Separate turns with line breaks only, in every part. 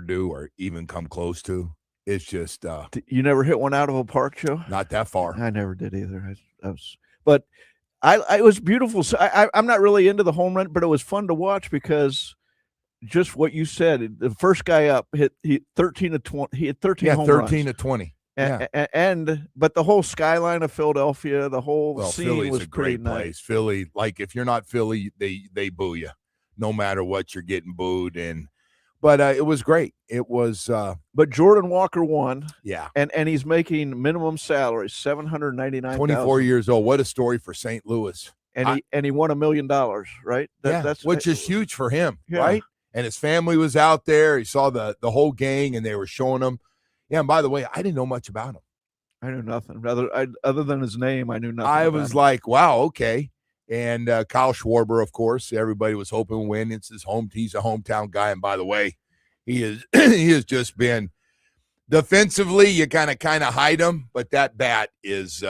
do or even come close to. It's just
You never hit one out of a park, Joe?
not that far.
I never did either. But it was beautiful. So I'm not really into the home run, but it was fun to watch because just what you said. The first guy up he 13 to 20. He had 13 home
13
runs.
to 20.
But the whole skyline of Philadelphia, the whole scene
Philly's
was
a great
pretty
place.
nice.
Philly, like if you're not Philly, they boo you, no matter what. You're getting booed, but it was great. It was.
But Jordan Walker won.
Yeah,
and he's making minimum salary, $799,000.
24 years old. What a story for St. Louis.
And he won $1 million, right?
That's which is huge for him,
yeah.
right? And his family was out there. He saw the whole gang, and they were showing him. Yeah, and by the way, I didn't know much about him.
I knew nothing. Other than his name, I knew nothing.
I was like, wow, okay. And Kyle Schwarber, of course, everybody was hoping to win. It's his home. He's a hometown guy. And by the way, he has just been defensively, you kind of hide him, but that bat is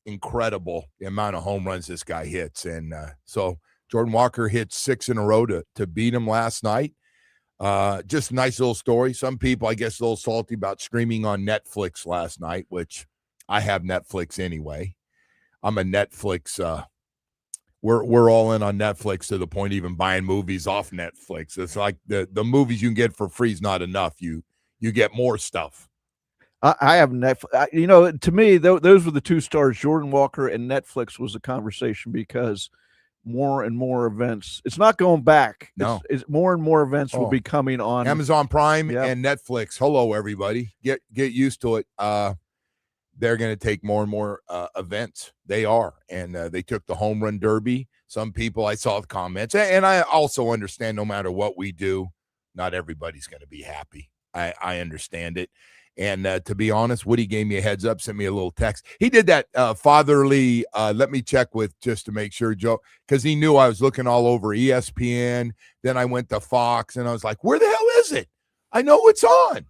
incredible, the amount of home runs this guy hits. And so Jordan Walker hit 6 in a row to beat him last night. Just a nice little story. Some people, I guess, a little salty about streaming on Netflix last night, which I have Netflix anyway. I'm a Netflix. We're all in on Netflix to the point of even buying movies off Netflix. It's like the movies you can get for free is not enough. You get more stuff.
I have Netflix. To me, those were the two stars. Jordan Walker and Netflix was a conversation because more and more events. It's not going back.
No,
it's more and more events will be coming on
Amazon Prime and Netflix. Hello, everybody. Get used to it. They're going to take more and more events. They are, and they took the home run derby. Some people, I saw the comments, and I also understand. No matter what we do, not everybody's going to be happy. I understand it. And to be honest, Woody gave me a heads up, sent me a little text. He did that fatherly, let me check with just to make sure, Joe, because he knew I was looking all over ESPN. Then I went to Fox, and I was like, where the hell is it? I know it's on.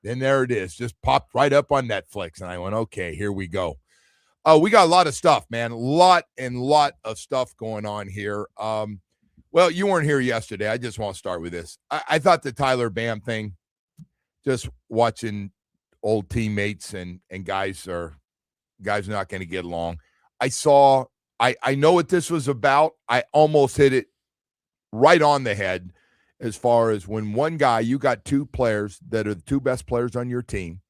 Then there it is, just popped right up on Netflix. And I went, okay, here we go. We got a lot of stuff, man, lot of stuff going on here. Well, you weren't here yesterday. I just want to start with this. I thought the Tyler Bam thing, just watching old teammates and guys are not going to get along. I know what this was about. I almost hit it right on the head as far as when one guy, you got two players that are the two best players on your team,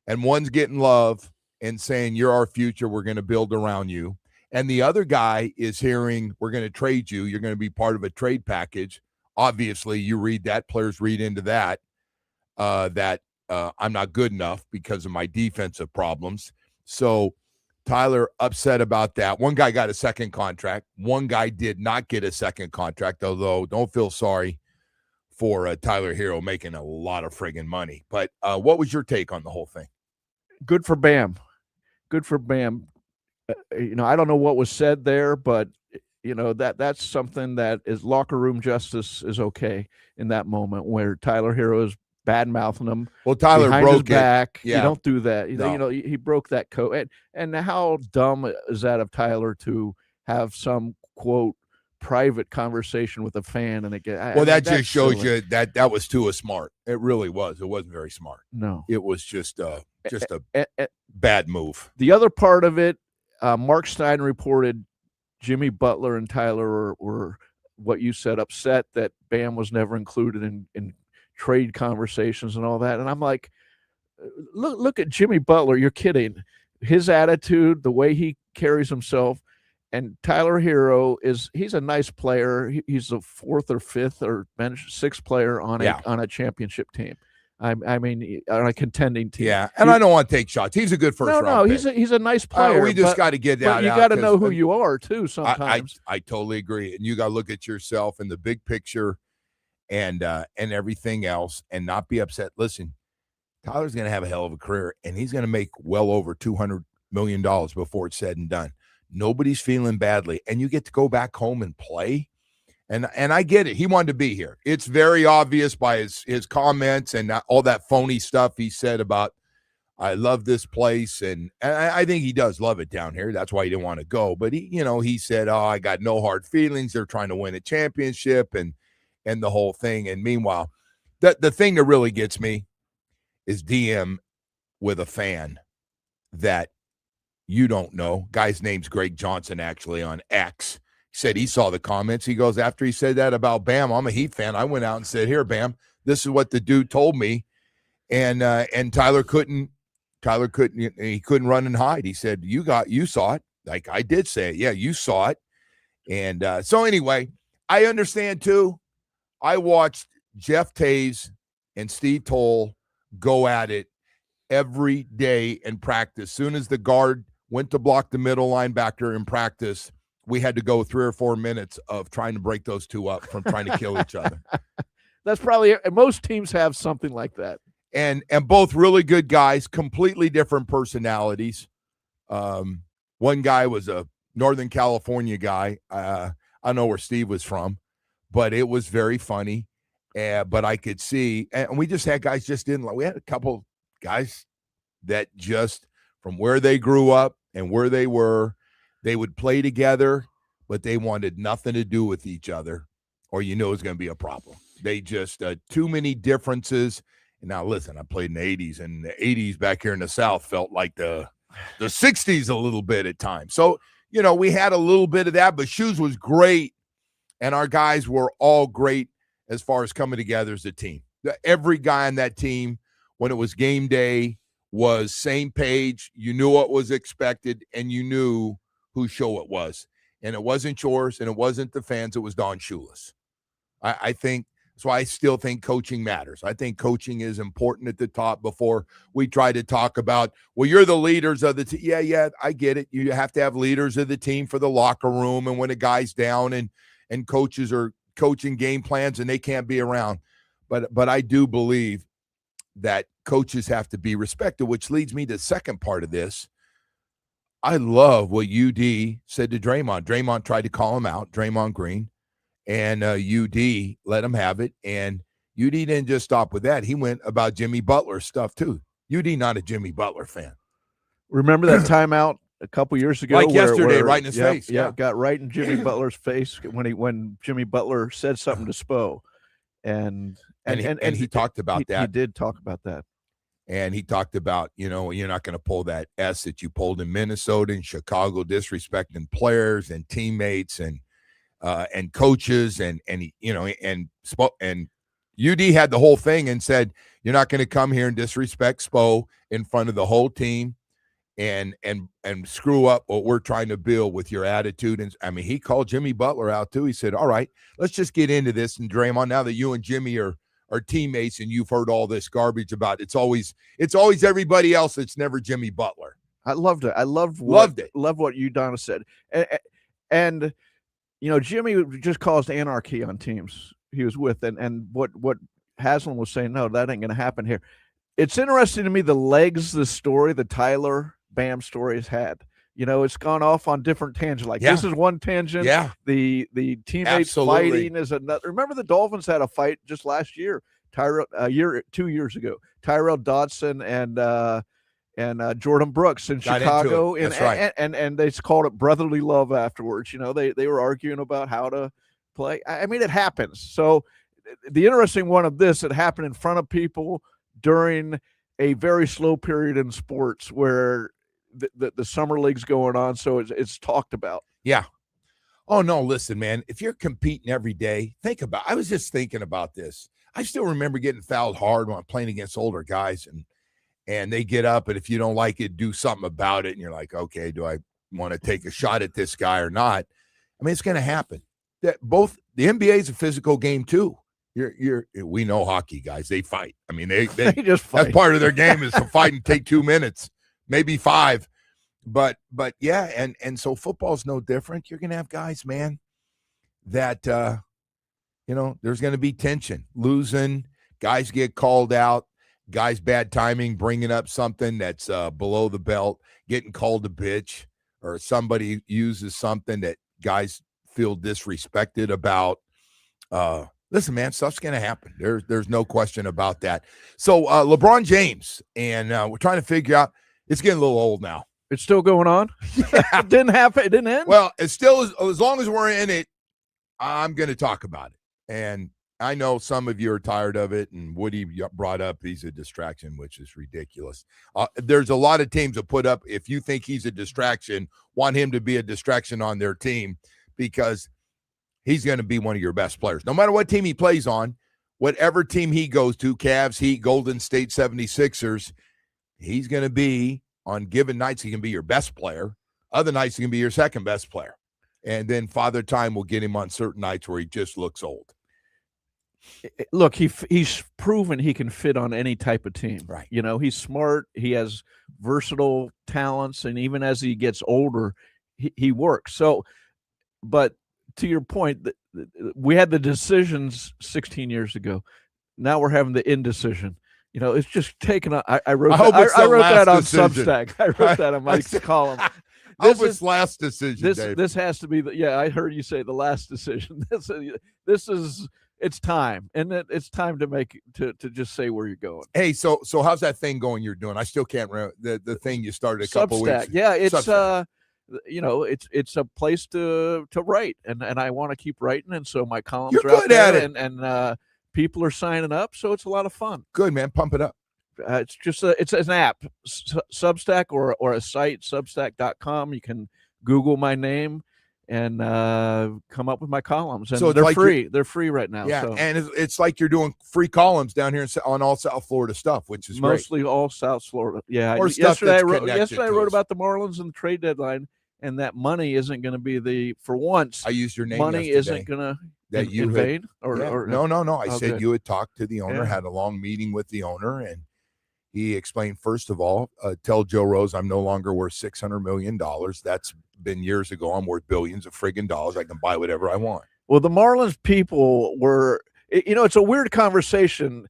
and one's getting love and saying, you're our future, we're going to build around you. And the other guy is hearing, we're going to trade you, you're going to be part of a trade package. Obviously, you read that, players read into that, I'm not good enough because of my defensive problems. So Tyler upset about that. One guy got a second contract. One guy did not get a second contract, although don't feel sorry for Tyler Hero making a lot of friggin' money. But what was your take on the whole thing?
Good for Bam. Good for Bam. I don't know what was said there, but that's something that is locker room justice is okay in that moment where Tyler Hero is bad mouthing him.
Well, Tyler
broke his back.
Yeah.
You don't do that.
No.
He broke that code. And how dumb is that of Tyler to have some quote private conversation with a fan? And
that just shows you that was too smart. It really was. It wasn't very smart.
No,
it was just a bad move.
The other part of it, Mark Stein reported Jimmy Butler and Tyler were what you said, upset that Bam was never included in trade conversations and all that. And I'm like, look at Jimmy Butler. You're kidding. His attitude, the way he carries himself, and Tyler Hero he's a nice player. He's the fourth or fifth or sixth player on a championship team. I mean, on a contending team.
Yeah, and I don't want to take shots. He's a good first round.
No, he's a nice player.
We just got to get that out.
You got to know who you are too. Sometimes
I totally agree, and you got to look at yourself in the big picture, and everything else, and not be upset. Listen, Tyler's going to have a hell of a career, and he's going to make well over $200 million before it's said and done. Nobody's feeling badly, and you get to go back home and play. And I get it. He wanted to be here. It's very obvious by his comments and all that phony stuff he said about, I love this place. And I think he does love it down here. That's why he didn't want to go. But he said, I got no hard feelings. They're trying to win a championship and the whole thing. And meanwhile, The thing that really gets me is DM with a fan that you don't know. Guy's name's Greg Johnson, actually, on X. He said he saw the comments. He goes, after he said that about Bam, I'm a Heat fan. I went out and said, here, Bam, this is what the dude told me. And Tyler couldn't run and hide. He said, you saw it. Like I did say it. Yeah, you saw it. And so anyway, I understand too. I watched Jeff Taves and Steve Toll go at it every day in practice. Soon as the guard went to block the middle linebacker in practice, we had to go 3 or 4 minutes of trying to break those two up from trying to kill each other.
That's probably most teams have something like that.
And both really good guys, completely different personalities. One guy was a Northern California guy. I don't know where Steve was from, but it was very funny. But I could see, and we just had guys just didn't like. We had a couple guys that just from where they grew up and where they were, they would play together, but they wanted nothing to do with each other, or it was going to be a problem. They just too many differences. And now listen, I played in the 80s, and the 80s back here in the South felt like the 60s a little bit at times. So, we had a little bit of that, but Shoes was great, and our guys were all great as far as coming together as a team. Every guy on that team, when it was game day, was same page. You knew what was expected, and you knew whose show it was. And it wasn't yours, and it wasn't the fans. It was Don Shula's. I think that's why I still think coaching matters. I think coaching is important at the top before we try to talk about, well, you're the leaders of the team. Yeah, I get it. You have to have leaders of the team for the locker room and when a guy's down and coaches are coaching game plans and they can't be around. But I do believe that coaches have to be respected, which leads me to the second part of this. I love what UD said to Draymond. Draymond tried to call him out, Draymond Green. And UD let him have it. And UD didn't just stop with that. He went about Jimmy Butler stuff, too. UD not a Jimmy Butler fan.
Remember that timeout a couple years ago?
Like yesterday, right in his face.
Yeah, got right in Jimmy Butler's face when Jimmy Butler said something to Spo. And
he talked about that.
He did talk about that.
And he talked about, you're not going to pull that S that you pulled in Minnesota and Chicago, disrespecting players and teammates and coaches and UD had the whole thing and said, you're not going to come here and disrespect Spo in front of the whole team and screw up what we're trying to build with your attitude. And I mean, he called Jimmy Butler out too. He said, all right, let's just get into this. And Draymond, now that you and Jimmy are teammates and you've heard all this garbage about it's always everybody else. It's never Jimmy Butler.
I loved it. I loved it. Love what Udonis said. And Jimmy just caused anarchy on teams he was with, and what Haslam was saying, no, that ain't going to happen here. It's interesting to me the legs the Tyler Bam story has had. It's gone off on different tangents. Like this is one tangent. Yeah. The teammates fighting is another. Remember the Dolphins had a fight just last year, 2 years ago. Tyrell Dodson and Jordan Brooks in Chicago.
That's right.
And they called it brotherly love afterwards. They were arguing about how to play. I mean, it happens. So the interesting one of this, it happened in front of people during a very slow period in sports where the summer league's going on. So it's talked about.
Yeah. Oh, no, listen, man, if you're competing every day, I was just thinking about this. I still remember getting fouled hard when I'm playing against older guys and they get up, and if you don't like it, do something about it. And you're like, okay, do I want to take a shot at this guy or not? I mean, it's going to happen. The NBA is a physical game too. We know hockey guys, they fight. I mean, they
just fight.
That's part of their game is to fight and take 2 minutes, maybe 5. But yeah, and so football's no different. You're going to have guys, man, that, there's going to be tension, losing, guys get called out. Guys, bad timing, bringing up something that's below the belt, getting called a bitch, or somebody uses something that guys feel disrespected about. Listen, man, stuff's going to happen. There's no question about that. So LeBron James, and we're trying to figure out, it's getting a little old now.
It's still going on? It didn't happen. It didn't end?
Well, it's still, as long as we're in it, I'm going to talk about it. And I know some of you are tired of it, and Woody brought up he's a distraction, which is ridiculous. There's a lot of teams that put up, if you think he's a distraction, want him to be a distraction on their team because he's going to be one of your best players. No matter what team he plays on, whatever team he goes to, Cavs, Heat, Golden State 76ers, he's going to be, on given nights, he can be your best player. Other nights, he can be your second best player. And then Father Time will get him on certain nights where he just looks old.
Look, he's proven he can fit on any type of team.
Right.
You know, he's smart. He has versatile talents, and even as he gets older, he works. So, but to your point, we had the decisions 16 years ago. Now we're having the indecision. You know, it's just taken. I wrote that on Substack. I wrote that on my column.
This last decision.
This has to be I heard you say the last decision. This is. It's time, and it's time to just say where you're going.
Hey, so how's that thing going you're doing? I still can't remember the thing you started a couple weeks ago.
Yeah, it's you know, it's a place to write, and I want to keep writing, and so my columns are out there, and people are signing up, so it's a lot of fun.
Good, man, pump it up.
It's just it's an app, Substack or a site, Substack.com. You can Google my name and come up with my columns, and so they're free. They're free right now.
Yeah,
so.
And it's like you're doing free columns down here on all South Florida stuff, which is
mostly
great.
All South Florida. Yeah.
Or
yesterday I wrote about the Marlins and the trade deadline, and that money isn't going to be for once.
I used your name.
Money isn't going to
that you
invade
or no. I said you had talked to the owner, had a long meeting with the owner, and he explained, first of all, tell Joe Rose I'm no longer worth $600 million. That's been years ago. I'm worth billions of friggin' dollars. I can buy whatever I want.
Well, the Marlins people were, you know, it's a weird conversation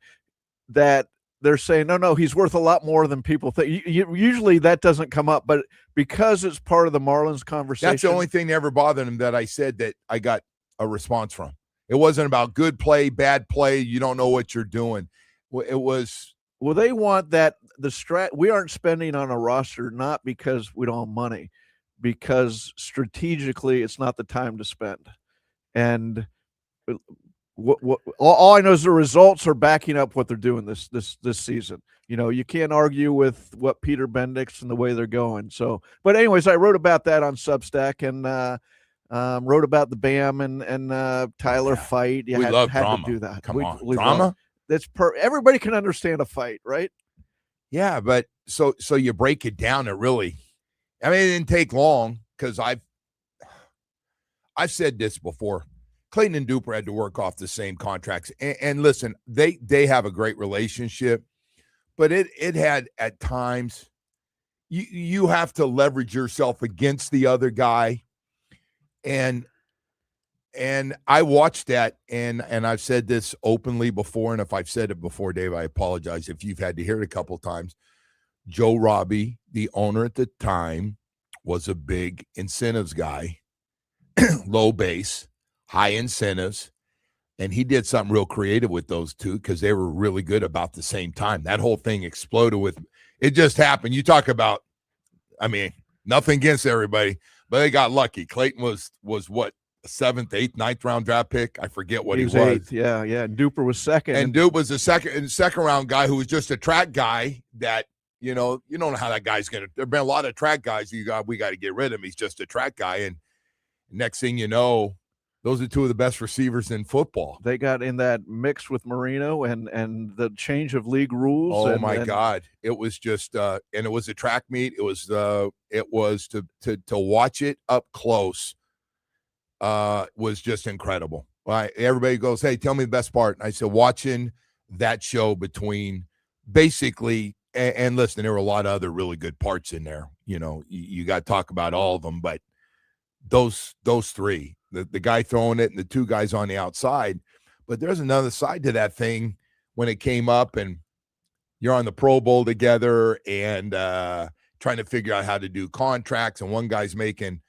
that they're saying, no, he's worth a lot more than people think. Usually that doesn't come up, but because it's part of the Marlins conversation.
That's the only thing that ever bothered him that I said that I got a response from. It wasn't about good play, bad play. You don't know what you're doing. It was.
Well, they want that we aren't spending on a roster, not because we don't have money, because strategically it's not the time to spend. And all I know is the results are backing up what they're doing this season. You know, you can't argue with what Peter Bendix and the way they're going. So, but anyways, I wrote about that on Substack and wrote about the Bam and Tyler fight.
We love drama.
To do that.
Come on, drama.
That's everybody can understand a fight, right?
Yeah, but so you break it down. It really, I mean, it didn't take long because I've said this before. Clayton and Duper had to work off the same contracts, and listen, they have a great relationship, but it had at times you have to leverage yourself against the other guy, and I watched that, and I've said this openly before, and if I've said it before, Dave, I apologize if you've had to hear it a couple of times. Joe Robbie, the owner at the time, was a big incentives guy, low base, high incentives, and he did something real creative with those two because they were really good about the same time. That whole thing exploded with it. Just happened. You talk about, I mean, nothing against everybody, but they got lucky. Clayton was what? 7th, 8th, 9th round draft pick. I forget what he was.
8th, yeah. And Duper was second.
And Duper was the second round guy who was just a track guy that, you don't know how that guy's going to. There have been a lot of track guys we got to get rid of him. He's just a track guy. And next thing you know, those are two of the best receivers in football.
They got in that mix with Marino and the change of league rules.
Oh, my God. It was just and it was a track meet. It was to watch it up close. Was just incredible. Right? Everybody goes, hey, tell me the best part. And I said, watching that show between basically, and listen, there were a lot of other really good parts in there. You got to talk about all of them, but those three, the guy throwing it and the two guys on the outside. But there's another side to that thing when it came up and you're on the Pro Bowl together and trying to figure out how to do contracts, and one guy's making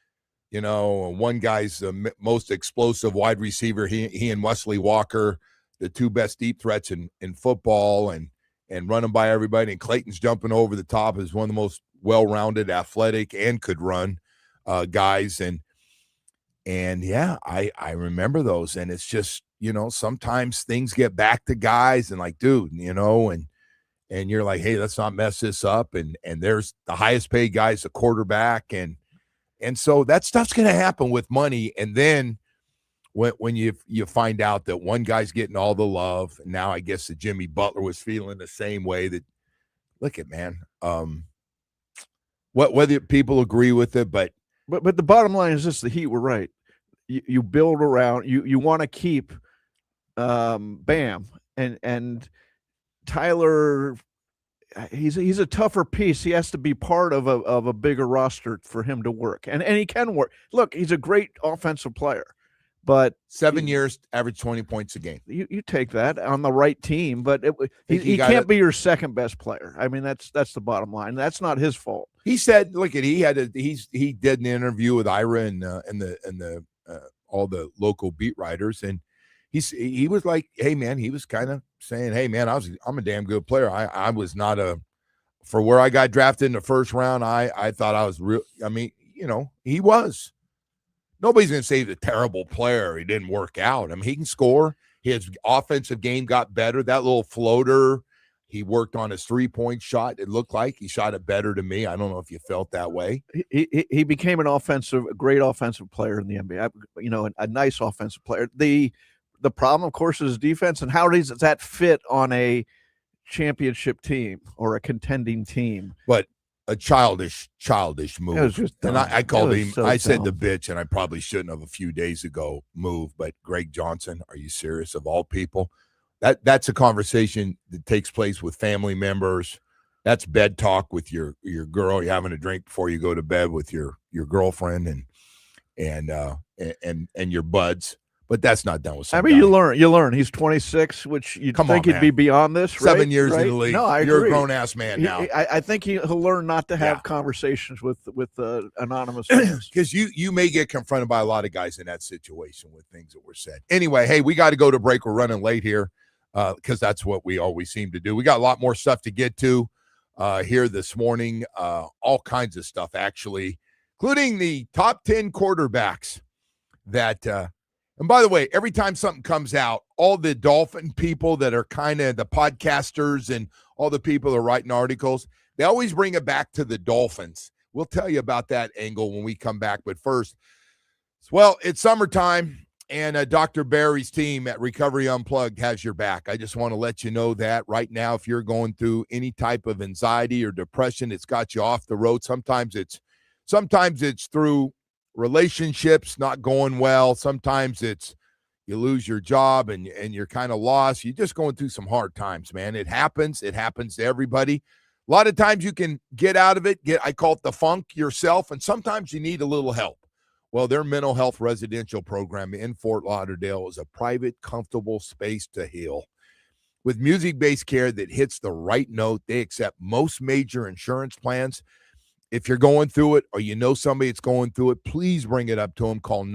one guy's the most explosive wide receiver. He and Wesley Walker, the two best deep threats in football, and running by everybody. And Clayton's jumping over the top as one of the most well-rounded, athletic, and could run guys. And yeah, I remember those. And it's just sometimes things get back to guys and like, dude, and you're like, hey, let's not mess this up. And there's the highest paid guy's a quarterback. And so that stuff's going to happen with money. And then when you find out that one guy's getting all the love, and now I guess that Jimmy Butler was feeling the same way, that look at, man, whether people agree with it, but
the bottom line is this: the Heat were right. You build around, you want to keep Bam and Tyler. He's a tougher piece. He has to be part of a bigger roster for him to work, and he can work. Look, he's a great offensive player, but
7 years, average 20 points a game.
You take that on the right team, but he can't be your second best player. I mean, that's the bottom line. That's not his fault.
He said, "Look, he did an interview with Ira and the all the local beat writers, and he was like, hey man, he was kind of saying, hey man, I'm a damn good player. I was not for where I got drafted in the first round. I thought I was real. I mean, he was. Nobody's going to say he's a terrible player. He didn't work out. I mean, he can score. His offensive game got better. That little floater, he worked on his 3-point shot. It looked like he shot it better to me. I don't know if you felt that way.
He became a great offensive player in the NBA. A nice offensive player. The problem, of course, is defense. And how does that fit on a championship team or a contending team?
But a childish move.
It was just dumb.
And I called him,
so
I said
dumb.
the bitch, and I probably shouldn't have a few days ago move, but Greg Johnson, are you serious, of all people? That's a conversation that takes place with family members. That's bed talk with your girl. You're having a drink before you go to bed with your girlfriend and your buds. But that's not done with some guy.
You learn. He's 26, which you'd think he'd be beyond this, right?
7 years in the league.
No, I agree.
You're a grown-ass man now.
I think he'll learn not to have conversations with anonymous fans.
Because you may get confronted by a lot of guys in that situation with things that were said. Anyway, hey, we got to go to break. We're running late here because that's what we always seem to do. We got a lot more stuff to get to here this morning. All kinds of stuff, actually, including the top 10 quarterbacks that and by the way, every time something comes out, all the Dolphin people that are kind of the podcasters and all the people that are writing articles, they always bring it back to the Dolphins. We'll tell you about that angle when we come back. But first, well, it's summertime, and Dr. Barry's team at Recovery Unplugged has your back. I just want to let you know that right now, if you're going through any type of anxiety or depression, it's got you off the road. Sometimes it's through relationships not going well. Sometimes it's you lose your job and you're kind of lost. You're just going through some hard times, man. It happens to everybody. A lot of times you can get out of it, I call it the funk yourself, and sometimes you need a little help. Well, their mental health residential program in Fort Lauderdale is a private, comfortable space to heal. With music-based care that hits the right note, they accept most major insurance plans. If you're going through it or you know somebody that's going through it, please bring it up to them. Call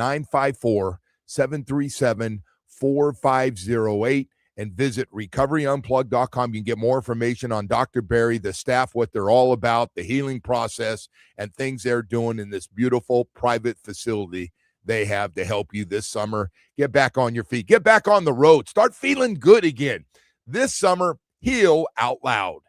954-737-4508 and visit recoveryunplugged.com. You can get more information on Dr. Barry, the staff, what they're all about, the healing process, and things they're doing in this beautiful private facility they have to help you this summer. Get back on your feet. Get back on the road. Start feeling good again. This summer, heal out loud.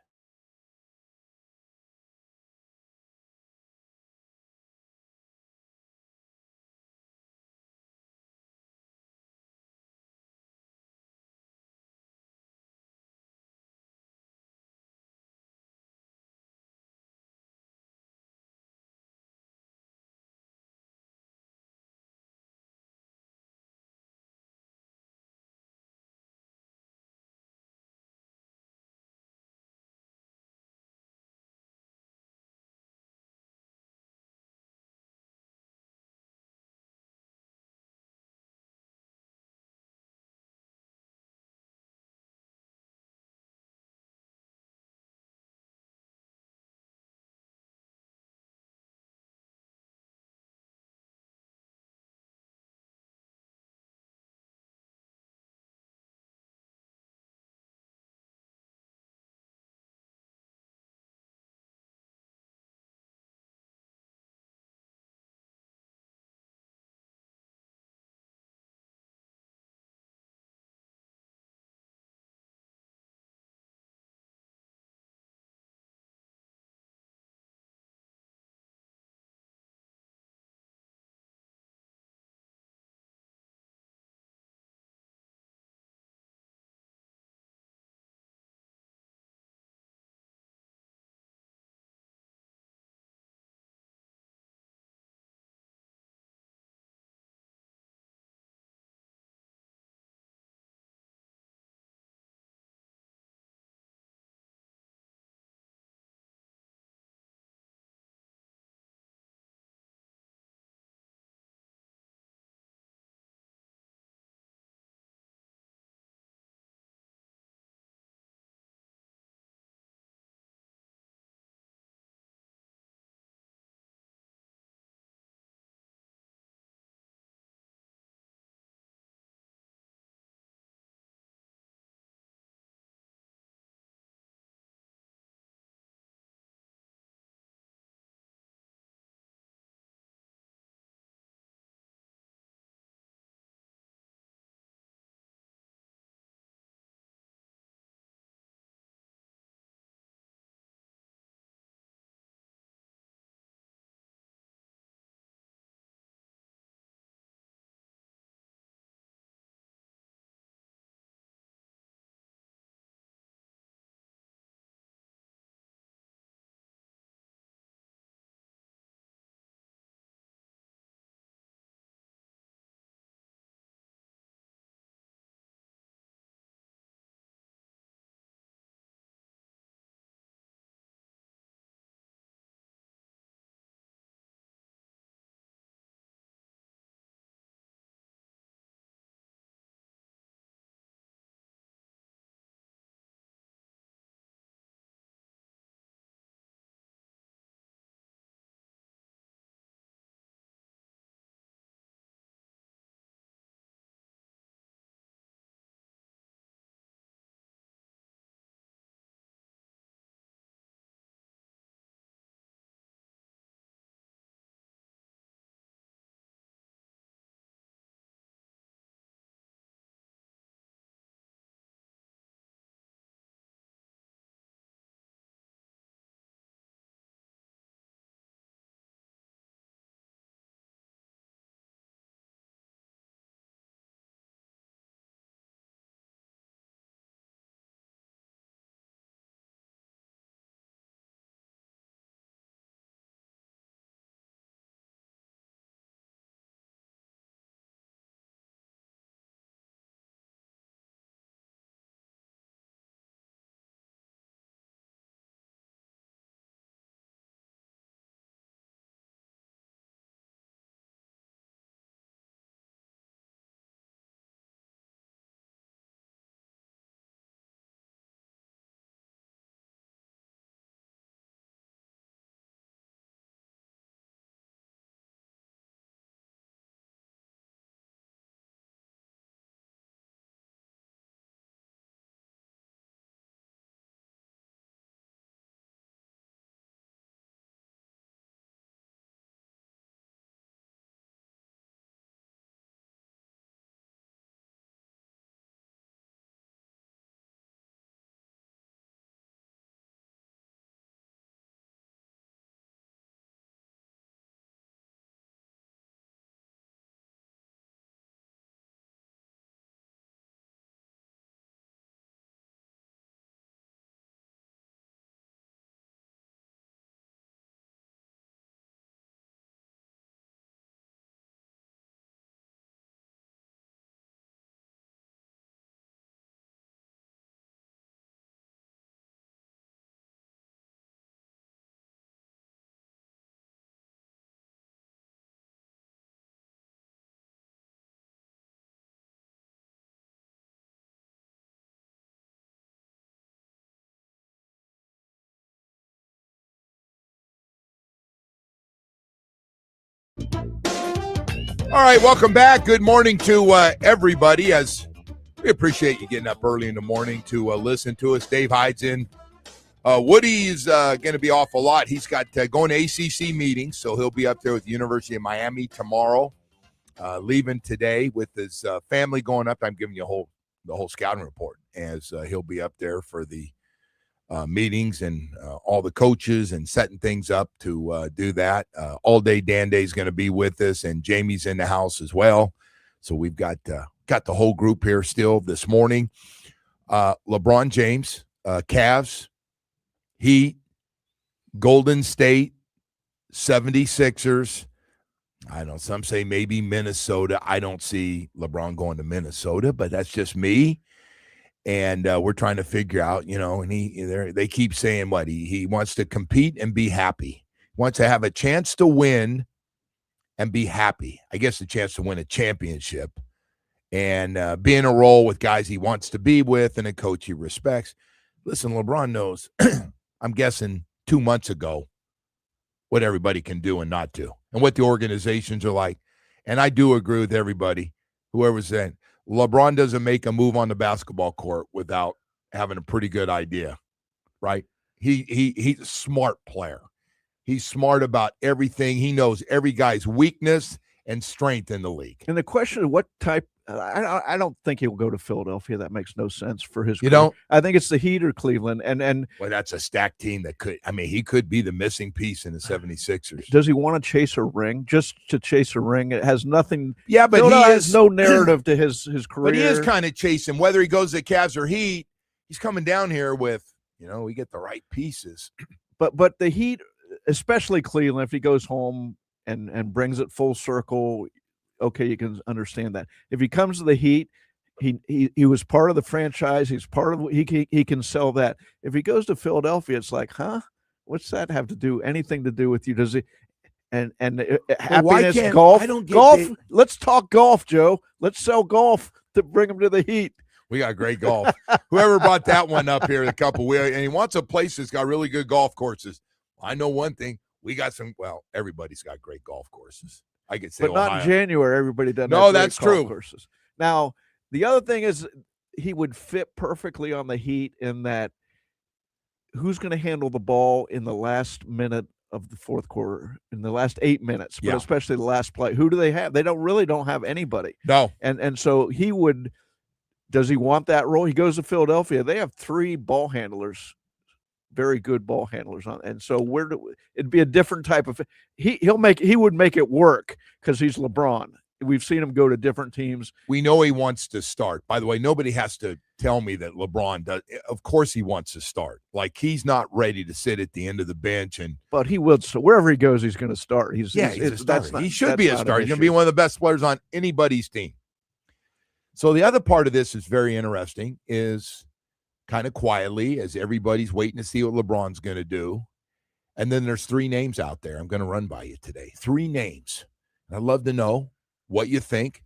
All right, welcome back. Good morning to everybody. As we appreciate you getting up early in the morning to listen to us. Dave Hyde's in. Woody's going to be off a lot. He's got going to ACC meetings, so he'll be up there with the University of Miami tomorrow. Leaving today with his family going up. I'm giving you the whole scouting report as he'll be up there for the meetings and all the coaches and setting things up to do that. All day Dan Day is going to be with us, and Jamie's in the house as well. So we've got the whole group here still this morning. LeBron James, Cavs, Heat, Golden State, 76ers. I don't know. Some say maybe Minnesota. I don't see LeBron going to Minnesota, but that's just me. And we're trying to figure out, and they keep saying what he wants to compete and be happy. He wants to have a chance to win and be happy. I guess a chance to win a championship and be in a role with guys he wants to be with and a coach he respects. Listen, LeBron knows, I'm guessing 2 months ago, what everybody can do and not do and what the organizations are like. And I do agree with everybody, whoever's saying, LeBron doesn't make a move on the basketball court without having a pretty good idea, right? He's a smart player. He's smart about everything. He knows every guy's weakness and strength in the league.
And the question of what type, I don't think he'll go to Philadelphia. That makes no sense for his.
You don't?
I think it's the Heat or Cleveland. And
well, that's a stacked team that he could be the missing piece in the 76ers.
Does he want to chase a ring? Just to chase a ring? It has nothing.
Yeah, but
he has no narrative to his career.
But he is kind of chasing, whether he goes to Cavs or Heat, he's coming down here with, we get the right pieces.
But the Heat, especially Cleveland, if he goes home and brings it full circle, okay, you can understand that. If he comes to the Heat, he was part of the franchise. He's part of he can sell that. If he goes to Philadelphia, it's like, huh? What's that have to do? Anything to do with you? Does he? And happiness, golf. I don't get golf. Let's talk golf, Joe. Let's sell golf to bring him to the Heat.
We got great golf. Whoever brought that one up here, and he wants a place that's got really good golf courses. I know one thing. We got some. Well, everybody's got great golf courses. I could say,
but not in January. Everybody doesn't.
No, that's true.
Courses. Now, the other thing is, he would fit perfectly on the Heat in that. Who's going to handle the ball in the last minute of the fourth quarter, in the last 8 minutes, but especially the last play? Who do they have? They don't have anybody.
No,
and so he would. Does he want that role? He goes to Philadelphia. They have 3 ball handlers. Very good ball handlers on, and so it'd be a different type of. He would make it work because he's LeBron. We've seen him go to different teams.
We know he wants to start. By the way, nobody has to tell me that LeBron does. Of course, he wants to start. Like, he's not ready to sit at the end of the bench but
he will. So wherever he goes, he's going to start. He's
a starter. He should be a starter. He's going to be one of the best players on anybody's team. So the other part of this is very interesting. Is kind of quietly, as everybody's waiting to see what LeBron's going to do. And then there's 3 names out there I'm going to run by you today. 3 names. And I'd love to know what you think.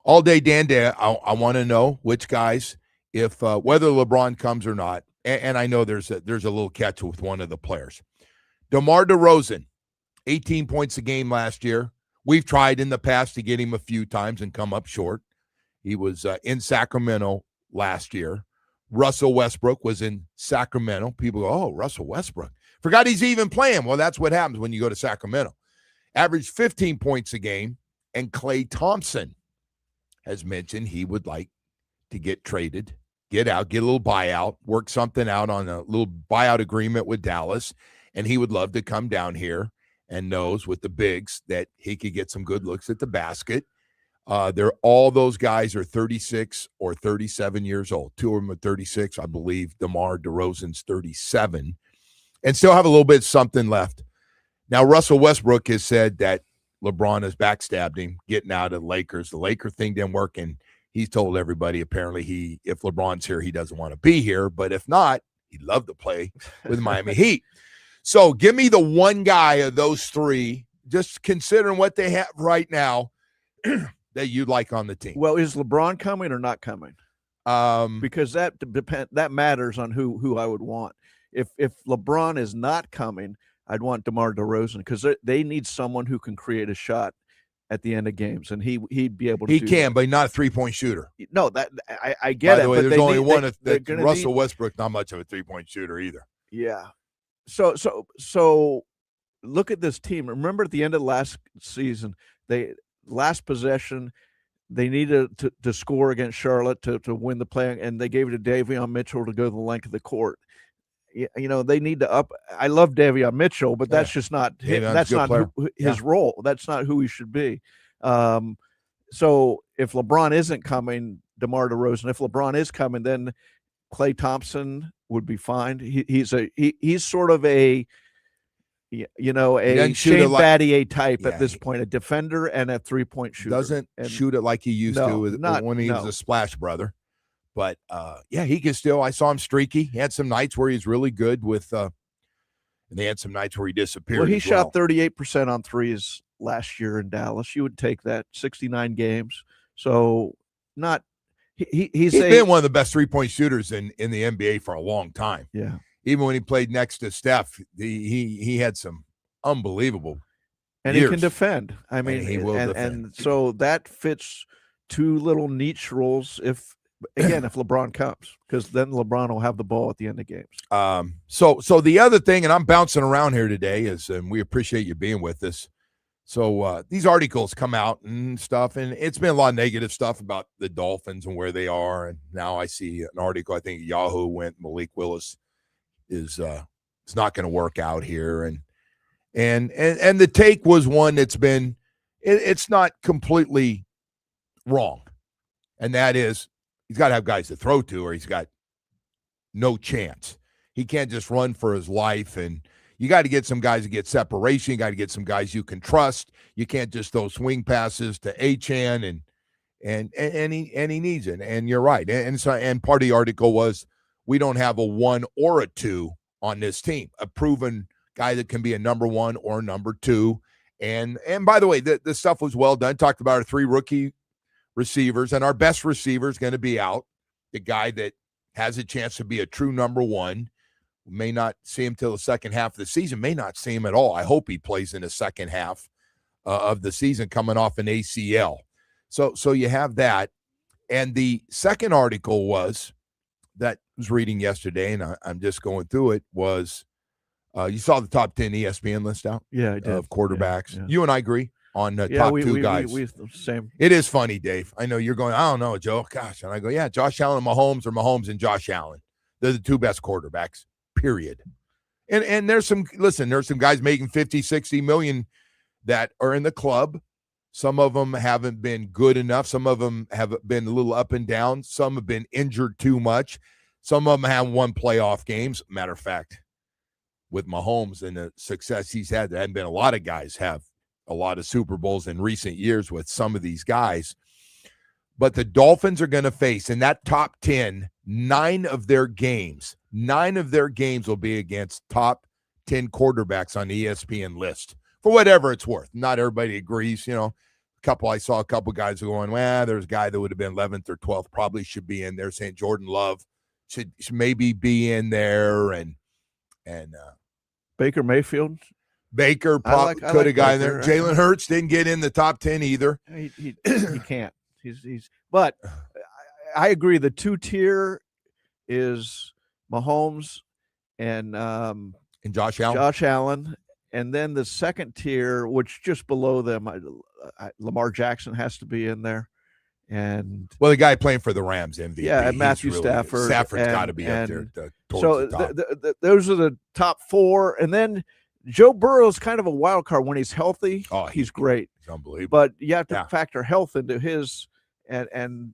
All day, Dan Day, I want to know which guys, if whether LeBron comes or not. And I know there's a little catch with one of the players. DeMar DeRozan, 18 points a game last year. We've tried in the past to get him a few times and come up short. He was in Sacramento last year. Russell Westbrook was in Sacramento. People go, oh, Russell Westbrook. Forgot he's even playing. Well, that's what happens when you go to Sacramento. Averaged 15 points a game. And Klay Thompson has mentioned he would like to get traded, get out, get a little buyout, work something out on a little buyout agreement with Dallas. And he would love to come down here and knows with the bigs that he could get some good looks at the basket. All those guys are 36 or 37 years old. 2 of them are 36. I believe DeMar DeRozan's 37 and still have a little bit something left. Now, Russell Westbrook has said that LeBron has backstabbed him getting out of the Lakers. The Laker thing didn't work, and he's told everybody apparently if LeBron's here, he doesn't want to be here. But if not, he'd love to play with Miami Heat. So give me the one guy of those 3, just considering what they have right now, that you'd like on the team.
Well, is LeBron coming or not coming? Because that matters on who I would want. If LeBron is not coming, I'd want DeMar DeRozan because they need someone who can create a shot at the end of games, and he'd be able to.
He
do
can,
that.
but not a 3-point shooter.
No, that I get
By
it.
the way,
but
there's only
need,
one. Russell
need,
Westbrook, not much of a 3-point shooter either.
Yeah. So look at this team. Remember at the end of last season, last possession, they needed to score against Charlotte to win the play, and they gave it to Davion Mitchell to go the length of the court. You know, they need to up. I love Davion Mitchell, but that's just not that's not his role. That's not who he should be. So if LeBron isn't coming, DeMar DeRozan, if LeBron is coming, then Klay Thompson would be fine. He's sort of a Shane Battier type at this point, a defender and a 3-point shooter.
Doesn't shoot it like he used to when he was a splash brother. But, he can still – I saw him streaky. He had some nights where he's really good with and they had some nights where he disappeared.
Well, he shot 38% on threes last year in Dallas. You would take that, 69 games. So not – he's
been one of the best 3-point shooters in the NBA for a long time.
Yeah.
Even when he played next to Steph, he had some unbelievable
and
years.
He can defend. I mean,
and he will defend.
And so that fits two little niche roles if LeBron comes, because then LeBron will have the ball at the end of games.
So the other thing, and I'm bouncing around here today, is, and we appreciate you being with us. So these articles come out and stuff, and it's been a lot of negative stuff about the Dolphins and where they are. And now I see an article, I think Yahoo went, Malik Willis is it's not going to work out here. And the take was one that's been, it's not completely wrong. And that is, he's got to have guys to throw to, or he's got no chance. He can't just run for his life, and you got to get some guys to get separation. You got to get some guys you can trust. You can't just throw swing passes to Achane, and he needs it. And you're right. And part of the article was, we don't have a 1 or a 2 on this team, a proven guy that can be a number 1 or number 2. And by the way, the stuff was well done. Talked about our 3 rookie receivers, and our best receiver is going to be out. The guy that has a chance to be a true number 1. We may not see him till the second half of the season, may not see him at all. I hope he plays in the second half of the season, coming off an ACL. So you have that. And the second article was, that I was reading yesterday, and I'm just going through it, was you saw the top 10 ESPN list out?
Yeah, I did.
Of quarterbacks.
Yeah.
You and I agree on the top 2 guys.
We same.
It is funny, Dave. I know you're going, I don't know, Joe. Gosh. And I go, yeah, Josh Allen and Mahomes, or Mahomes and Josh Allen. They're the 2 best quarterbacks, period. And there's some guys making 50, 60 million that are in the club. Some of them haven't been good enough. Some of them have been a little up and down. Some have been injured too much. Some of them have won playoff games. Matter of fact, with Mahomes and the success he's had, there haven't been a lot of guys have a lot of Super Bowls in recent years with some of these guys. But the Dolphins are going to face, in that top 10, 9 of their games will be against top 10 quarterbacks on the ESPN list, for whatever it's worth. Not everybody agrees. I saw a couple guys going, well, there's a guy that would have been 11th or 12th, probably should be in there, saying Jordan Love should maybe be in there, and
Baker Mayfield.
Baker probably could have gotten there. Jalen Hurts didn't get in the top 10 either.
He can't. But I agree. The 2-tier is Mahomes and
Josh Allen.
Josh Allen. And then the second tier, which just below them, Lamar Jackson has to be in there. And
the guy playing for the Rams, MVP.
Yeah, and Matthew Stafford.
Stafford's got to be up there.
So those are the top 4. And then Joe Burrow is kind of a wild card. When he's healthy, he's great.
He's unbelievable.
But you have to factor health into his, and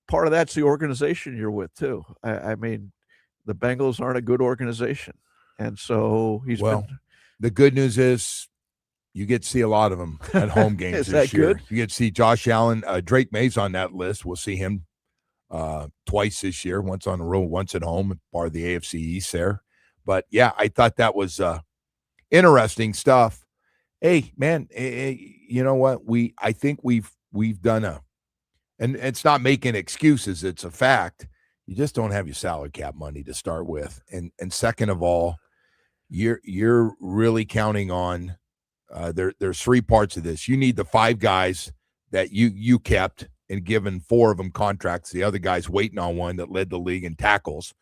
part of that's the organization you're with too. I mean, the Bengals aren't a good organization, and so
the good news is you get to see a lot of them at home games this year. Good? You get to see Josh Allen. Drake May's on that list. We'll see him twice this year, once on the road, once at home, part of the AFC East there. But, yeah, I thought that was interesting stuff. Hey, man, you know what? I think we've done and it's not making excuses. It's a fact. You just don't have your salary cap money to start with. And second of all, you're really counting on There's three parts of this. You need the 5 guys that you kept and given 4 of them contracts. The other guy's waiting on one that led the league in tackles.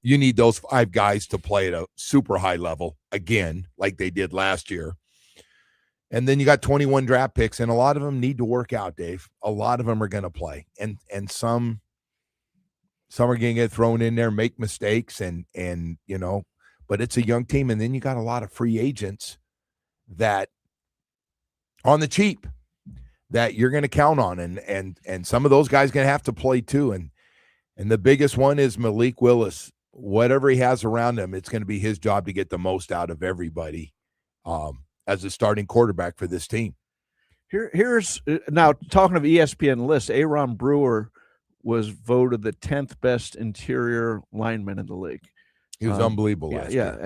You need those 5 guys to play at a super high level again, like they did last year. And then you got 21 draft picks, and a lot of them need to work out, Dave. A lot of them are going to play, and some are going to get thrown in there, make mistakes, and but it's a young team. And then you got a lot of free agents that on the cheap that you're going to count on, and some of those guys going to have to play too. And the biggest one is Malik Willis. Whatever he has around him, it's going to be his job to get the most out of everybody as a starting quarterback for this team.
Here's now talking of ESPN lists. Aaron Brewer was voted the 10th best interior lineman in the league.
He was unbelievable last year.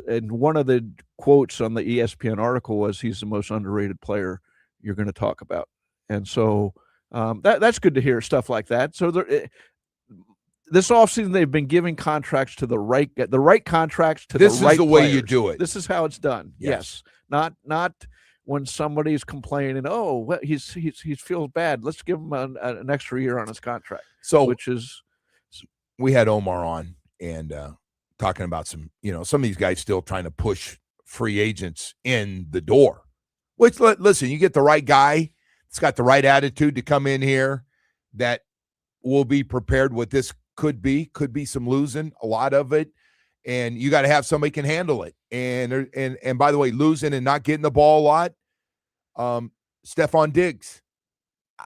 And one of the quotes on the ESPN article was he's the most underrated player you're going to talk about. And so that's good to hear stuff like that. So this offseason, they've been giving contracts to the right contracts to the right players.
This is the way you do it.
This is how it's done. Yes. Not when somebody's complaining, oh, well, he feels bad. Let's give him an extra year on his contract.
So we had Omar on and talking about some of these guys still trying to push free agents in the door. Which, listen, you get the right guy that's got the right attitude to come in here that will be prepared what this could be some losing, a lot of it. And you got to have somebody can handle it. And by the way, losing and not getting the ball a lot, Stephon Diggs,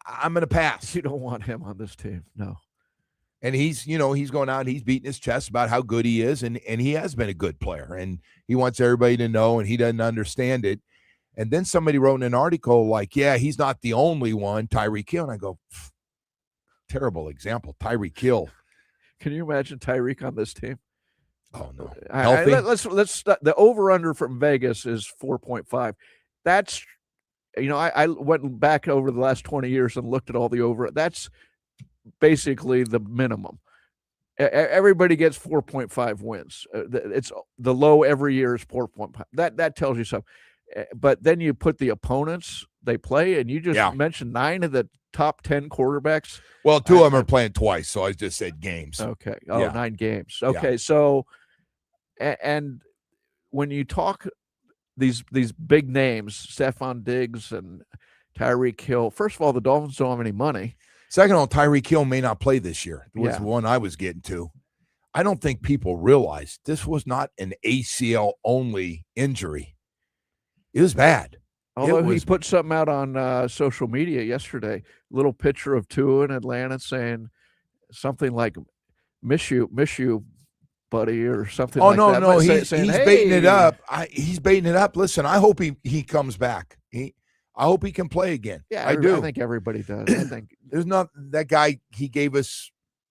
I'm going to pass.
You don't want him on this team, no.
And he's going out and he's beating his chest about how good he is, and he has been a good player, and he wants everybody to know, and he doesn't understand it. And then somebody wrote in an article like, yeah, he's not the only one, Tyreek Hill. And I go, terrible example, Tyreek Hill.
Can you imagine Tyreek on this team?
Oh no,
healthy. Let's the over under from Vegas is 4.5. That's I went back over the last 20 years and looked at all the over. That's basically the minimum. Everybody gets 4.5 wins. It's the low every year is 4.5. That tells you something. But then you put the opponents they play, and you just mentioned 9 of the top 10 quarterbacks.
Well, 2 of them are playing twice, so I just said games.
Okay. 9 games. Okay, so and when you talk these big names, Stephon Diggs and Tyreek Hill, first of all, the Dolphins don't have any money.
Second of all, Tyreek Hill may not play this year. It was the one I was getting to. I don't think people realize this was not an ACL-only injury. It was bad.
Although he put something out on social media yesterday, little picture of Tua in Atlanta saying something like, miss you, buddy, or something like that.
No, he's baiting it up. He's baiting it up. Listen, I hope he comes back. I hope he can play again.
Yeah,
I do.
I think everybody does. I think
there's not that guy. He gave us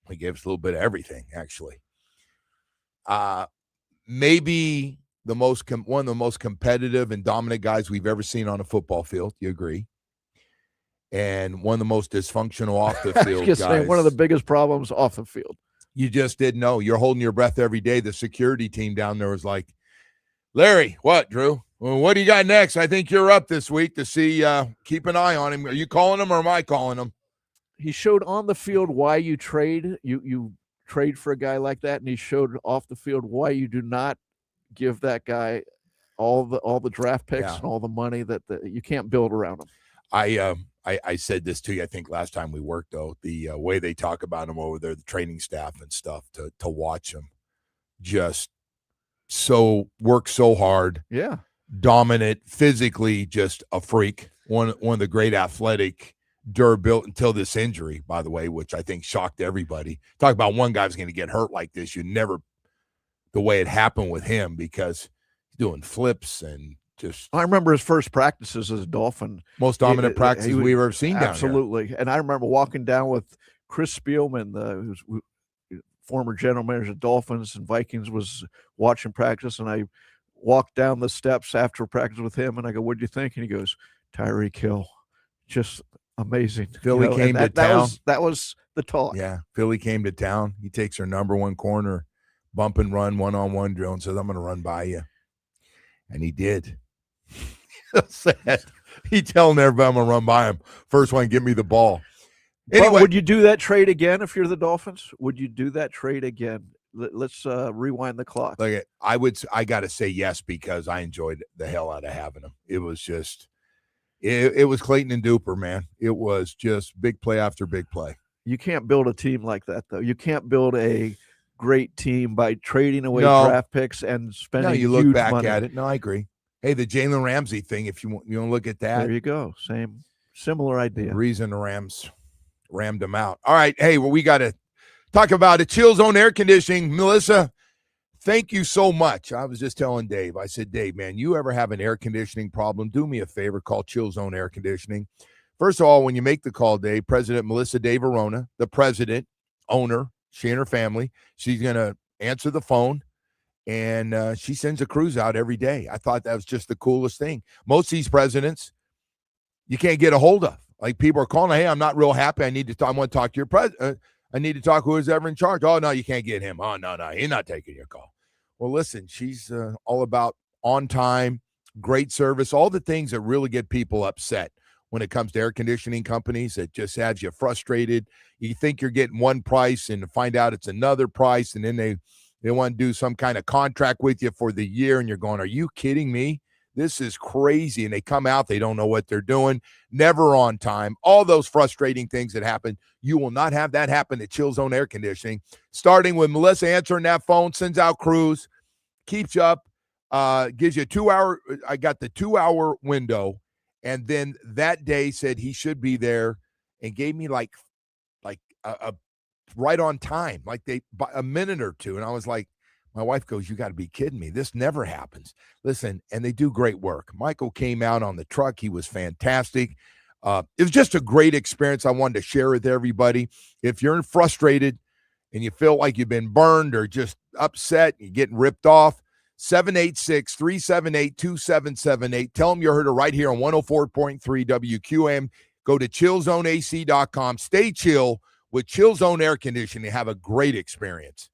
a little bit of everything, actually. Maybe one of the most competitive and dominant guys we've ever seen on a football field. You agree? And one of the most dysfunctional off the field guys.
One of the biggest problems off the field.
You just didn't know. You're holding your breath every day. The security team down there was like, Larry, what, Drew? Well, what do you got next? I think you're up this week to see, keep an eye on him. Are you calling him or am I calling him?
He showed on the field why you trade. You trade for a guy like that, and he showed off the field why you do not give that guy all the draft picks and all the money that you can't build around him.
I said this to you, I think last time we worked, though, the way they talk about him over there, the training staff and stuff, to watch him just work so hard.
Yeah.
Dominant, physically just a freak. One of the great athletic durability until this injury, by the way, which I think shocked everybody. Talk about one guy was going to get hurt like this. You never, the way it happened with him, because he's doing flips and just.
I remember his first practices as a Dolphin.
Most dominant practices we've ever seen down here.
Absolutely. And I remember walking down with Chris Spielman, who's former general manager of Dolphins and Vikings, was watching practice, and I walked down the steps after practice with him, and I go, "What'd you think?" And he goes, "Tyreek Hill, just amazing."
Philly came to town.
That was the talk.
Yeah, Philly came to town. He takes her number one corner, bump and run, one-on-one drill, and says, "I'm going to run by you," and he did. Sad. He telling everybody I'm gonna run by him. First one, give me the ball.
Anyway,
Anyway,
would you do that trade again if you're the Dolphins? Would you do that trade again? Let's rewind the clock.
like I got to say yes because I enjoyed the hell out of having him. It was just, it was Clayton and Duper, man. It was just big play after big play.
You can't build a team like that, though. You can't build a great team by trading away
No.
draft picks and spending
No, you look
huge
back
money.
at it. No, I agree. Hey, the Jalen Ramsey thing. If you want to look at that,
There you go. Similar
the
idea.
reason the Rams rammed them out. All right. Hey, well, we got to talk about it. Chill Zone Air Conditioning. Melissa, thank you so much. I was just telling Dave, I said, Dave, man, you ever have an air conditioning problem, do me a favor, call Chill Zone Air Conditioning. First of all, when you make the call, Dave, President Melissa Dave Arona, the president, owner, she and her family, she's going to answer the phone, and she sends a crews out every day. I thought that was just the coolest thing. Most of these presidents, you can't get a hold of. Like, people are calling, hey, I'm not real happy. I want to talk to your president. I need to talk who is ever in charge. Oh, no, you can't get him. Oh, no, he's not taking your call. Well, listen, she's all about on time, great service, all the things that really get people upset when it comes to air conditioning companies. It just has you frustrated. You think you're getting one price and find out it's another price, and then they want to do some kind of contract with you for the year, and you're going, are you kidding me? This is crazy. And they come out, they don't know what they're doing, never on time. All those frustrating things that happen, you will not have that happen at Chill Zone Air Conditioning. Starting with Melissa answering that phone, sends out crews, keeps you up, gives you a 2-hour. I got the 2-hour window, and then that day said he should be there, and gave me like a right on time, like a minute or two. And I was like, my wife goes, you got to be kidding me. This never happens. Listen, and they do great work. Michael came out on the truck. He was fantastic. It was just a great experience. I wanted to share with everybody. If you're frustrated and you feel like you've been burned or just upset, you're getting ripped off, 786-378-2778. Tell them you heard it right here on 104.3 WQAM. Go to chillzoneac.com. Stay chill with Chill Zone Air Conditioning. Have a great experience.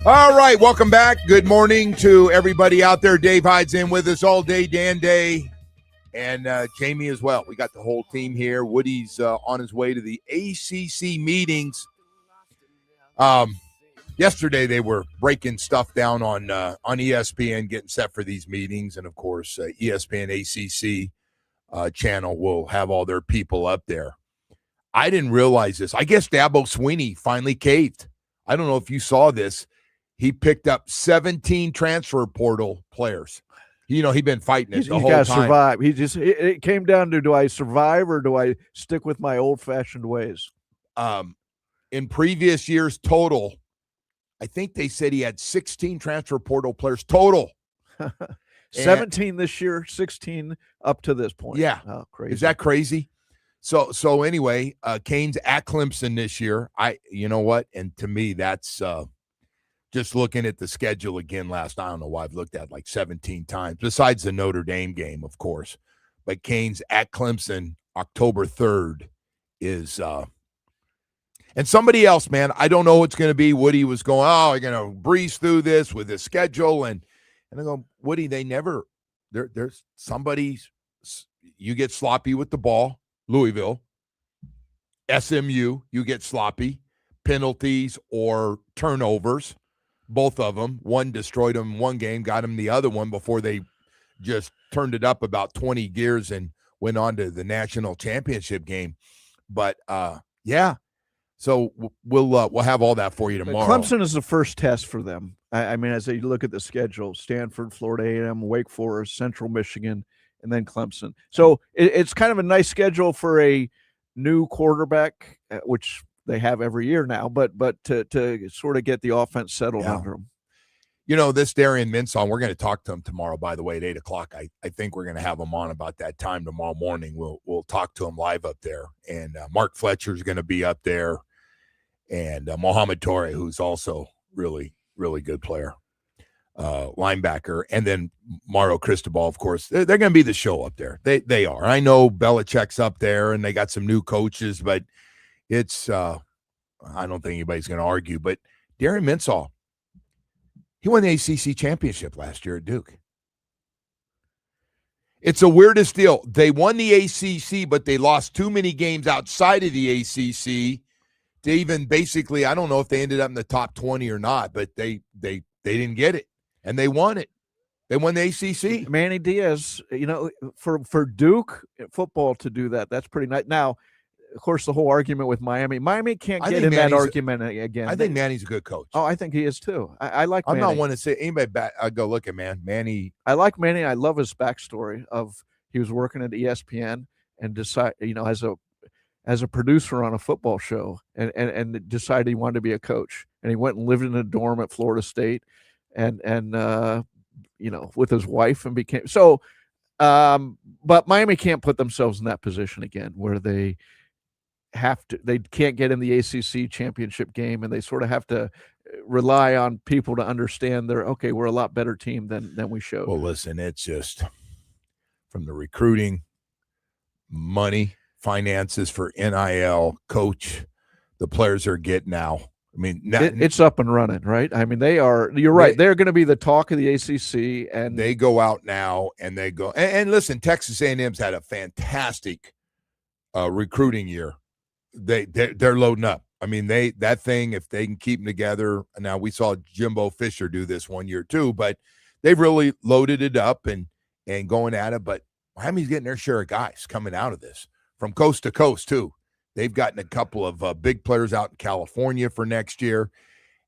All right, welcome back. Good morning to everybody out there. Dave Hyde's in with us all day, Dan Day, and Jamie as well. We got the whole team here. Woody's on his way to the ACC meetings. Yesterday they were breaking stuff down on ESPN, getting set for these meetings, and of course ESPN ACC channel will have all their people up there. I didn't realize this. I guess Dabo Swinney finally caved. I don't know if you saw this. He picked up 17 transfer portal players. He's been fighting it the whole time.
Survive. It came down to, do I survive or do I stick with my old-fashioned ways?
In previous years total, I think they said he had 16 transfer portal players total.
17 this year, 16 up to this point.
Yeah.
Oh, crazy.
Is that crazy? So anyway, Kane's at Clemson this year. You know what? And to me, that's just looking at the schedule again I don't know why I've looked at like 17 times, besides the Notre Dame game, of course. But Kane's at Clemson October 3rd is and somebody else, man, I don't know what's going to be. Woody was going, you're going to breeze through this with his schedule. And I go, Woody, there's somebody, you get sloppy with the ball, Louisville. SMU, you get sloppy, penalties or turnovers. Both of them. One destroyed them in one game, got them the other one before they just turned it up about 20 gears and went on to the national championship game. But yeah, so we'll have all that for you tomorrow.
Clemson is the first test for them. I mean, as they look at the schedule, Stanford, Florida A&M, Wake Forest, Central Michigan, and then Clemson. So it's kind of a nice schedule for a new quarterback, which they have every year now, but to sort of get the offense settled under them.
This Darian Minson, we're going to talk to him tomorrow, by the way, at 8 o'clock. I think we're going to have him on about that time tomorrow morning. We'll talk to him live up there. And Mark Fletcher's going to be up there. And Mohamed Torre, who's also really, really good player, linebacker. And then Mario Cristobal, of course. They're going to be the show up there. They are. I know Belichick's up there, and they got some new coaches, but it's I don't think anybody's going to argue. But Darian Minson, he won the ACC championship last year at Duke. It's the weirdest deal. They won the ACC, but they lost too many games outside of the ACC to even basically, I don't know if they ended up in the top 20 or not, but they didn't get it, and they won it. They won the ACC.
Manny Diaz, for Duke football to do that, that's pretty nice. Now, of course, the whole argument with Miami can't get in that argument again.
I think Manny's a good coach.
Oh, I think he is too. I like Manny.
I'm not one to say anybody back. I go look at Manny.
I like Manny. I love his backstory of he was working at ESPN and decide, as a producer on a football show and decided he wanted to be a coach. And he went and lived in a dorm at Florida State and with his wife and became so. But Miami can't put themselves in that position again where they can't get in the ACC championship game, and they sort of have to rely on people to understand we're a lot better team than we showed.
Well, listen, it's just from the recruiting, money, finances for NIL, coach, the players are getting now. I mean,
it's up and running, right? I mean, they are. You're right. They're going to be the talk of the ACC, and
they go out now and they go. And listen, Texas A&M's had a fantastic recruiting year. They're loading up. I mean, that thing, if they can keep them together. Now we saw Jimbo Fisher do this one year too, but they've really loaded it up and going at it. But Miami's getting their share of guys coming out of this from coast to coast too. They've gotten a couple of big players out in California for next year,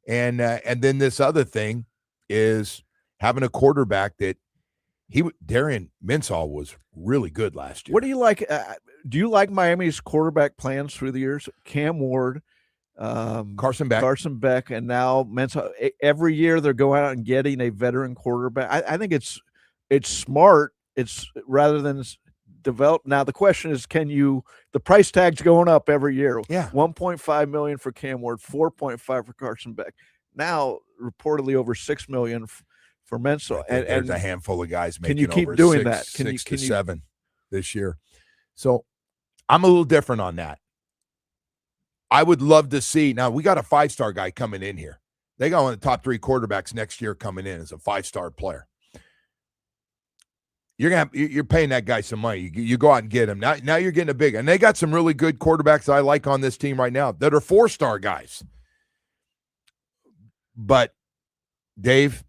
and then this other thing is having a quarterback that Darian Minson was really good last year.
What do you like? Do you like Miami's quarterback plans through the years? Cam Ward,
Carson Beck,
and now Minson. Every year they're going out and getting a veteran quarterback. I think it's smart. It's rather than develop. Now the question is, the price tag's going up every year.
Yeah.
$1.5 million for Cam Ward, $4.5 for Carson Beck. Now reportedly over $6 million for Minson.
And there's a handful of guys making.
Can you keep
over
doing that?
Can you 7 this year? So I'm a little different on that. I would love to see. Now we got a 5-star guy coming in here. They got one of the top 3 quarterbacks next year coming in as a 5-star player. You're paying that guy some money. You go out and get him. Now you're getting a big, and they got some really good quarterbacks I like on this team right now that are 4-star guys. But Dave,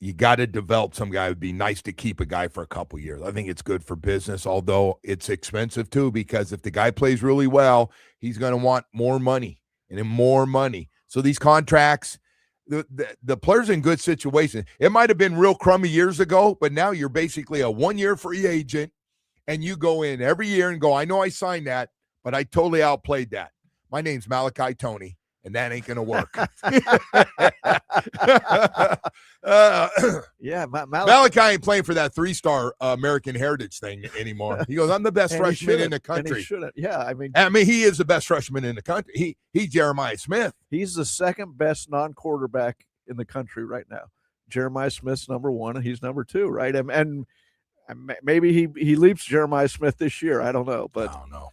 you got to develop some guy. It would be nice to keep a guy for a couple years. I think it's good for business, although it's expensive too, because if the guy plays really well, he's going to want more money and more money. So these contracts, the player's in good situation. It might have been real crummy years ago, but now you're basically a 1-year free agent, and you go in every year and go, I know I signed that, but I totally outplayed that. My name's Malachi Tony, and that ain't going to work.
Yeah,
Malachi ain't playing for that 3-star American Heritage thing anymore. He goes, I'm the best freshman in the country.
He shouldn't. Yeah, I mean,
he is the best freshman in the country. He's Jeremiah Smith.
He's the second best non-quarterback in the country right now. Jeremiah Smith's number 1, and he's number 2, right? And maybe he leaps Jeremiah Smith this year. I don't know, but
I don't know.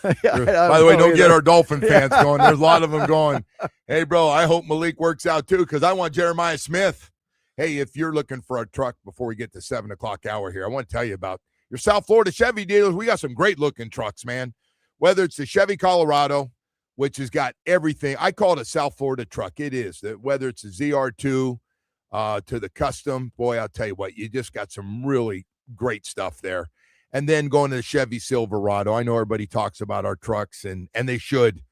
Yeah,
by the way, don't get our Dolphin fans going. There's a lot of them going, hey, bro, I hope Malik works out too, because I want Jeremiah Smith. Hey, if you're looking for a truck before we get to 7 o'clock hour here, I want to tell you about your South Florida Chevy dealers. We got some great looking trucks, man. Whether it's the Chevy Colorado, which has got everything. I call it a South Florida truck. It is. Whether it's the ZR2 to the custom, boy, I'll tell you what, you just got some really great stuff there. And then going to the Chevy Silverado. I know everybody talks about our trucks, and they should.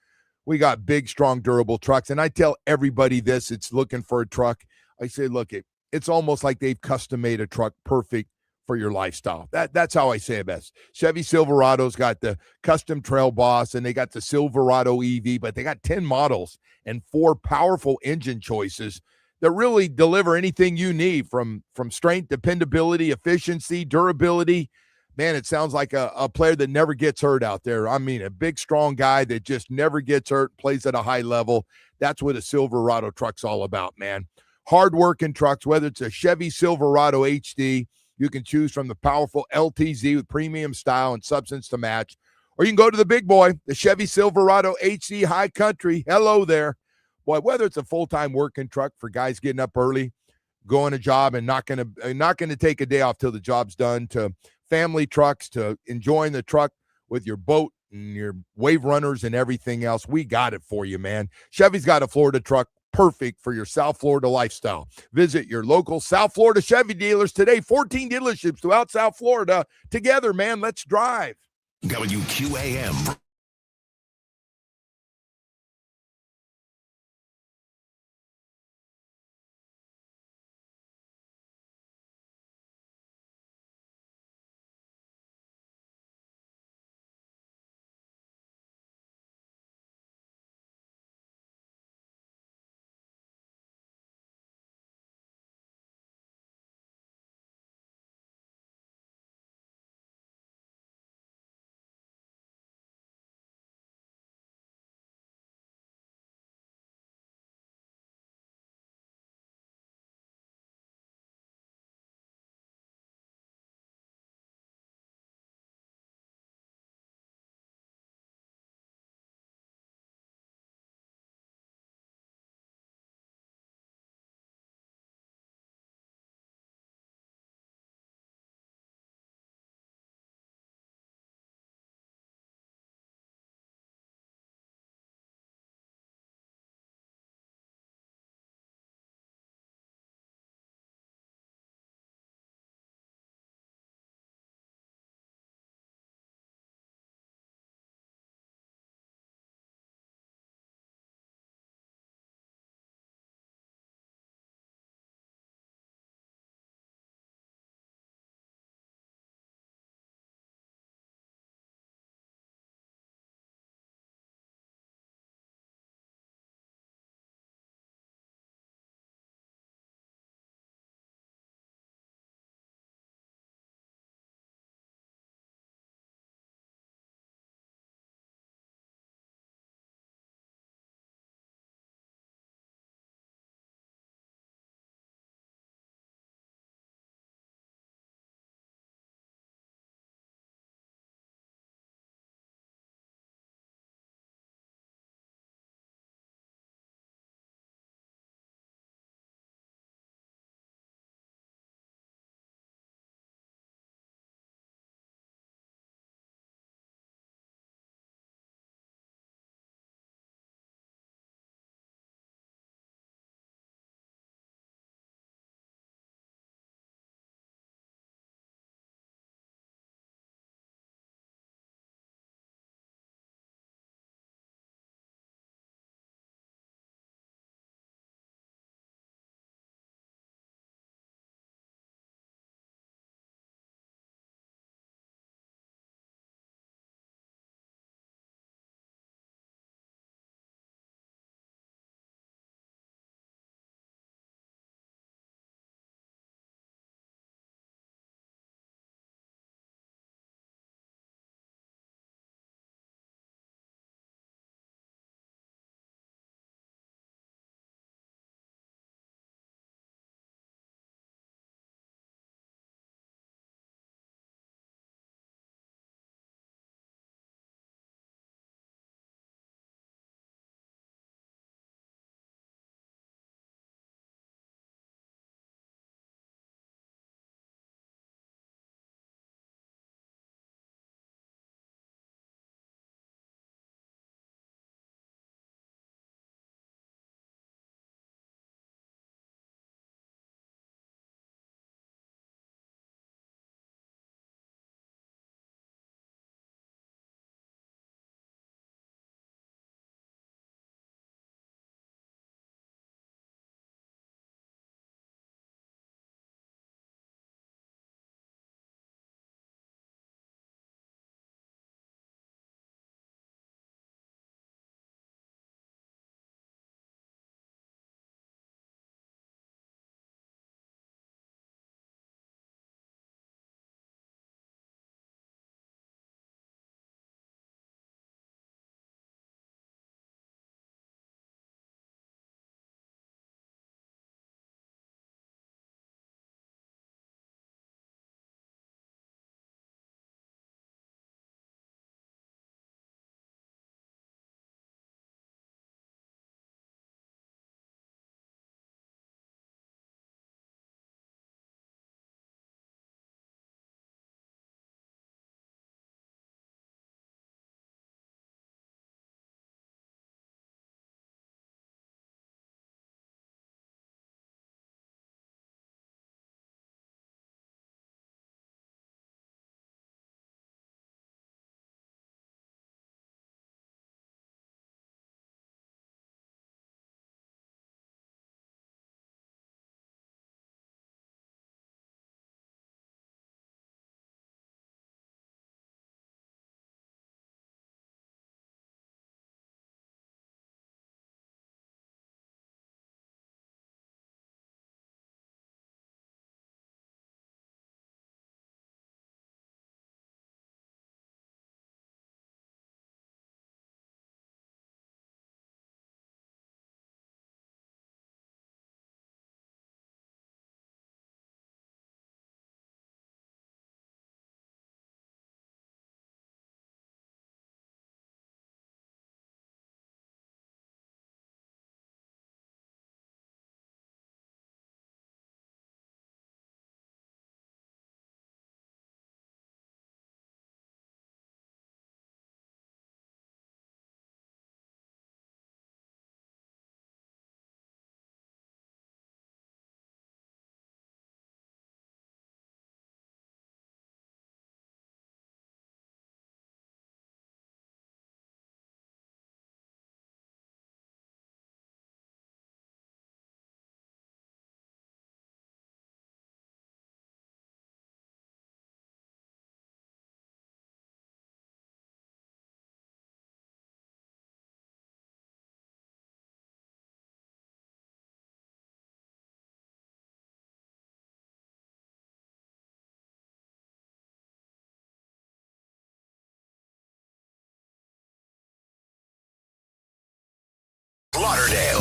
We got big, strong, durable trucks. And I tell everybody this, it's looking for a truck. I say, look, it's almost like they've custom-made a truck perfect for your lifestyle. That's how I say it best. Chevy Silverado's got the custom Trail Boss, and they got the Silverado EV, but they got 10 models and 4 powerful engine choices that really deliver anything you need from strength, dependability, efficiency, durability. Man, it sounds like a player that never gets hurt out there. I mean, a big, strong guy that just never gets hurt, plays at a high level. That's what a Silverado truck's all about, man. Hard-working trucks, whether it's a Chevy Silverado HD, you can choose from the powerful LTZ with premium style and substance to match, or you can go to the big boy, the Chevy Silverado HD High Country. Hello there. Boy, whether it's a full-time working truck for guys getting up early, going a job and not gonna take a day off till the job's done, to family trucks, to enjoying the truck with your boat and your wave runners and everything else, we got it for you, man. Chevy's got a Florida truck perfect for your South Florida lifestyle. Visit your local South Florida Chevy dealers today. 14 dealerships throughout South Florida. Together, man, let's drive.
WQAM.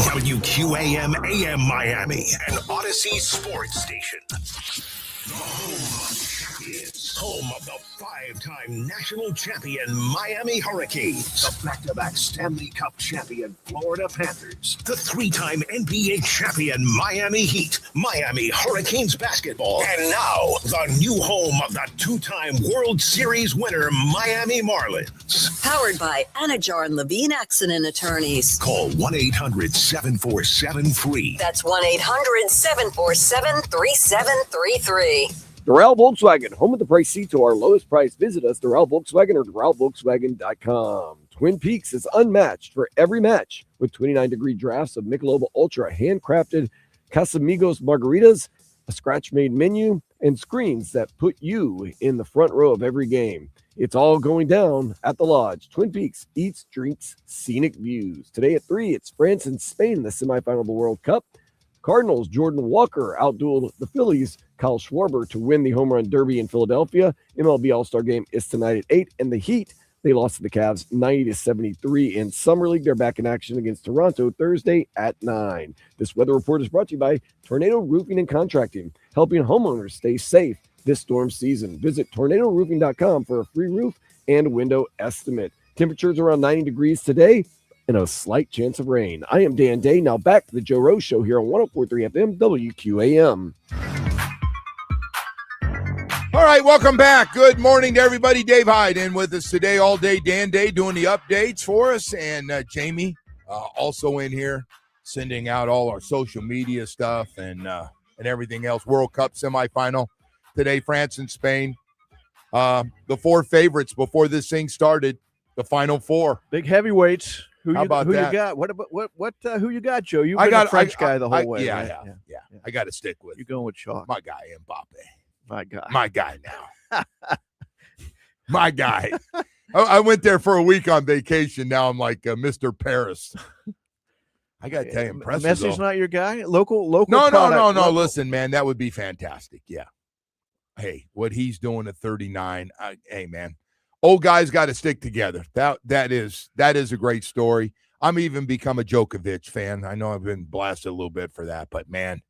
WQAM AM Miami, an Odyssey sports station. The home of champions, home of the 5-time national champion Miami Hurricanes, the back-to-back Stanley Cup champion Florida Panthers, the 3-time NBA champion Miami Heat, Miami Hurricanes basketball, and now the new home of the 2-time World Series winner Miami Marlins.
Powered by Anajar and Levine Accident Attorneys.
Call 1-800-747-FREE.
That's 1-800-747-3733.
Doral Volkswagen, home of the price seat to our lowest price. Visit us, Doral Volkswagen or DoralVolkswagen.com. Twin Peaks is unmatched for every match with 29-degree drafts of Michelob Ultra, handcrafted Casamigos margaritas, a scratch-made menu, and screens that put you in the front row of every game. It's all going down at the Lodge. Twin Peaks, eats, drinks, scenic views. Today at 3, it's France and Spain in the semifinal of the World Cup. Cardinals, Jordan Walker outdueled the Phillies, Kyle Schwarber, to win the home run derby in Philadelphia. MLB All-Star game is tonight at 8. And the Heat, they lost to the Cavs 90-73 in Summer League. They're back in action against Toronto Thursday at 9. This weather report is brought to you by Tornado Roofing and Contracting, helping homeowners stay safe this storm season. Visit tornadoroofing.com for a free roof and window estimate. Temperatures around 90 degrees today and a slight chance of rain. I am Dan Day. Now back to the Joe Rose Show here on 104.3 FM WQAM.
All right, welcome back. Good morning to everybody. Dave Hyde in with us today all day. Dan Day doing the updates for us, and Jamie also in here sending out all our social media stuff and everything else. World Cup semifinal today, France and Spain. The 4 favorites before this thing started, the final 4.
Big heavyweights. Who
How
you
about that?
got? What who you got, Joe? You've been a French guy the whole way.
Yeah,
right?
yeah. I got to stick with
You're going with Chalk.
my guy, Mbappe.
My guy
now. My guy. I went there for a week on vacation. Now I'm like Mr. Paris. I got to tell you, impressive.
Messi's
though.
not your guy? Local
No.
Local.
Listen, man, that would be fantastic. Yeah. Hey, what he's doing at 39. Hey, man, old guys got to stick together. That is a great story. I'm even become a Djokovic fan. I know I've been blasted a little bit for that, but man,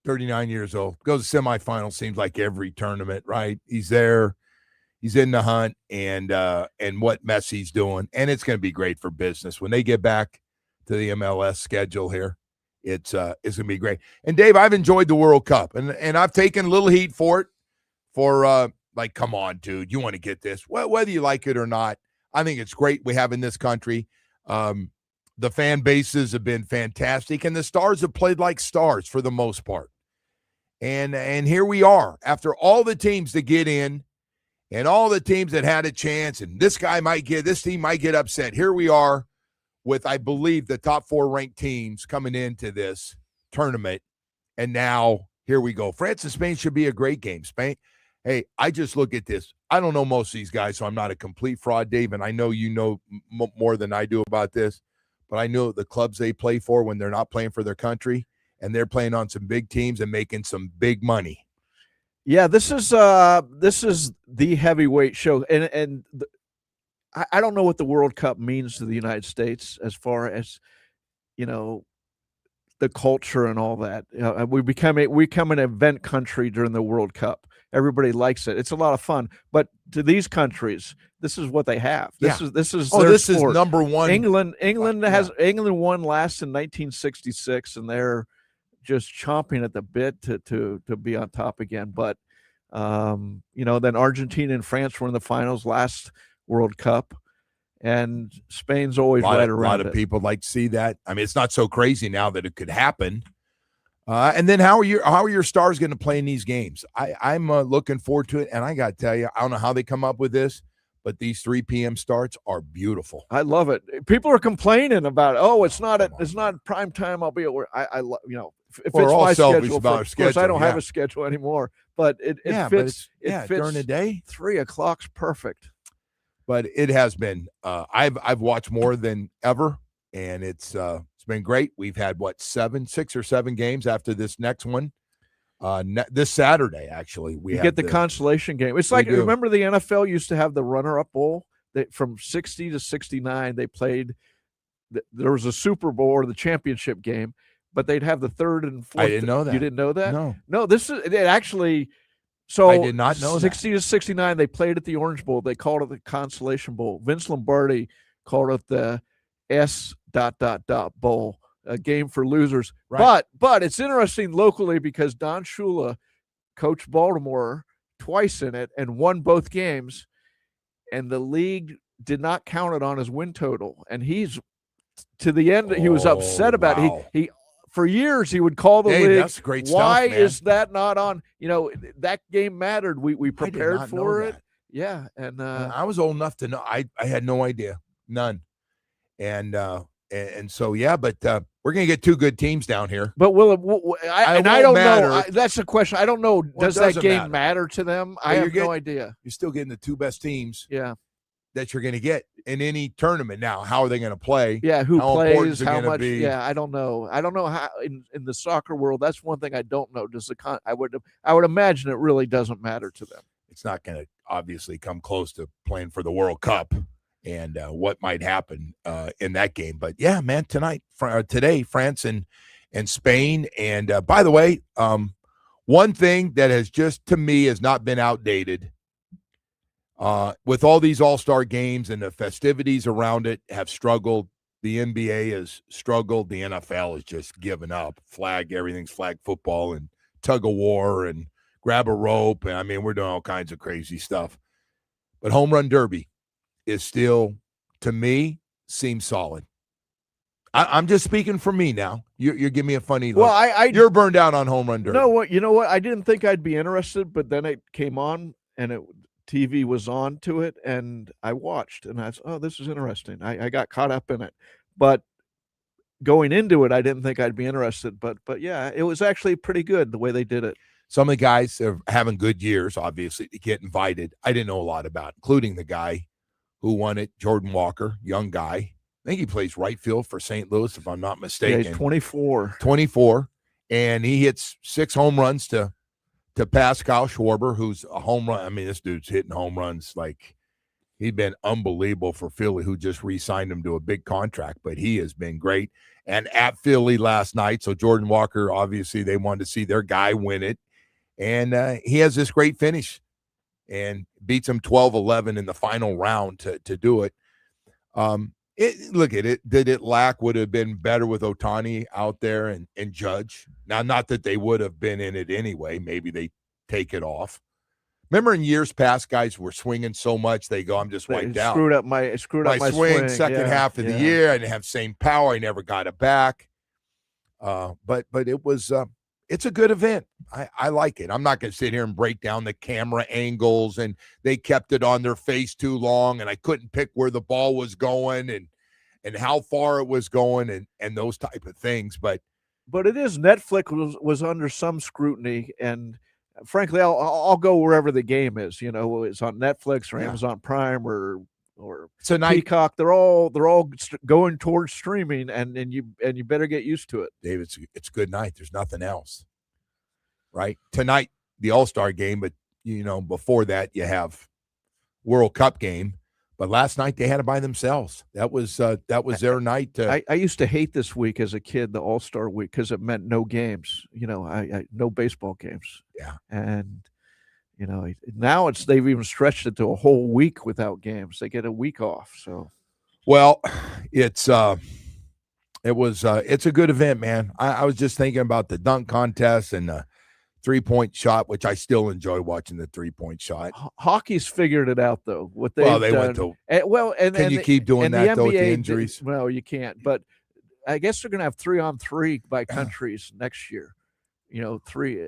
39 years old, goes to semifinal. Seems like every tournament, right? He's there. He's in the hunt, and what Messi's doing, and it's going to be great for business when they get back to the MLS schedule here. It's going to be great. And Dave, I've enjoyed the World Cup, and I've taken a little heat for it. Like, come on, dude, you want to get this? Well, whether you like it or not, I think it's great we have in this country. The fan bases have been fantastic, and the stars have played like stars for the most part. And here we are after all the teams that get in. And all the teams that had a chance, and this team might get upset. Here we are with, I believe, the top 4 ranked teams coming into this tournament. And now here we go. France and Spain should be a great game. Spain, hey, I just look at this. I don't know most of these guys, so I'm not a complete fraud, Dave. And I know you know more than I do about this. But I know the clubs they play for when they're not playing for their country, and they're playing on some big teams and making some big money.
Yeah, this is the heavyweight show, and I don't know what the World Cup means to the United States as far as, you know, the culture and all that. We become an event country during the World Cup. Everybody likes it. It's a lot of fun. But to these countries, this is what they have. This is their sport.
Is number one.
England won last in 1966, and they're just chomping at the bit to be on top again. But then Argentina and France were in the finals last World Cup, and Spain's always right around.
A lot of people like to see that. I mean, it's not so crazy now that it could happen. And then how are your stars going to play in these games? I'm looking forward to it, and I got to tell you, I don't know how they come up with this, but these 3 p.m. starts are beautiful.
I love it. People are complaining about, it's not prime time. I'll be at work. I love, if it's my schedule. Of course, I don't have a schedule anymore, but it fits.
During the day.
3 o'clock's perfect.
But it has been. I've watched more than ever, and it's been great. We've had 6 or 7 games after this next one. This Saturday, actually, we
get the consolation game. It's like, remember the NFL used to have the runner-up bowl. From 60 to 69, they played there was a Super Bowl or the championship game, but they'd have the third and fourth.
I didn't know that.
You didn't know that?
No.
This is it actually. So
I did not know
60 to 69, they played at the Orange Bowl. They called it the Consolation Bowl. Vince Lombardi called it the S. Bowl, a game for losers.
Right.
But it's interesting locally because Don Shula coached Baltimore twice in it and won both games, and the league did not count it on his win total. And he's to the end. He was upset about it. He for years he would call the league.
That's great stuff,
Why
man.
is that not on? That game mattered. We prepared for it.
That.
Yeah, and
I was old enough to know. I had no idea, none, and so yeah. But we're gonna get two good teams down here.
But I don't know. That's the question. I don't know. Does that game matter to them? I have no idea.
You're still getting the two best teams.
Yeah.
That you're going to get in any tournament. Now, how are they going to play?
Yeah, who plays, how much?
Be?
Yeah, I don't know. I don't know how in the soccer world. That's one thing I don't know. I would imagine it really doesn't matter to them.
It's not going to obviously come close to playing for the World Cup and what might happen in that game. But yeah, man, today, France and Spain. And by the way, one thing that has just to me has not been outdated. With all these all-star games and the festivities around it have struggled. The NBA has struggled. The NFL has just given up. Everything's flag football and tug of war and grab a rope. And I mean, we're doing all kinds of crazy stuff. But home run derby is still, to me, seems solid. I'm just speaking for me now. You're giving me a funny look.
Well,
you're burned out on home run derby.
No, you know what? I didn't think I'd be interested, but then it came on and TV was on to it, and I watched, and I said, oh, this is interesting. I got caught up in it. But going into it, I didn't think I'd be interested. But yeah, it was actually pretty good the way they did it.
Some of the guys are having good years, obviously, to get invited. I didn't know a lot about, including the guy who won it, Jordan Walker, young guy. I think he plays right field for St. Louis, if I'm not mistaken.
Yeah, he's 24.
24, and he hits 6 home runs to Pascal Schwarber, who's a home run. I mean, this dude's hitting home runs like he's been unbelievable for Philly, who just re-signed him to a big contract, but he has been great. And at Philly last night, so Jordan Walker, obviously they wanted to see their guy win it, and he has this great finish and beats him 12-11 in the final round to do it. Look at it. Did it lack? Would have been better with Ohtani out there and Judge. Now, not that they would have been in it anyway. Maybe they take it off. Remember in years past, guys were swinging so much they go, I'm just wiped out.
Screwed up my swing.
Second half of the year. I didn't have same power. I never got it back. But it was it's a good event. I like it. I'm not going to sit here and break down the camera angles, and they kept it on their face too long, and I couldn't pick where the ball was going and how far it was going and those type of things. But
it is Netflix was under some scrutiny, and frankly, I'll go wherever the game is. You know, it's on Netflix or Amazon Prime or Peacock. They're all going towards streaming, and you better get used to it.
Dave, it's good night. There's nothing else, right? Tonight, the All-Star game, but before that you have World Cup game. But last night they had it by themselves. That was their night.
I used to hate this week as a kid, the All-Star week, because it meant no games. No baseball games.
Yeah, and
now they've even stretched it to a whole week without games. They get a week off. So,
well, it's a good event, man. I was just thinking about the dunk contest and the 3-point shot, which I still enjoy watching the 3-point shot.
Hockey's figured it out, though. What they
went to. Can you keep doing that though with the injuries?
Well, you can't. But I guess they're going to have 3-on-3 by countries next year. 3.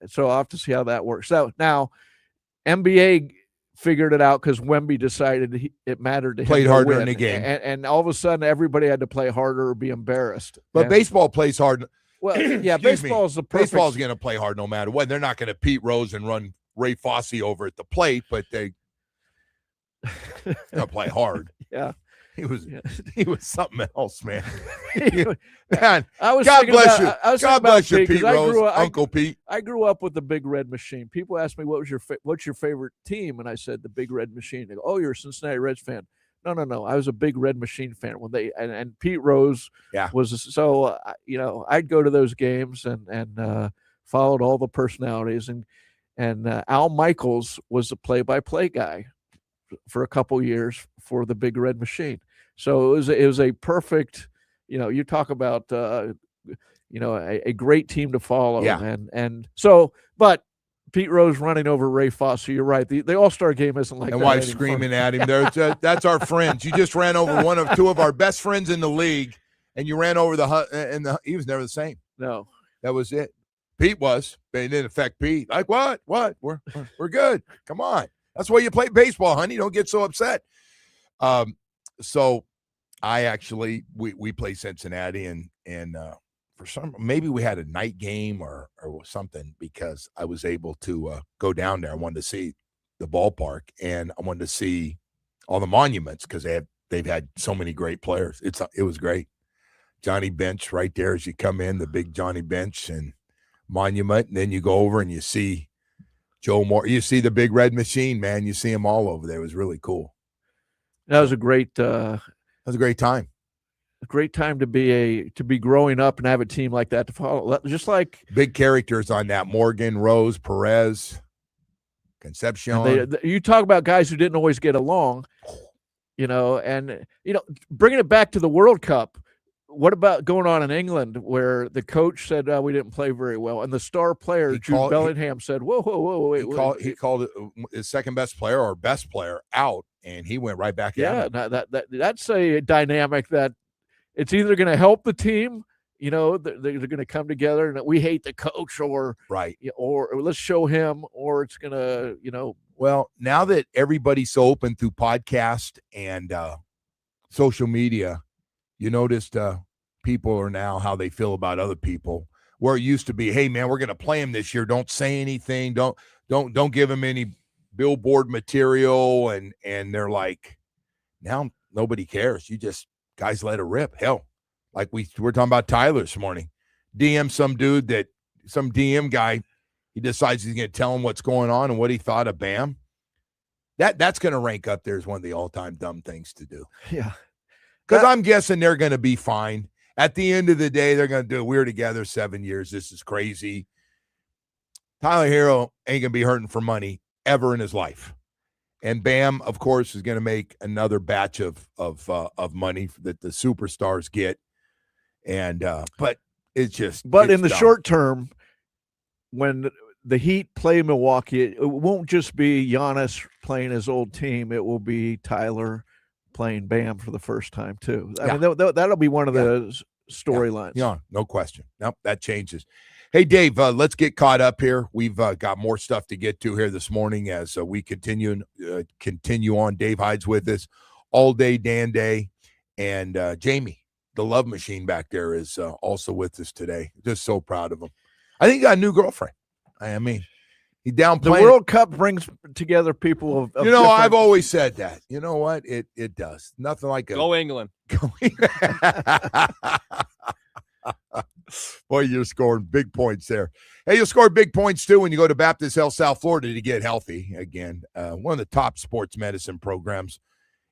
So I'll have to see how that works out. Now, NBA figured it out because Wemby decided it mattered to him.
Played harder in the game,
and all of a sudden everybody had to play harder or be embarrassed.
But baseball plays hard.
Well, yeah, baseball is the perfect.
Baseball's going to play hard no matter what. They're not going to Pete Rose and run Ray Fosse over at the plate, but they're going to play hard.
Yeah.
He was something else, man.
Man,
God bless you, Pete Rose, Uncle Pete.
I grew up with the Big Red Machine. People ask me what's your favorite team, and I said the Big Red Machine. They go, "Oh, you're a Cincinnati Reds fan." No. I was a big Red Machine fan when they and Pete Rose
Yeah.
was so I'd go to those games and followed all the personalities and Al Michaels was the play-by-play guy for a couple years for the Big Red Machine. So it was a perfect, you talk about a great team to follow.
Yeah.
And so, but Pete Rose running over Ray Foster. You're right. The All-Star game isn't like
and
that.
wife
anymore.
screaming at him. That's our friends. You just ran over two of our best friends in the league, and you ran over he was never the same.
No,
that was it. Pete was, but it didn't affect Pete. Like what? We're good. Come on. That's why you play baseball, honey. Don't get so upset. So I actually we play Cincinnati and for maybe we had a night game or something because I was able to go down there. I wanted to see the ballpark and I wanted to see all the monuments because they've had so many great players. It was great. Johnny Bench right there as you come in, the big Johnny Bench and monument, and then you go over and you see Joe Moore. You see the Big Red Machine, man. You see them all over there. It was really cool.
That was a great.
That was a great time.
A great time to be growing up and have a team like that to follow. Just like
big characters on that: Morgan, Rose, Perez, Concepcion.
You talk about guys who didn't always get along, and bringing it back to the World Cup. What about going on in England where the coach said we didn't play very well, and the star player Jude Bellingham said, "Whoa, wait."
He called his second best player or best player out, and he went right back.
Yeah, that's a dynamic that it's either going to help the team, they're going to come together, and we hate the coach, or
right,
or let's show him, or it's going to,
Well, now that everybody's so open through podcast and social media. You noticed people are now how they feel about other people. Where it used to be, hey man, we're going to play him this year. Don't say anything. Don't give him any billboard material. And they're like, now nobody cares. You just guys let it rip. Hell, like we're talking about Tyler this morning. DM some dude some DM guy. He decides he's going to tell him what's going on and what he thought of Bam. That's going to rank up there as one of the all-time dumb things to do.
Yeah.
Because I'm guessing they're going to be fine. At the end of the day, they're going to do, we're together 7 years. This is crazy. Tyler Hero ain't going to be hurting for money ever in his life. And Bam, of course, is going to make another batch of money that the superstars get. And but it's just.
But in the
dumb.
short term, when the Heat play Milwaukee, it won't just be Giannis playing his old team. It will be Tyler playing Bam for the first time too. I mean, that'll be one of the storylines.
Yeah, no question. Nope, that changes. Hey, Dave, let's get caught up here. We've got more stuff to get to here this morning as we continue on. Dave Hyde's with us all day, Dan Day, and Jamie, the love machine back there, is also with us today. Just so proud of him. I think he got a new girlfriend. I mean, he downplayed.
The World Cup brings together people of
I've always said that. You know what? It does. Nothing like a
Go England.
Boy, you're scoring big points there. Hey, you'll score big points too when you go to Baptist Health South Florida to get healthy. Again, one of the top sports medicine programs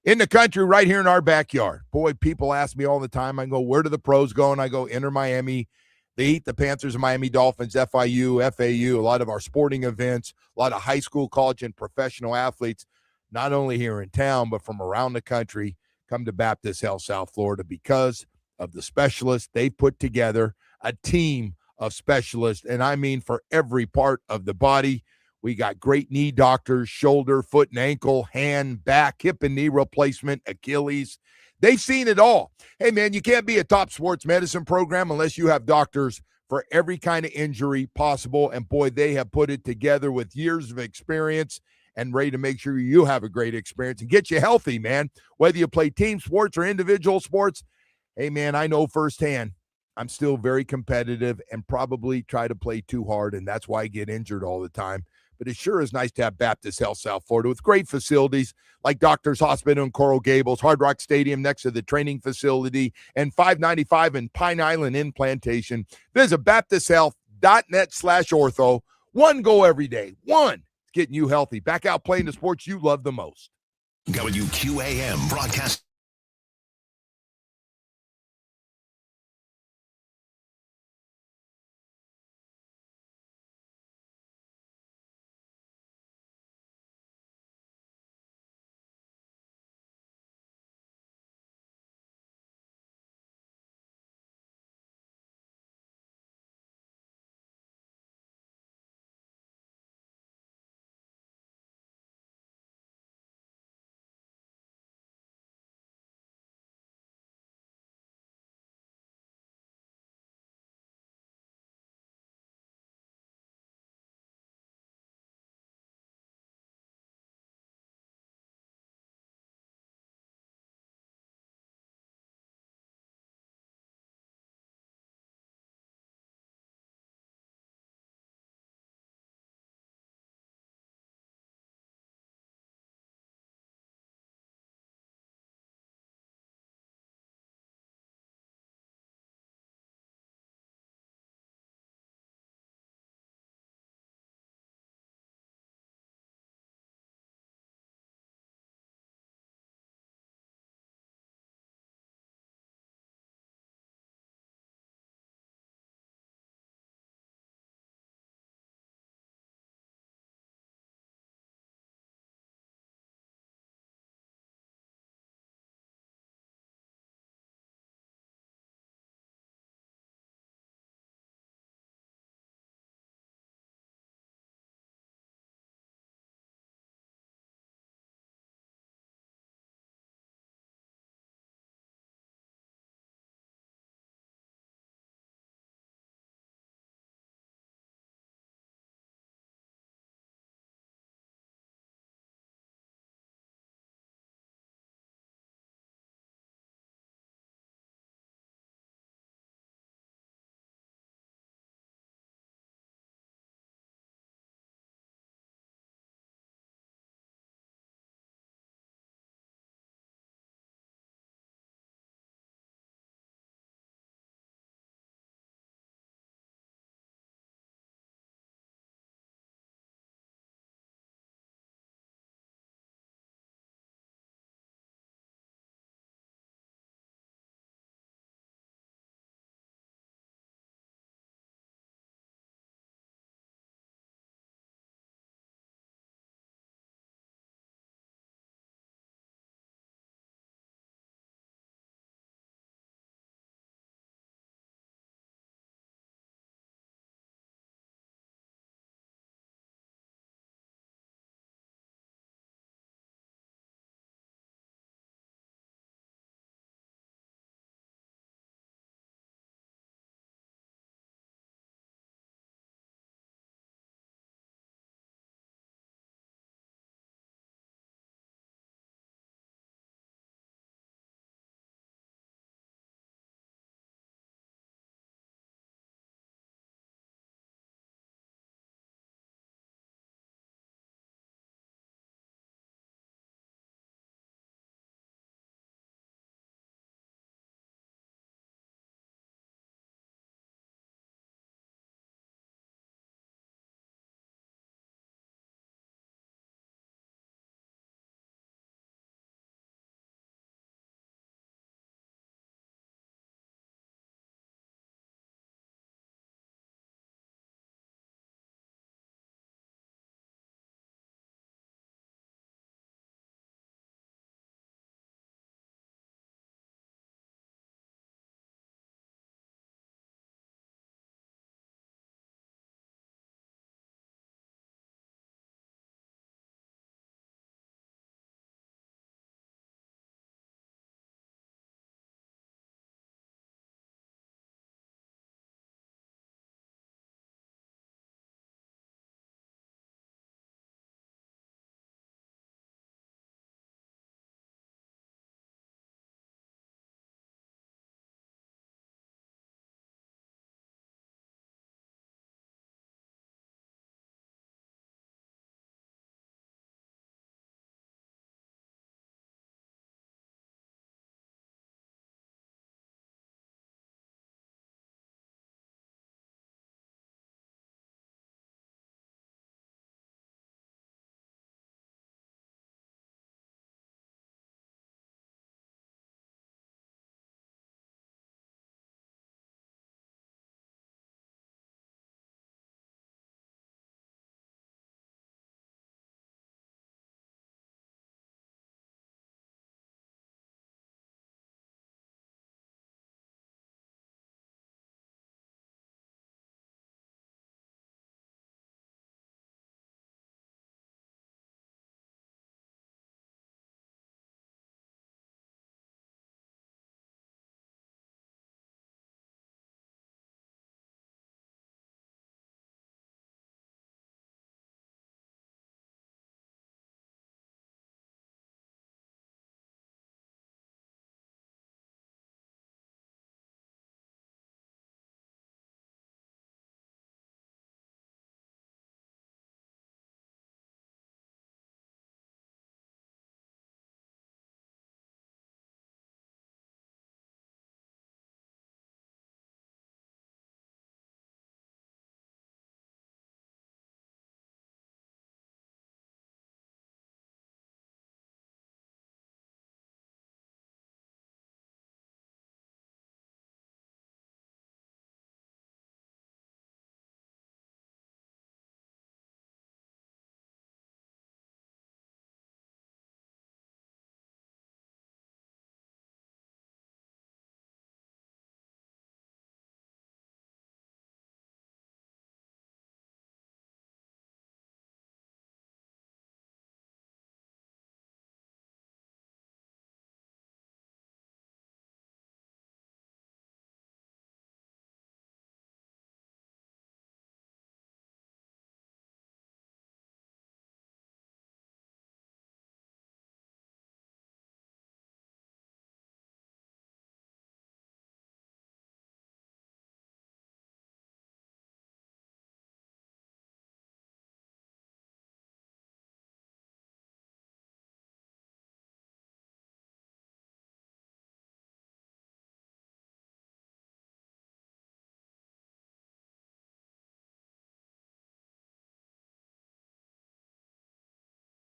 in the country, right here in our backyard. Boy, people ask me all the time. I go, where do the pros go? And I go, Inter Miami. The Heat, the Panthers, Miami Dolphins, FIU, FAU, a lot of our sporting events, a lot of high school, college, and professional athletes, not only here in town, but from around the country, come to Baptist Health South Florida because of the specialists. They put together a team of specialists, and I mean for every part of the body. We got great knee doctors, shoulder, foot and ankle, hand, back, hip and knee replacement, Achilles. They've seen it all. Hey, man, you can't be a top sports medicine program unless you have doctors for every kind of injury possible. And, boy, they have put it together with years of experience and ready to make sure you have a great experience and get you healthy, man. Whether you play team sports or individual sports, hey, man, I know firsthand I'm still very competitive and probably try to play too hard, and that's why I get injured all the time. But it sure is nice to have Baptist Health South Florida with great facilities like Doctors Hospital in Coral Gables, Hard Rock Stadium next to the training facility, and 595 in Pine Island in Plantation. Visit baptisthealth.net/ortho. One goal every day. One, getting you healthy. Back out playing the sports you love the most.
WQAM broadcast.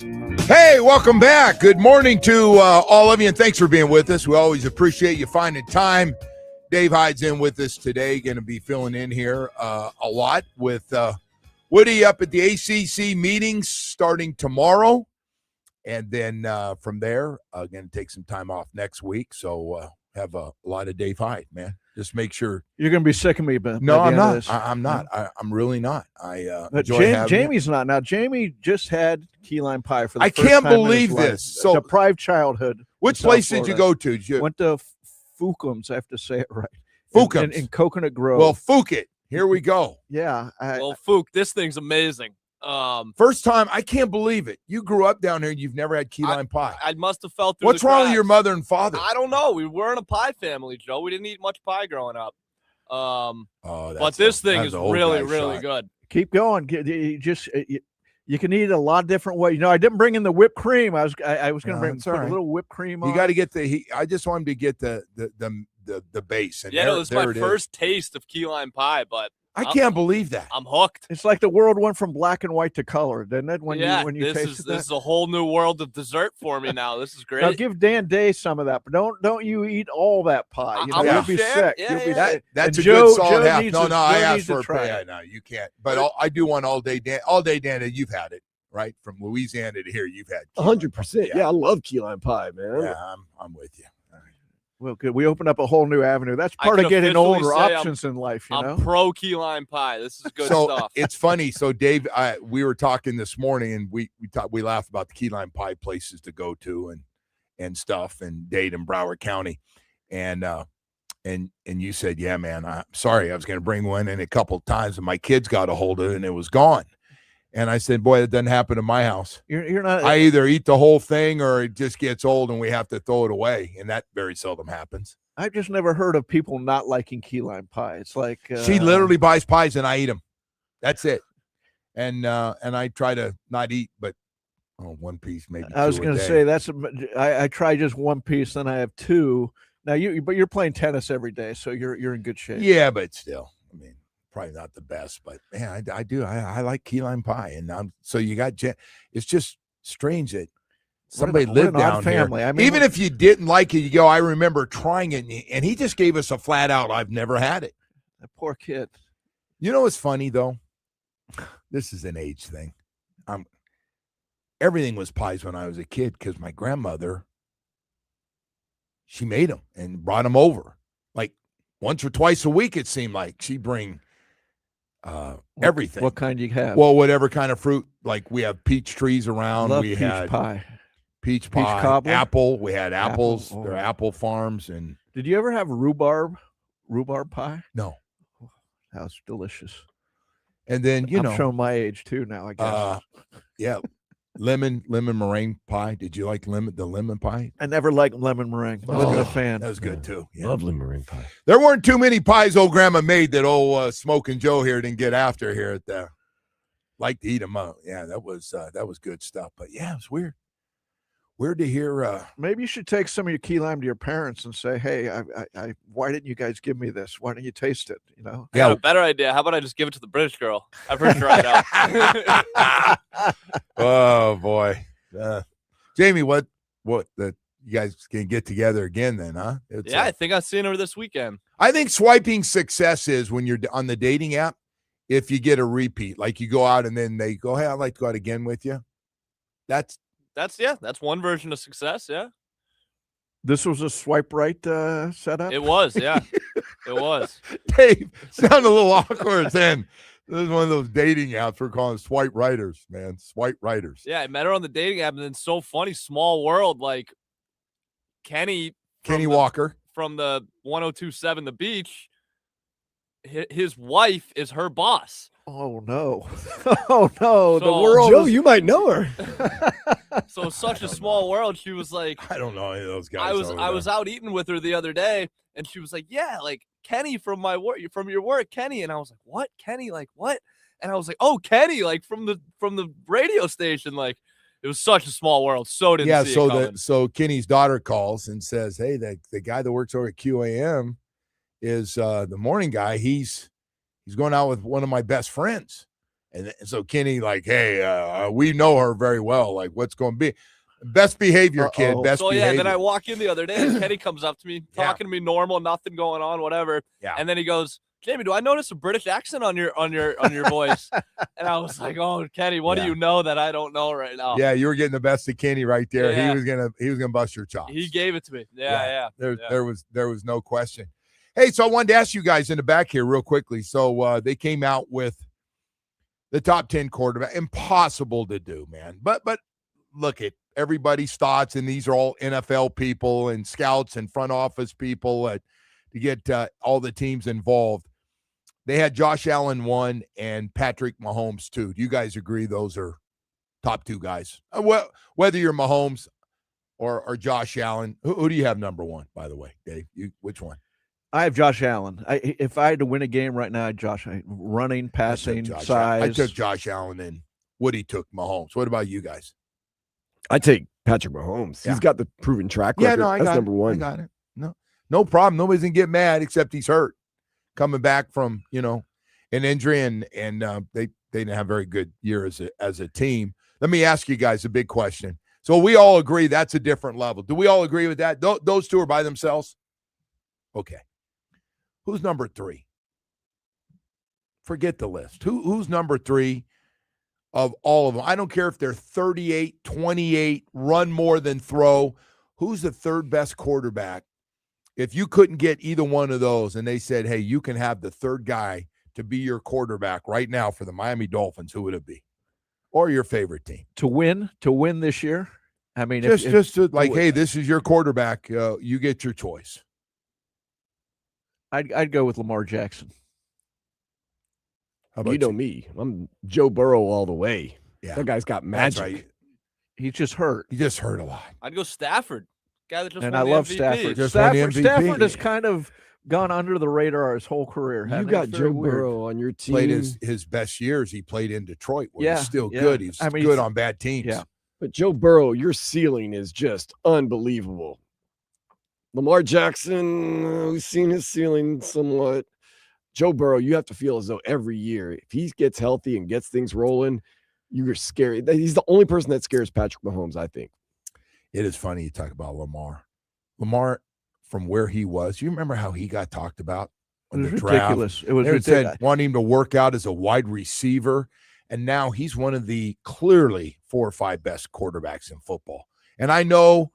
Hey, welcome back. Good morning to all of you, and thanks for being with us. We always appreciate you finding time. Dave Hyde's in with us today, going to be filling in here a lot with Woody up at the ACC meetings starting tomorrow. And then from there, going to take some time off next week. So have a lot of Dave Hyde, man. Just make sure.
You're going to be sick of me, but
no, I'm not. I'm not. I'm really not.
Jamie's not. Now, Jamie just had key lime pie for the
I
first
can't
time in his
believe
life.
this. So
deprived childhood.
Which place did you go to?
Went to Fukums. I have to say it right.
Fukums
in Coconut Grove.
Well, Fuke it. Here we go.
Yeah.
Fuke, this thing's amazing.
First time, I can't believe it. You grew up down here and you've never had key lime pie.
I must have fell through.
What's wrong with your mother and father?
I don't know. We weren't a pie family, Joe. We didn't eat much pie growing up. But this thing is really, really good.
Keep going. You can eat a lot of different ways. I didn't bring in the whipped cream. I was going to put a little whipped cream on.
You got to get I just want him to get the base. And
it was my first taste of key lime pie, but
I can't believe that.
I'm hooked.
It's like the world went from black and white to color, didn't it? When you tasted that?
This is a whole new world of dessert for me now. This is great.
Now give Dan Day some of that, but don't you eat all that pie. You'll be sick. You'll be sick.
That's a good solid half.
No,
I asked for a pie. No, you can't. But I do want all day Dan. All day Dan, you've had it, right? From Louisiana to here, you've had
100%. Yeah, I love key lime pie, man.
Yeah, I'm with you.
Well, good. We opened up a whole new avenue. That's part of getting older options in life.
I'm pro key lime pie. This is good
So
stuff.
it's funny. So Dave, we were talking this morning, and we laughed about the key lime pie places to go to and stuff, and Dade and Broward County, and you said, yeah, man, I'm sorry, I was going to bring one in a couple of times, and my kids got a hold of it, and it was gone. And I said, boy, it doesn't happen in my house.
You're not.
I either eat the whole thing or it just gets old and we have to throw it away. And that very seldom happens.
I've just never heard of people not liking key lime pie. It's like
she literally buys pies and I eat them. That's it. And I try to not eat, but one piece maybe.
I was going to say I try just one piece, then I have two. Now but you're playing tennis every day, so you're in good shape.
Yeah, but still, I mean, probably not the best, but man, I do. I like key lime pie, and so you got. It's just strange that somebody lived down
family.
here.
I mean,
even if you didn't like it, you go. I remember trying it, and he just gave us a flat out. I've never had it.
That poor kid.
You know what's funny though? This is an age thing. Everything was pies when I was a kid because my grandmother. She made them and brought them over like once or twice a week. It seemed like she'd bring. Everything.
What kind do you have?
Well, whatever kind of fruit. Like we have peach trees around.
Love
we
peach
had
pie.
Peach pie,
cobbler?
apple. We had apples.
Apple.
They're apple farms. And
Did you ever have rhubarb pie?
No,
that was delicious.
And then
I'm showing my age too now. I guess.
Yeah, lemon meringue pie. Did you like the lemon pie?
I never liked lemon meringue. I wasn't a fan.
That was good too. Yeah.
Lovely meringue pie.
There weren't too many pies old grandma made that old Smoking Joe here didn't get after here at the. Like to eat them up. Yeah, that was good stuff. But yeah, it's weird. Weird to hear.
Maybe you should take some of your key lime to your parents and say, "Hey, I why didn't you guys give me this? Why don't you taste it?" You know.
I got a better idea. How about I just give it to the British girl? I've heard try it out.
Oh boy, Jamie, what you guys can get together again then, huh?
I think I've seen her this weekend.
I think swiping success is when you're on the dating app. If you get a repeat, like you go out and then they go, "Hey, I'd like to go out again with you." That's
one version of success. Yeah.
This was a swipe right setup.
It was, yeah. It was.
Dave, sounded a little awkward then. This is one of those dating apps we're calling swipe writers, man. Swipe writers.
Yeah, I met her on the dating app, and then so funny, small world. Like Kenny
Walker
from the 102.7 The Beach. His wife is her boss.
Oh no! Oh no!
So,
the world.
Joe, you might know her.
So such a small world. She was like,
I don't know any of those guys.
I was out eating with her the other day, and she was like, yeah, like Kenny from your work, Kenny. And I was like, what, Kenny? Like what? And I was like, oh, Kenny, like from the radio station. Like it was such a small world. So didn't see it coming.
So Kenny's daughter calls and says, hey, the guy that works over at QAM is the morning guy. He's going out with one of my best friends. And so Kenny, like, hey, we know her very well. Like, what's going to be? Best behavior, kid. Best
So
behavior.
yeah, then I walk in the other day and Kenny comes up to me, talking to me normal, nothing going on, whatever.
Yeah.
And then he goes, Jamie, do I notice a British accent on your voice? And I was like, oh, Kenny, what do you know that I don't know right now?
Yeah, you were getting the best of Kenny right there.
Yeah.
He was gonna bust your chops.
He gave it to me. Yeah.
There was no question. Hey, so I wanted to ask you guys in the back here real quickly. So they came out with the top 10 quarterback. Impossible to do, man. But look at everybody's thoughts, and these are all NFL people and scouts and front office people to get all the teams involved. They had Josh Allen 1 and Patrick Mahomes 2. Do you guys agree those are top 2 guys? Well, whether you're Mahomes or Josh Allen, who do you have number 1, by the way, Dave? Which one?
I have Josh Allen. If I had to win a game right now, running, passing, size.
I took Josh Allen and Woody took Mahomes. What about you guys?
I take Patrick Mahomes.
Yeah.
He's got the proven track record.
I
That's
got
number 1.
I got it. No problem. Nobody's gonna get mad except he's hurt, coming back from an injury, and they didn't have a very good year as a team. Let me ask you guys a big question. So we all agree that's a different level. Do we all agree with that? Those two are by themselves. Okay. Who's number 3? Forget the list. Who's number 3 of all of them? I don't care if they're 38, 28, run more than throw. Who's the third best quarterback? If you couldn't get either one of those and they said, hey, you can have the third guy to be your quarterback right now for the Miami Dolphins, who would it be? Or your favorite team?
To win this year? I mean,
just to hey, this is your quarterback. You get your choice.
I'd go with Lamar Jackson.
How about
you know me. I'm Joe Burrow all the way.
Yeah.
That guy's got magic.
That's right.
He's just hurt.
He just hurt a lot.
I'd go Stafford. Guy that just
and
won
I
the
love
MVP.
Stafford.
Just won the MVP.
Stafford has kind of gone under the radar his whole career.
You
hasn't
got
he? It's very
Joe
weird.
Burrow on your team.
Played his best years. He played in Detroit where he's still good. He's good
he's
on bad teams.
Yeah.
But Joe Burrow, your ceiling is just unbelievable. Lamar Jackson, we've seen his ceiling somewhat. Joe Burrow, you have to feel as though every year, if he gets healthy and gets things rolling, you're scary. He's the only person that scares Patrick Mahomes, I think.
It is funny you talk about Lamar. Lamar, from where he was, you remember how he got talked about in the
ridiculous.
draft?
It was
They
ridiculous.
said wanting him to work out as a wide receiver, and now he's one of the clearly 4 or 5 best quarterbacks in football. And I know,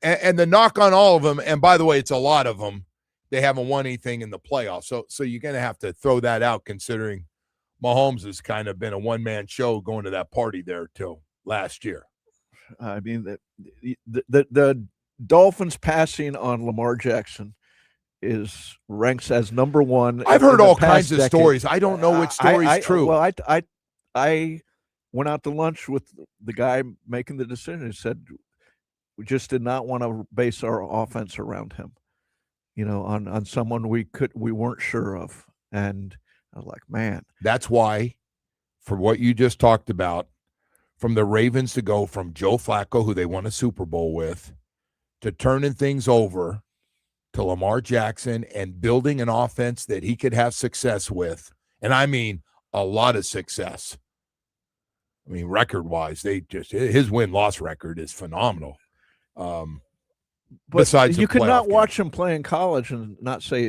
and the knock on all of them, and by the way, it's a lot of them, they haven't won anything in the playoffs. So you're going to have to throw that out, considering Mahomes has kind of been a one-man show going to that party there till last year.
I mean, the Dolphins passing on Lamar Jackson ranks as number 1.
I've heard
in the
all
past
kinds of
decade.
stories. I don't know which story's true.
Well, I went out to lunch with the guy making the decision. He said we just did not want to base our offense around him, on someone we weren't sure of. And I was like, man,
that's why, for what you just talked about, from the Ravens to go from Joe Flacco, who they won a Super Bowl with, to turning things over to Lamar Jackson and building an offense that he could have success with. And I mean, a lot of success. I mean, record-wise, his win-loss record is phenomenal.
but
Besides
you could not
game.
watch him play in college and not say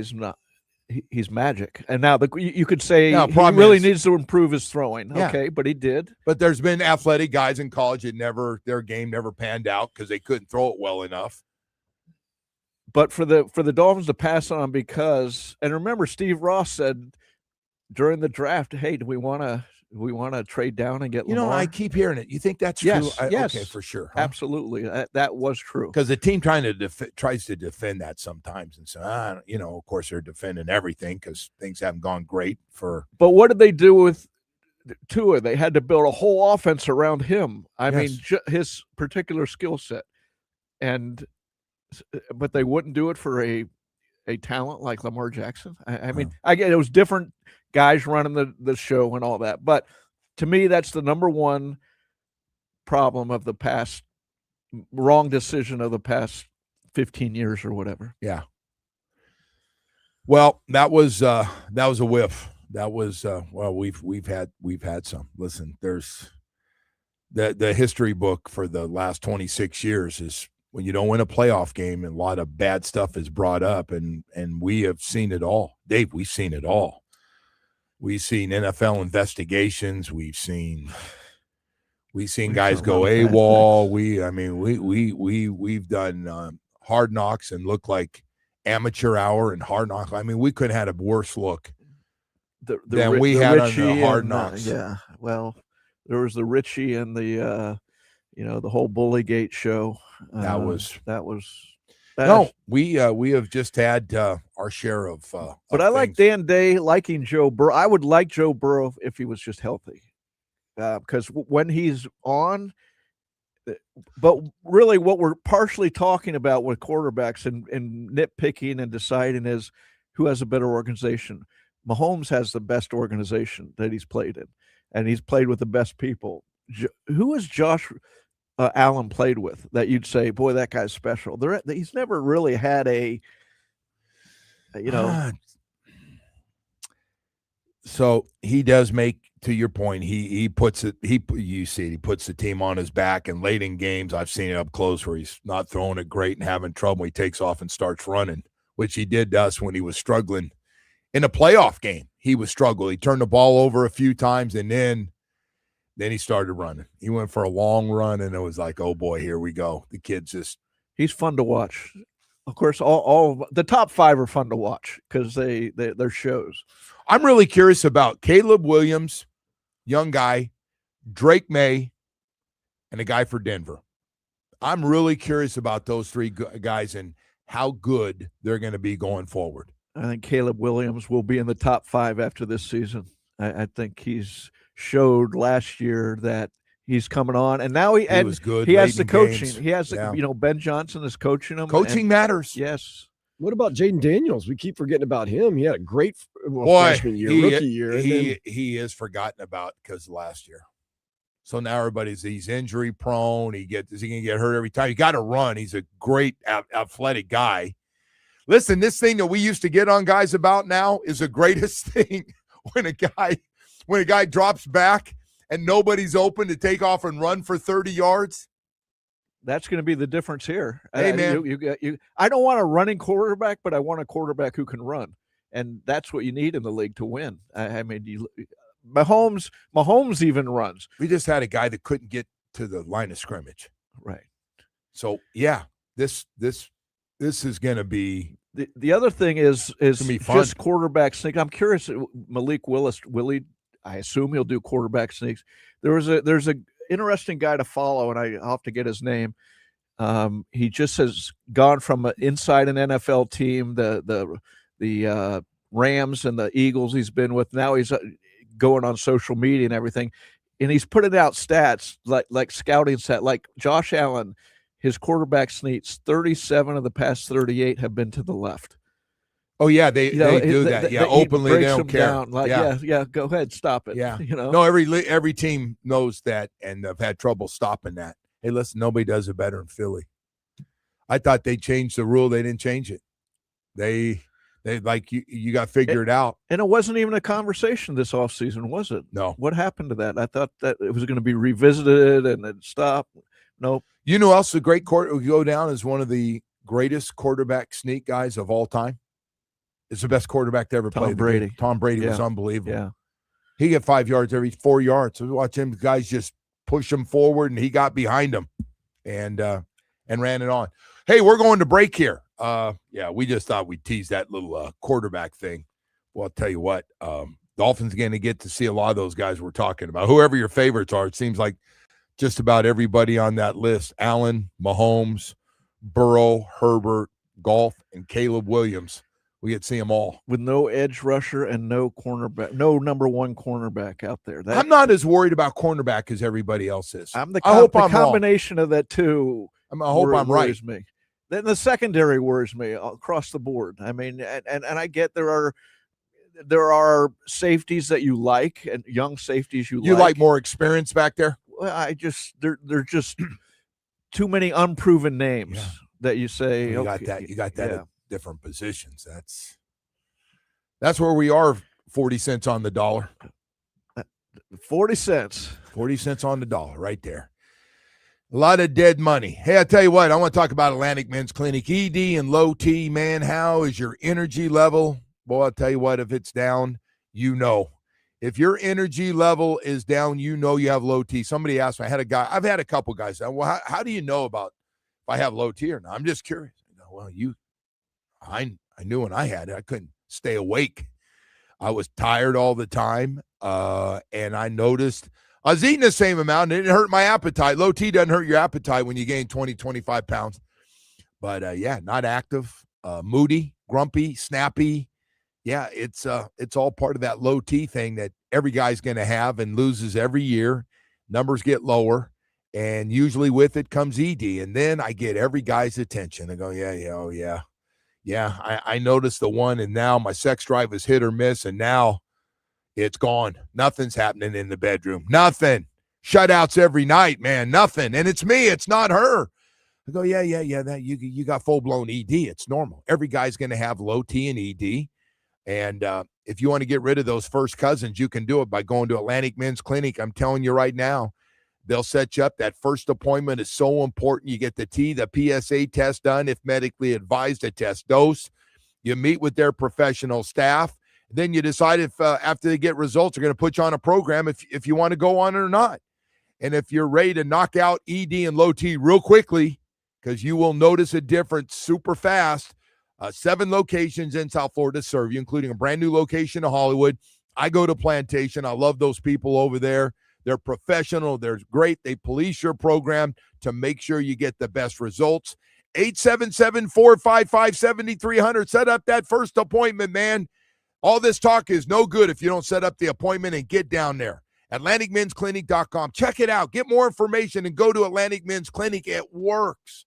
he's magic. And now you could say
Now,
he
problem
really
is-
needs to improve his throwing.
Yeah.
Okay, but he did.
But there's been athletic guys in college that their game never panned out because they couldn't throw it well enough.
But for the Dolphins to pass on and remember, Steve Ross said during the draft, "Hey, do we want to trade down and get Lamar?"
I keep hearing it. You think that's
Yes,
true?
yes.
Okay, for sure. Huh?
Absolutely, that was true.
Because the team tries to defend that sometimes, and so of course they're defending everything because things haven't gone great for.
But what did they do with Tua? They had to build a whole offense around him. I mean, his particular skill set, but they wouldn't do it for a talent like Lamar Jackson. I mean, I get it was different guys running the show and all that, but to me, that's the number 1 problem of the past, wrong decision of the past 15 years or whatever.
Yeah. Well, that was a whiff. that was well, we've had some. Listen, there's the history book for the last 26 years is when you don't win a playoff game, and a lot of bad stuff is brought up, and we have seen it all. Dave, we've seen it all. We've seen NFL investigations. We've seen guys go AWOL. We've done Hard Knocks and look like Amateur Hour and Hard Knocks. I mean, we couldn't have had a worse look than we had on the Hard Knocks.
Yeah, well, there was the Richie and the the whole Bullygate show.
We have just had our share of.
But I like Dan Day liking Joe Burrow. I would like Joe Burrow if he was just healthy, because when he's on. But really, what we're partially talking about with quarterbacks and nitpicking and deciding is who has a better organization. Mahomes has the best organization that he's played in, and he's played with the best people. Who has Josh Allen played with that you'd say, boy, that guy's special? He's never really had a,
So he does make, to your point, he puts it. He puts the team on his back, and late in games, I've seen it up close where he's not throwing it great and having trouble. He takes off and starts running, which he did to us when he was struggling in a playoff game. He was struggling. He turned the ball over a few times, and then he started running. He went for a long run, and it was like, oh boy, here we go. The kid's
he's fun to watch. Of course, all the top 5 are fun to watch because they're shows.
I'm really curious about Caleb Williams, young guy, Drake May, and a guy for Denver. I'm really curious about those 3 guys and how good they're going to be going forward.
I think Caleb Williams will be in the top 5 after this season. I think he's showed last year that he's coming on, and now he was good. He has the coaching. Games. He has Ben Johnson is coaching him.
Coaching matters.
Yes.
What about Jaden Daniels? We keep forgetting about him. He had a great freshman year, rookie year.
He is forgotten about because of last year. So now he's injury prone. Is he going to get hurt every time? You got to run. He's a great athletic guy. Listen, this thing that we used to get on guys about now is the greatest thing when a guy drops back and nobody's open to take off and run for 30 yards.
That's going to be the difference here.
Hey, man.
I don't want a running quarterback, but I want a quarterback who can run. And that's what you need in the league to win. Mahomes even runs.
We just had a guy that couldn't get to the line of scrimmage.
Right.
So, yeah, this is going to be –
The other thing is
just
quarterback sneak. I'm curious, Malik Willie, I assume he'll do quarterback sneaks. There's a interesting guy to follow, and I'll have to get his name. He just has gone from inside an NFL team, the Rams and the Eagles he's been with. Now he's going on social media and everything, and he's putting out stats like scouting stat, like Josh Allen. His quarterback sneaks, 37 of the past 38 have been to the left.
Oh yeah, they do that. Yeah, openly they don't care.
Down, yeah. Go ahead, stop it.
Yeah, No, every team knows that, and have had trouble stopping that. Hey, listen, nobody does it better in Philly. I thought they changed the rule. They didn't change it. They like you got figured out. And
it wasn't even a conversation this offseason, was it?
No.
What happened to that? I thought that it was going to be revisited and then stopped. Nope.
You know, else a great go down as one of the greatest quarterback sneak guys of all time. Is the best quarterback to ever play. Tom Brady was unbelievable.
Yeah.
He get 5 yards every 4 yards. So we watch him guys just push him forward, and he got behind him and ran it on. Hey, we're going to break here. We just thought we'd tease that little quarterback thing. Well, I'll tell you what, Dolphins going to get to see a lot of those guys we're talking about. Whoever your favorites are, it seems like just about everybody on that list. Allen, Mahomes, Burrow, Herbert, Goff, and Caleb Williams. We get to see them all.
With no edge rusher and no cornerback, no number 1 cornerback out there.
I'm not as worried about cornerback as everybody else is.
I hope the combination wrong. Of that too.
I hope I'm right.
Me. Then the secondary worries me across the board. I mean, and I get there are safeties that you like and young safeties you
like more experience back there.
Well, they're just too many unproven names that you say.
You got that. You got that. Yeah. Different positions. That's where we are 40 cents on the dollar.
40 cents.
40 cents on the dollar right there. A lot of dead money. Hey, I tell you what, I want to talk about Atlantic Men's Clinic. ED and low T, man, how is your energy level? Boy, I'll tell you what, if it's down, you know. If your energy level is down, you know you have low T. Somebody asked me, I've had a couple guys say, well, how do you know about if I have low T or not? I'm just curious. Well, I knew when I had it, I couldn't stay awake. I was tired all the time, and I noticed I was eating the same amount. And it didn't hurt my appetite. Low T doesn't hurt your appetite when you gain 20, 25 pounds. But, yeah, not active, moody, grumpy, snappy. Yeah, it's all part of that low T thing that every guy's going to have and loses every year. Numbers get lower, and usually with it comes ED. And then I get every guy's attention. I go, yeah, I noticed the one, and now my sex drive is hit or miss, and now it's gone. Nothing's happening in the bedroom. Nothing. Shutouts every night, man. Nothing. And it's me. It's not her. I go, yeah. That you got full-blown ED. It's normal. Every guy's going to have low T and ED. And if you want to get rid of those first cousins, you can do it by going to Atlantic Men's Clinic. I'm telling you right now, they'll set you up. That first appointment is so important. You get the PSA test done if medically advised, a test dose. You meet with their professional staff. Then you decide if after they get results, they're going to put you on a program if you want to go on it or not. And if you're ready to knock out ED and low T real quickly, because you will notice a difference super fast, 7 locations in South Florida serve you, including a brand new location in Hollywood. I go to Plantation. I love those people over there. They're professional. They're great. They police your program to make sure you get the best results. 877-455-7300. Set up that first appointment, man. All this talk is no good if you don't set up the appointment and get down there. AtlanticMen'sClinic.com. Check it out. Get more information and go to Atlantic Men's Clinic. It works.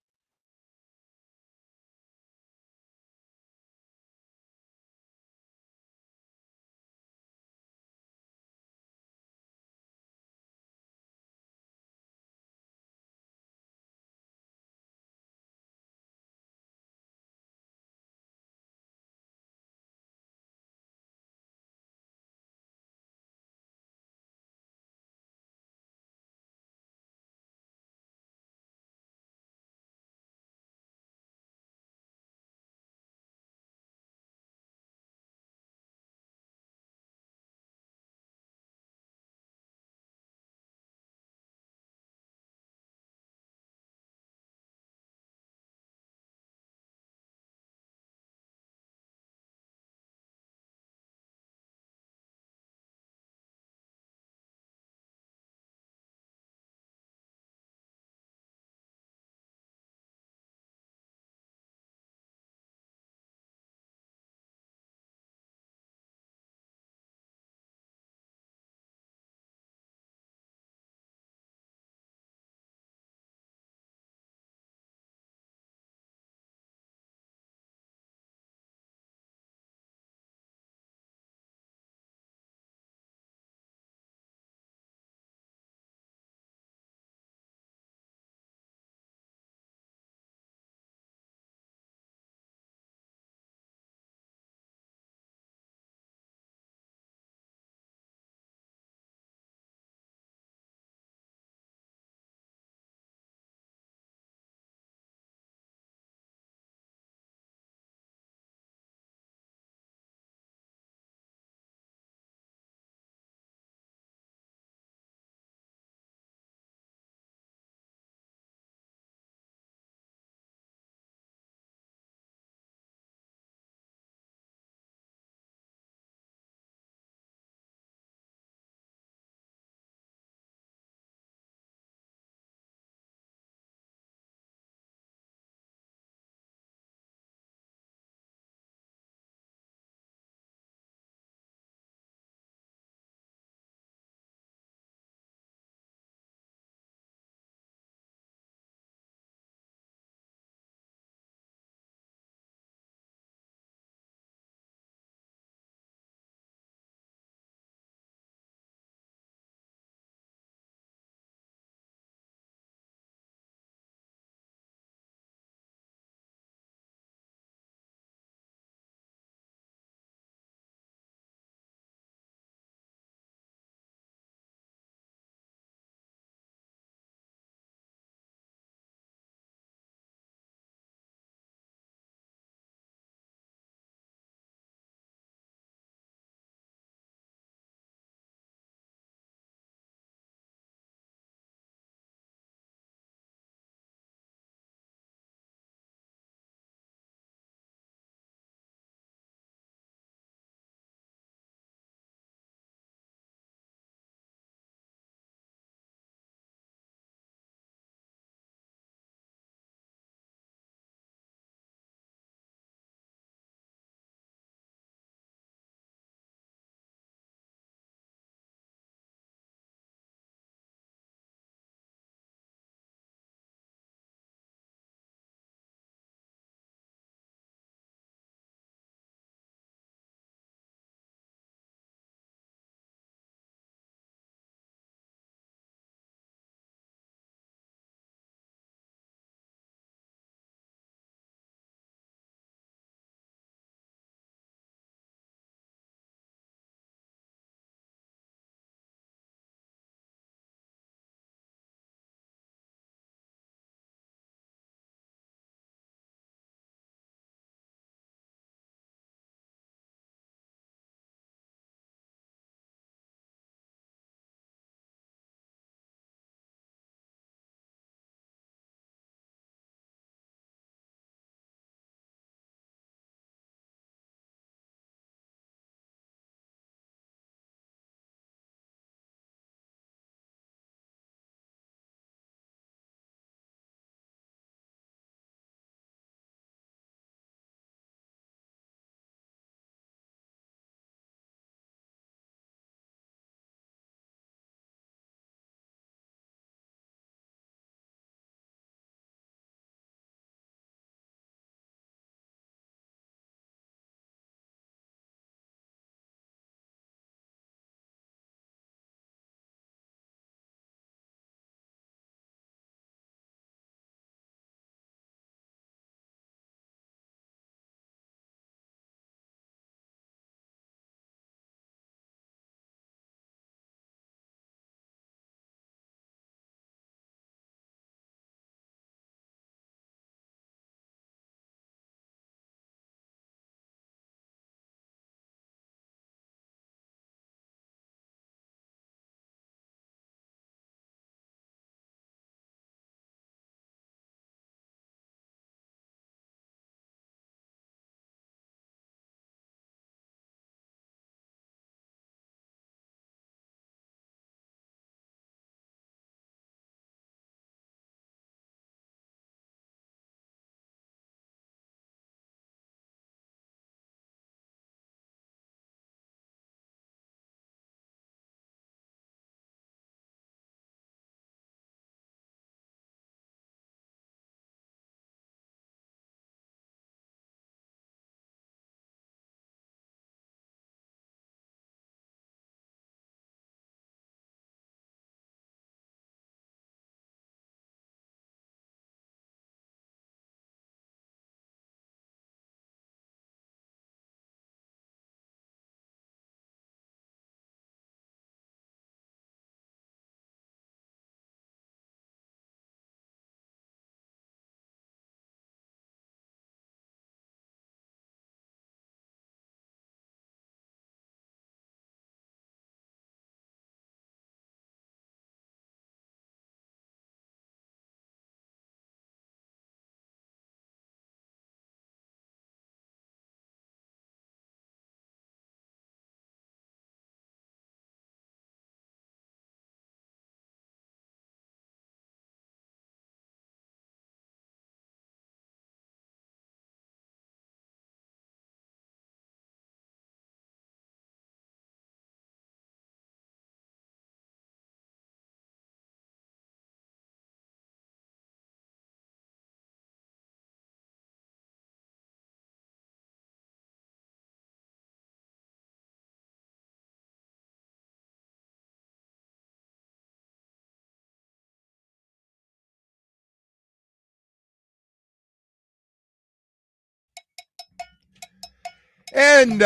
And,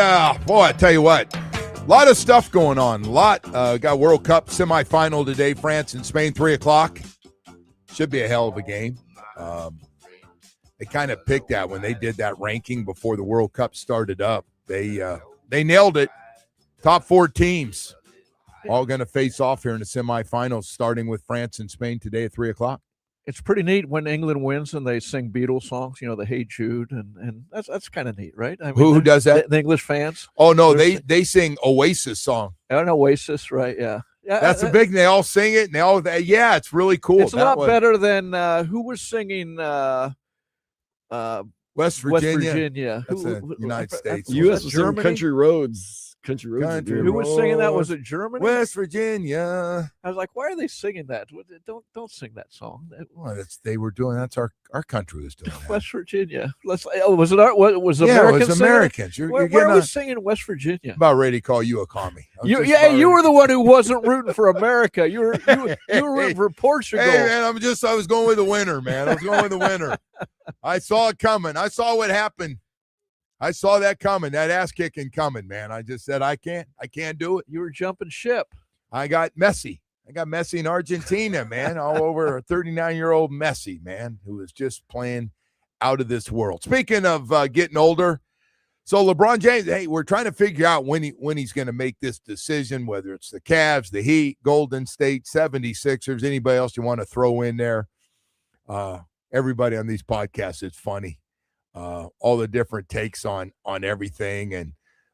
boy, I tell you what, a lot of stuff going on. Got World Cup semifinal today, France and Spain, 3 o'clock. Should be a hell of a game. They kind of picked that when they did that ranking before the World Cup started up. They nailed it. Top 4 teams all going to face off here in the semifinals, starting with France and Spain today at 3 o'clock.
It's pretty neat when England wins and they sing Beatles songs, the Hey Jude, and that's kind of neat, right? I mean,
Who does that?
The English fans.
Oh, no, they sing Oasis song.
An Oasis, right? Yeah.
That's a big. They all sing it, and it's really cool.
It's a lot better than who was singing
West Virginia.
That's
United States.
U.S. was
Germany?
Country Roads.
Who was singing that? Was it Germany?
West Virginia.
I was like, why are they singing that? Don't sing that song.
Well, that's our country was doing that.
West Virginia. Was it Americans?
Yeah, it was Americans.
Where are we singing West Virginia?
About ready to call you a commie.
You were the one who wasn't rooting for America. You were rooting for Portugal.
Hey man, I was going with the winner, man. I was going with the winner. I saw it coming. I saw what happened. I saw that coming, that ass kicking coming, man. I just said, I can't do it.
You were jumping ship.
I got Messi in Argentina, man, all over a 39-year-old Messi, man, who is just playing out of this world. Speaking of getting older, so LeBron James, hey, we're trying to figure out when he's going to make this decision, whether it's the Cavs, the Heat, Golden State, 76ers, anybody else you want to throw in there. Everybody on these podcasts, it's funny. All the different takes on everything, and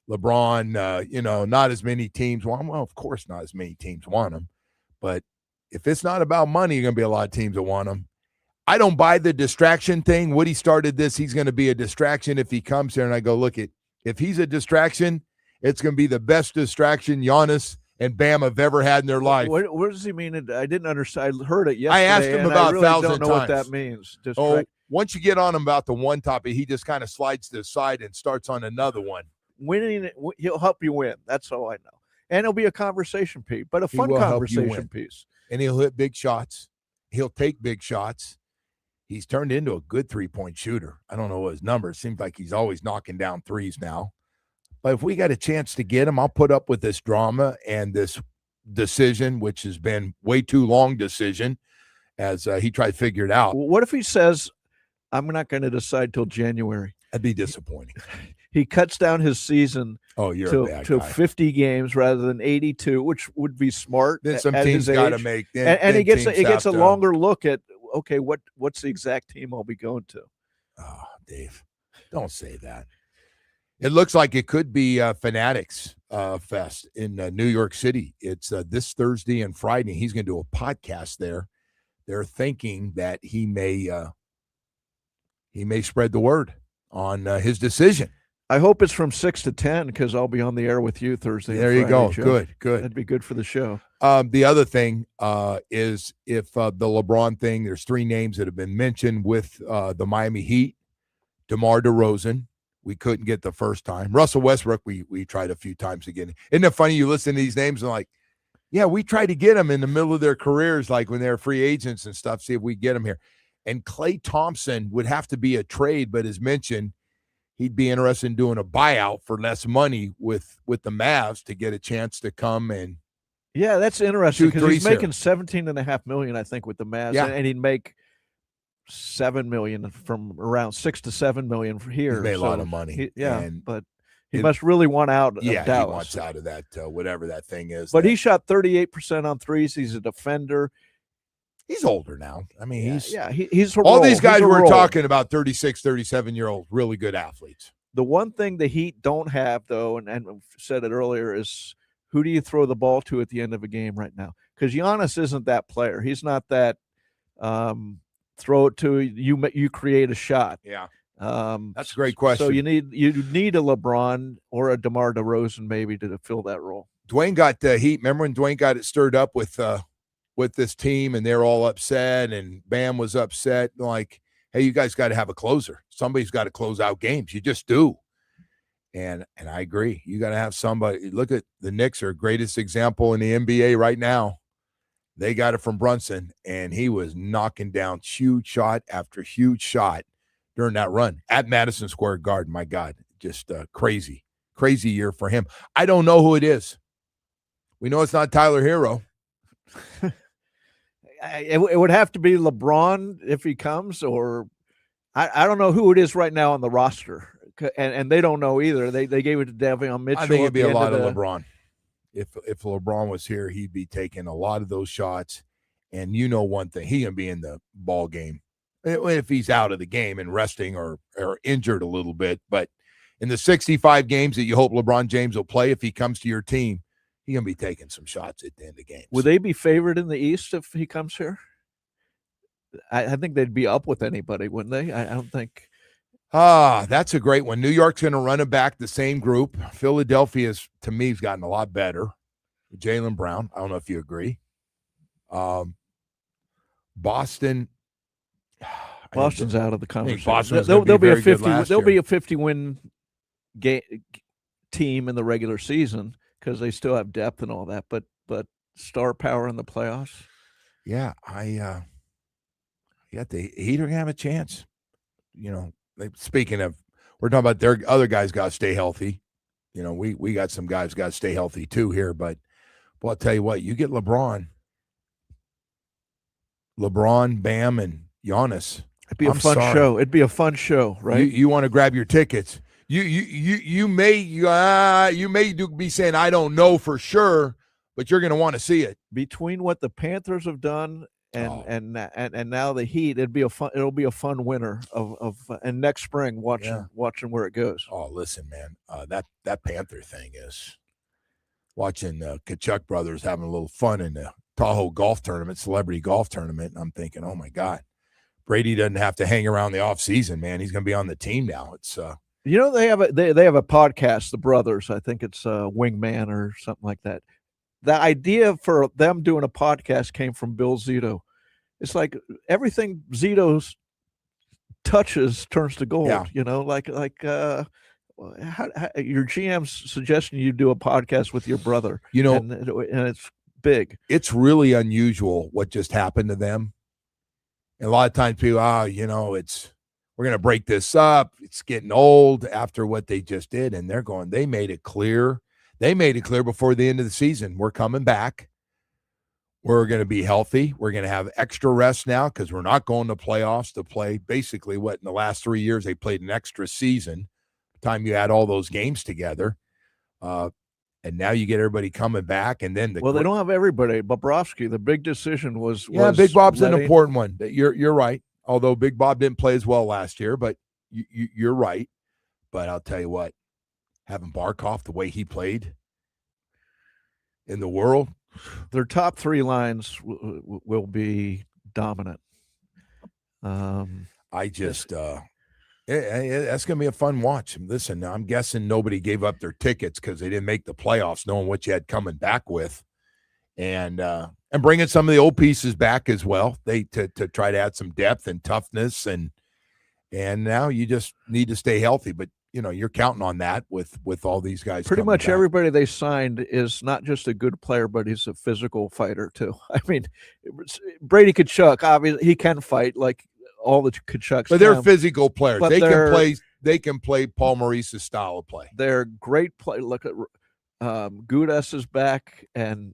LeBron, not as many teams want him. Well, of course not as many teams want him, but if it's not about money, you're going to be a lot of teams that want him. I don't buy the distraction thing. Woody started this. He's going to be a distraction if he comes here, and I go, look, if he's a distraction, it's going to be the best distraction Giannis and Bam have ever had in their life.
What does he mean? I didn't understand. I heard it yesterday.
I asked him about 1,000 times.
I don't know what that means.
Once you get on him about the one topic, he just kind of slides to the side and starts on another one.
Winning, he'll help you win. That's all I know. And it'll be a conversation piece, but a fun conversation piece.
And he'll hit big shots. He'll take big shots. He's turned into a good three-point shooter. I don't know what his number. It seems like he's always knocking down threes now. But if we got a chance to get him, I'll put up with this drama and this decision, which has been way too long decision, as he tried to figure it out.
What if he says, I'm not going to decide till January?
That'd be disappointing.
He cuts down his season to 50 games rather than 82, which would be smart.
Then some teams got to make.
And he gets a longer look at, okay, what's the exact team I'll be going to?
Oh, Dave, don't say that. It looks like it could be Fanatics Fest in New York City. It's this Thursday and Friday. He's going to do a podcast there. They're thinking that he may spread the word on his decision.
I hope it's from 6 to 10 because I'll be on the air with you Thursday.
There you go. Good.
That'd be good for the show.
The other thing is if the LeBron thing, there's 3 names that have been mentioned with the Miami Heat. DeMar DeRozan, we couldn't get the first time. Russell Westbrook, we tried a few times again. Isn't it funny? You listen to these names and like, yeah, we tried to get them in the middle of their careers, like when they're free agents and stuff, see if we get them here. And Klay Thompson would have to be a trade, but as mentioned, he'd be interested in doing a buyout for less money with the Mavs to get a chance to come and
that's interesting because he's making $17.5 million, I think, with the Mavs, and he'd make $7 million from around $6 to $7 million for here.
He's made a lot of money,
but he must really want out of Dallas.
He wants out of that whatever that thing is.
But he shot 38% on threes. He's a defender.
He's older now. I mean,
he's
all these guys we're talking about 36, 37-year-old really good athletes.
The one thing the Heat don't have, though, and I've said it earlier, is who do you throw the ball to at the end of a game right now? Because Giannis isn't that player. He's not that throw it to you create a shot.
Yeah. That's a great question.
So you need a LeBron or a DeMar DeRozan maybe to fill that role.
Dwayne got the Heat. Remember when Dwayne got it stirred up with this team and they're all upset and Bam was upset, like, hey, you guys got to have a closer. Somebody's got to close out games. You just do. And I agree. You got to have somebody. Look at the Knicks are greatest example in the NBA right now. They got it from Brunson, and he was knocking down huge shot after huge shot during that run at Madison Square Garden. My God, just crazy. crazy year for him. I don't know who it is. We know it's not Tyler Hero.
It would have to be LeBron if he comes, or I don't know who it is right now on the roster, and they don't know either. They gave it to Davion Mitchell.
I think it'd be a lot of LeBron. If LeBron was here, he'd be taking a lot of those shots. And you know one thing, he can be in the ball game if he's out of the game and resting or injured a little bit. But in the 65 games that you hope LeBron James will play, if he comes to your team, he's going to be taking some shots at the end of the game.
Would they be favored in the East if he comes here? I think they'd be up with anybody, wouldn't they? I don't think.
That's a great one. New York's going to run it back the same group. Philadelphia's, to me, has gotten a lot better. Jaylen Brown, I don't know if you agree. Boston's
out of the conversation.
They'll
be a 50. They'll be a 50-win team in the regular season because they still have depth and all that. But star power in the playoffs.
Yeah, the Heat are gonna have a chance. Speaking of, we're talking about their other guys got to stay healthy. We got some guys got to stay healthy too here. But I'll tell you what, you get LeBron, Bam, and Giannis.
It'd be a fun show. It'd be a fun show, right?
You want to grab your tickets. You may be saying I don't know for sure, but you're going to want to see it.
Between what the Panthers have done and now the Heat, it'll be a fun winter of and next spring watching where it goes.
Oh, listen, man, that Panther thing is watching Kachuk brothers having a little fun in the Tahoe golf tournament, celebrity golf tournament. And I'm thinking, oh my God, Brady doesn't have to hang around the off season, man. He's going to be on the team now. It's
they have a podcast, the brothers. I think it's Wingman or something like that. The idea for them doing a podcast came from Bill Zito. It's like everything Zito touches turns to gold.
Yeah.
How your GM's suggesting you do a podcast with your brother. And it's big.
It's really unusual what just happened to them. And a lot of times people, we're going to break this up. It's getting old after what they just did. And they made it clear. They made it clear before the end of the season. We're coming back. We're going to be healthy. We're going to have extra rest now because we're not going to playoffs to play basically in the last 3 years, they played an extra season. By the time you add all those games together. And now you get everybody coming back. And then
they don't have everybody. Bobrovsky, the big decision was
Big Bob's an important one. You're right. Although Big Bob didn't play as well last year, but you're right. But I'll tell you what, having Barkov the way he played in the world,
their top three lines will be dominant.
That's going to be a fun watch. Listen, I'm guessing nobody gave up their tickets because they didn't make the playoffs, knowing what you had coming back with, and bringing some of the old pieces back as well. To try to add some depth and toughness, and now you just need to stay healthy. But you're counting on that with all these guys.
Pretty much everybody they signed is not just a good player, but he's a physical fighter too. I mean, Brady Kachuk, obviously he can fight like all the Kachucks.
But they're physical players. They can play Paul Maurice's style of play.
They're great play. Look at Gudas is back, and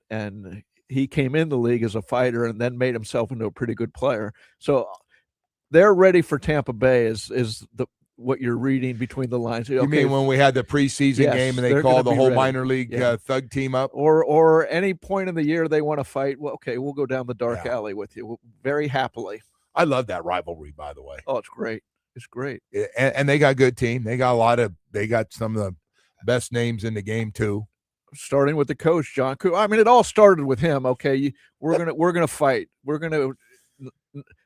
he came in the league as a fighter and then made himself into a pretty good player. So they're ready for Tampa Bay. Is what you're reading between the lines?
You mean when we had the preseason game and they called the whole minor league thug team up,
or any point in the year they want to fight? Well, okay, we'll go down the dark alley with you very happily.
I love that rivalry, by the way.
Oh, it's great. It's great.
And they got a good team. They got some of the best names in the game too.
Starting with the coach, John Koo. I mean, it all started with him. Okay, we're gonna fight. We're gonna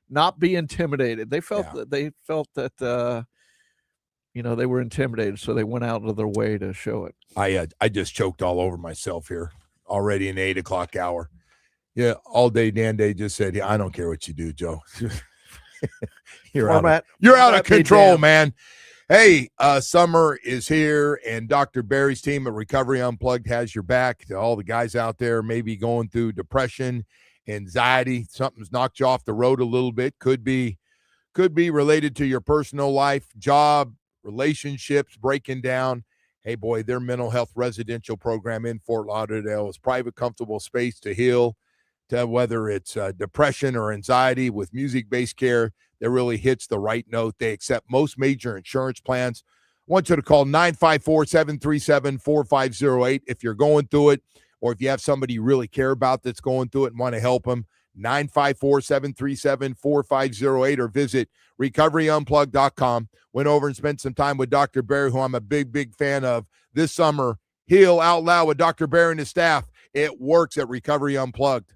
not be intimidated. They felt that they were intimidated, so they went out of their way to show it.
I just choked all over myself here already in the 8 o'clock hour. Yeah, all day Dan Day just said, I don't care what you do, Joe. You're out of control, man. Hey, summer is here, and Dr. Barry's team at Recovery Unplugged has your back. To all the guys out there maybe going through depression, anxiety, something's knocked you off the road a little bit. Could be related to your personal life, job, relationships breaking down. Hey, boy, their mental health residential program in Fort Lauderdale is private, comfortable space to heal, to whether it's depression or anxiety with music-based care that really hits the right note. They accept most major insurance plans. I want you to call 954-737-4508 if you're going through it, or if you have somebody you really care about that's going through it and want to help them. 954-737-4508, or visit recoveryunplug.com. Went over and spent some time with Dr. Barry, who I'm a big fan of this summer. Heal out loud with Dr. Barry and his staff. It works at Recovery Unplugged.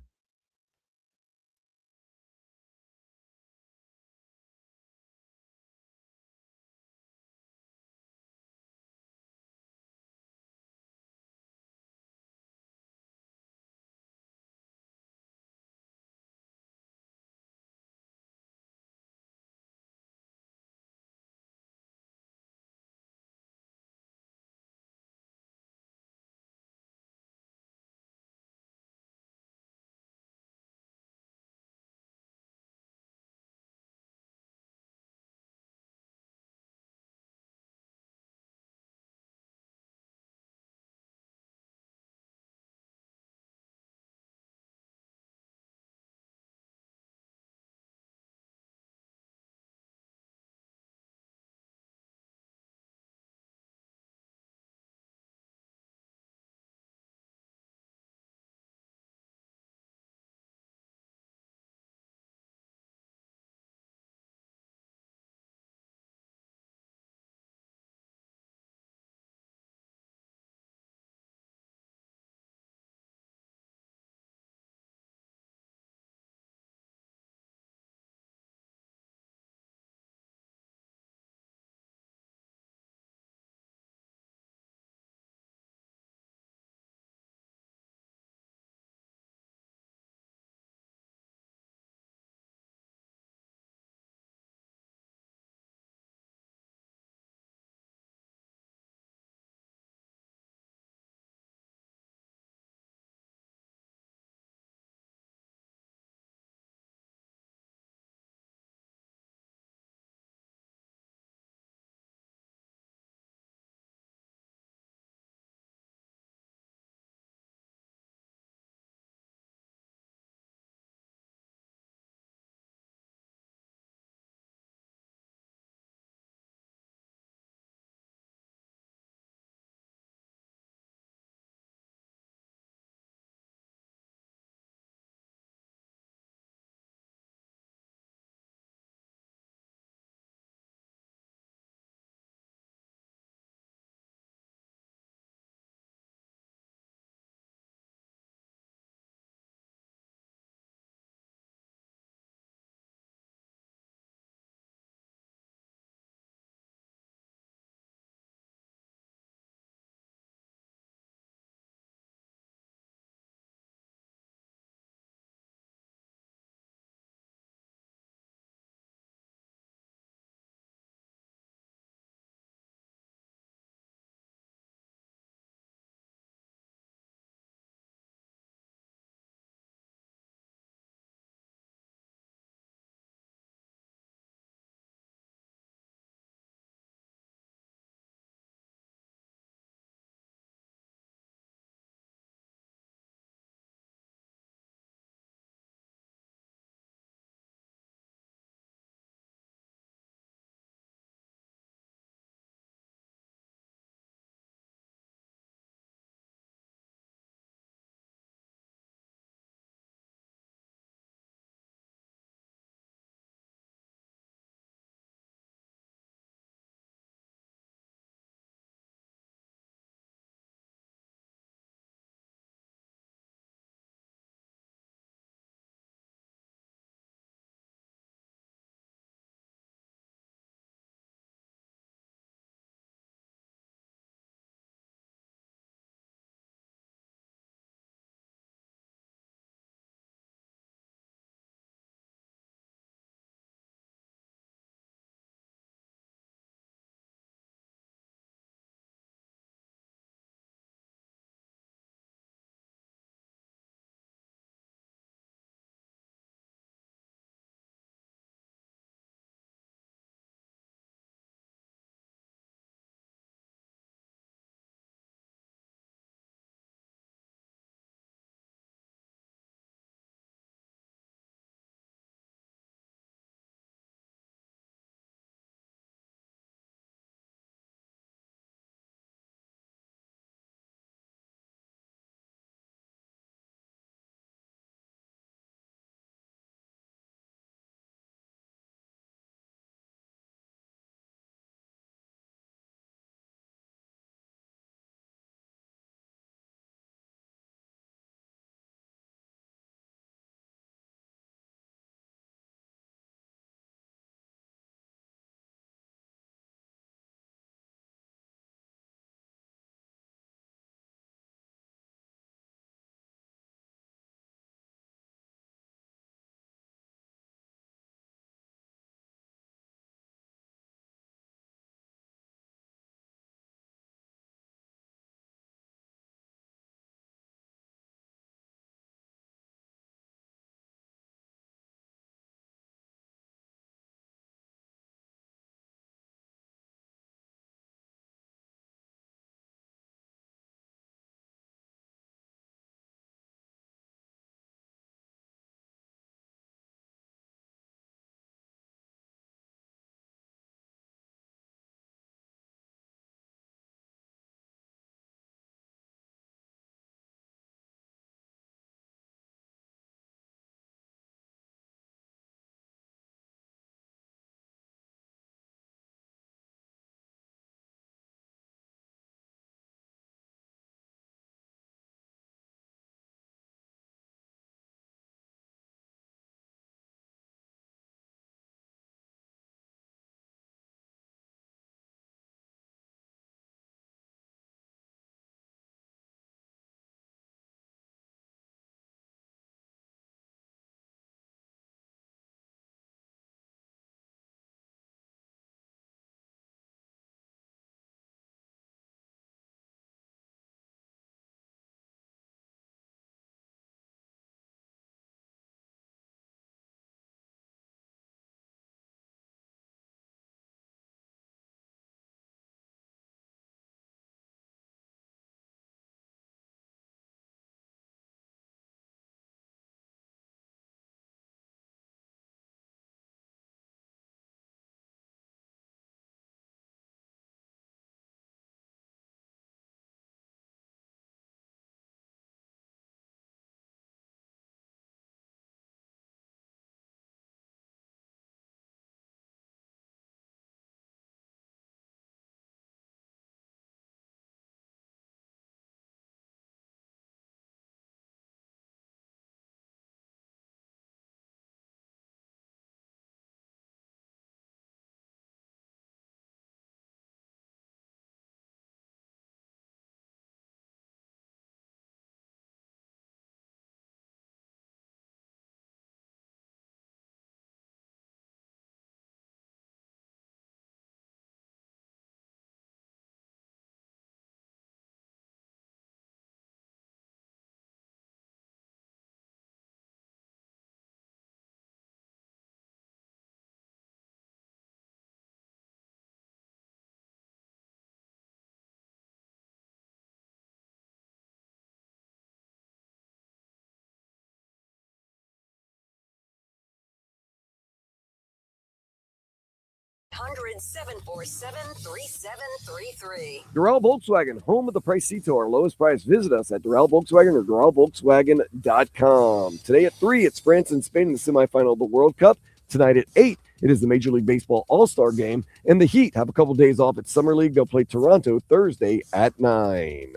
1-800-747-3733.
Doral Volkswagen, home of the price seat to our lowest price. Visit us at Doral Volkswagen or DoralVolkswagen.com. Today at 3, it's France and Spain in the semifinal of the World Cup. Tonight at 8, it is the Major League Baseball All-Star game. And the Heat have a couple days off at Summer League. They'll play Toronto Thursday at 9.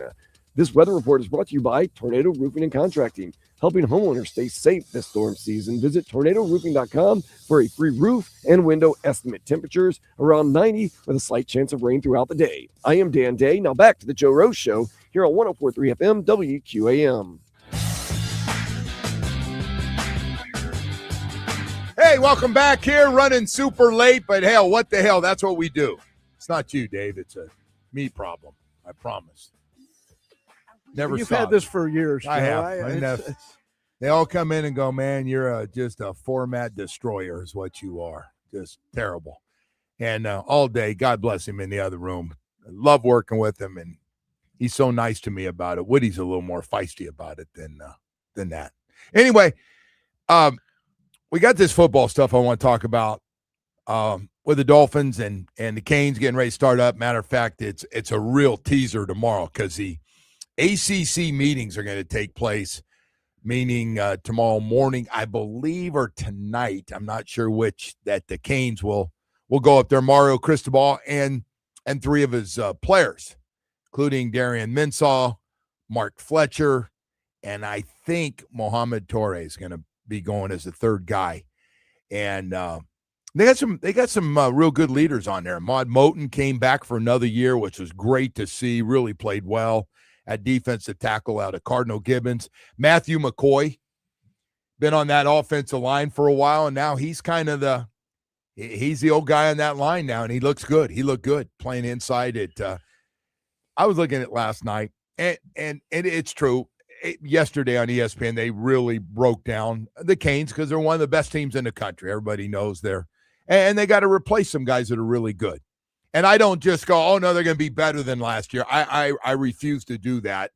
This weather report is brought to you by Tornado Roofing and Contracting, helping homeowners stay safe this storm season. Visit tornadoroofing.com for a free roof and window estimate. Temperatures around 90 with a slight chance of rain throughout the day. I am Dan Day. Now back to the Joe Rose Show here on 104.3 FM WQAM.
Hey, welcome back here. Running super late, but hell, what the hell? That's what we do. It's not you, Dave. It's a me problem. I promise. Never
You've
stops.
had this for years.
I
Joe.
have. They all come in and go, man, you're just a format destroyer is what you are. Just terrible. And all day, God bless him in the other room. I love working with him, and he's so nice to me about it. Woody's a little more feisty about it than that. Anyway, we got this football stuff I want to talk about with the Dolphins and the Canes getting ready to start up. Matter of fact, it's a real teaser tomorrow because the ACC meetings are going to take place, meaning tomorrow morning, I believe, or tonight. I'm not sure which, that the Canes will go up there. Mario Cristobal and 3 of his players, including Darian Mensah, Mark Fletcher, and I think Mohamed Torre is going to be going as the third guy. And they got some real good leaders on there. Ahmad Moten came back for another year, which was great to see. Really played well at defensive tackle out of Cardinal Gibbons. Matthew McCoy, been on that offensive line for a while, and now he's kind of he's the old guy on that line now, and he looks good. He looked good playing inside it. I was looking at it last night, and it's true. Yesterday on ESPN, they really broke down the Canes because they're one of the best teams in the country. Everybody knows they're, and they got to replace some guys that are really good. And I don't just go, oh, no, they're going to be better than last year. I refuse to do that.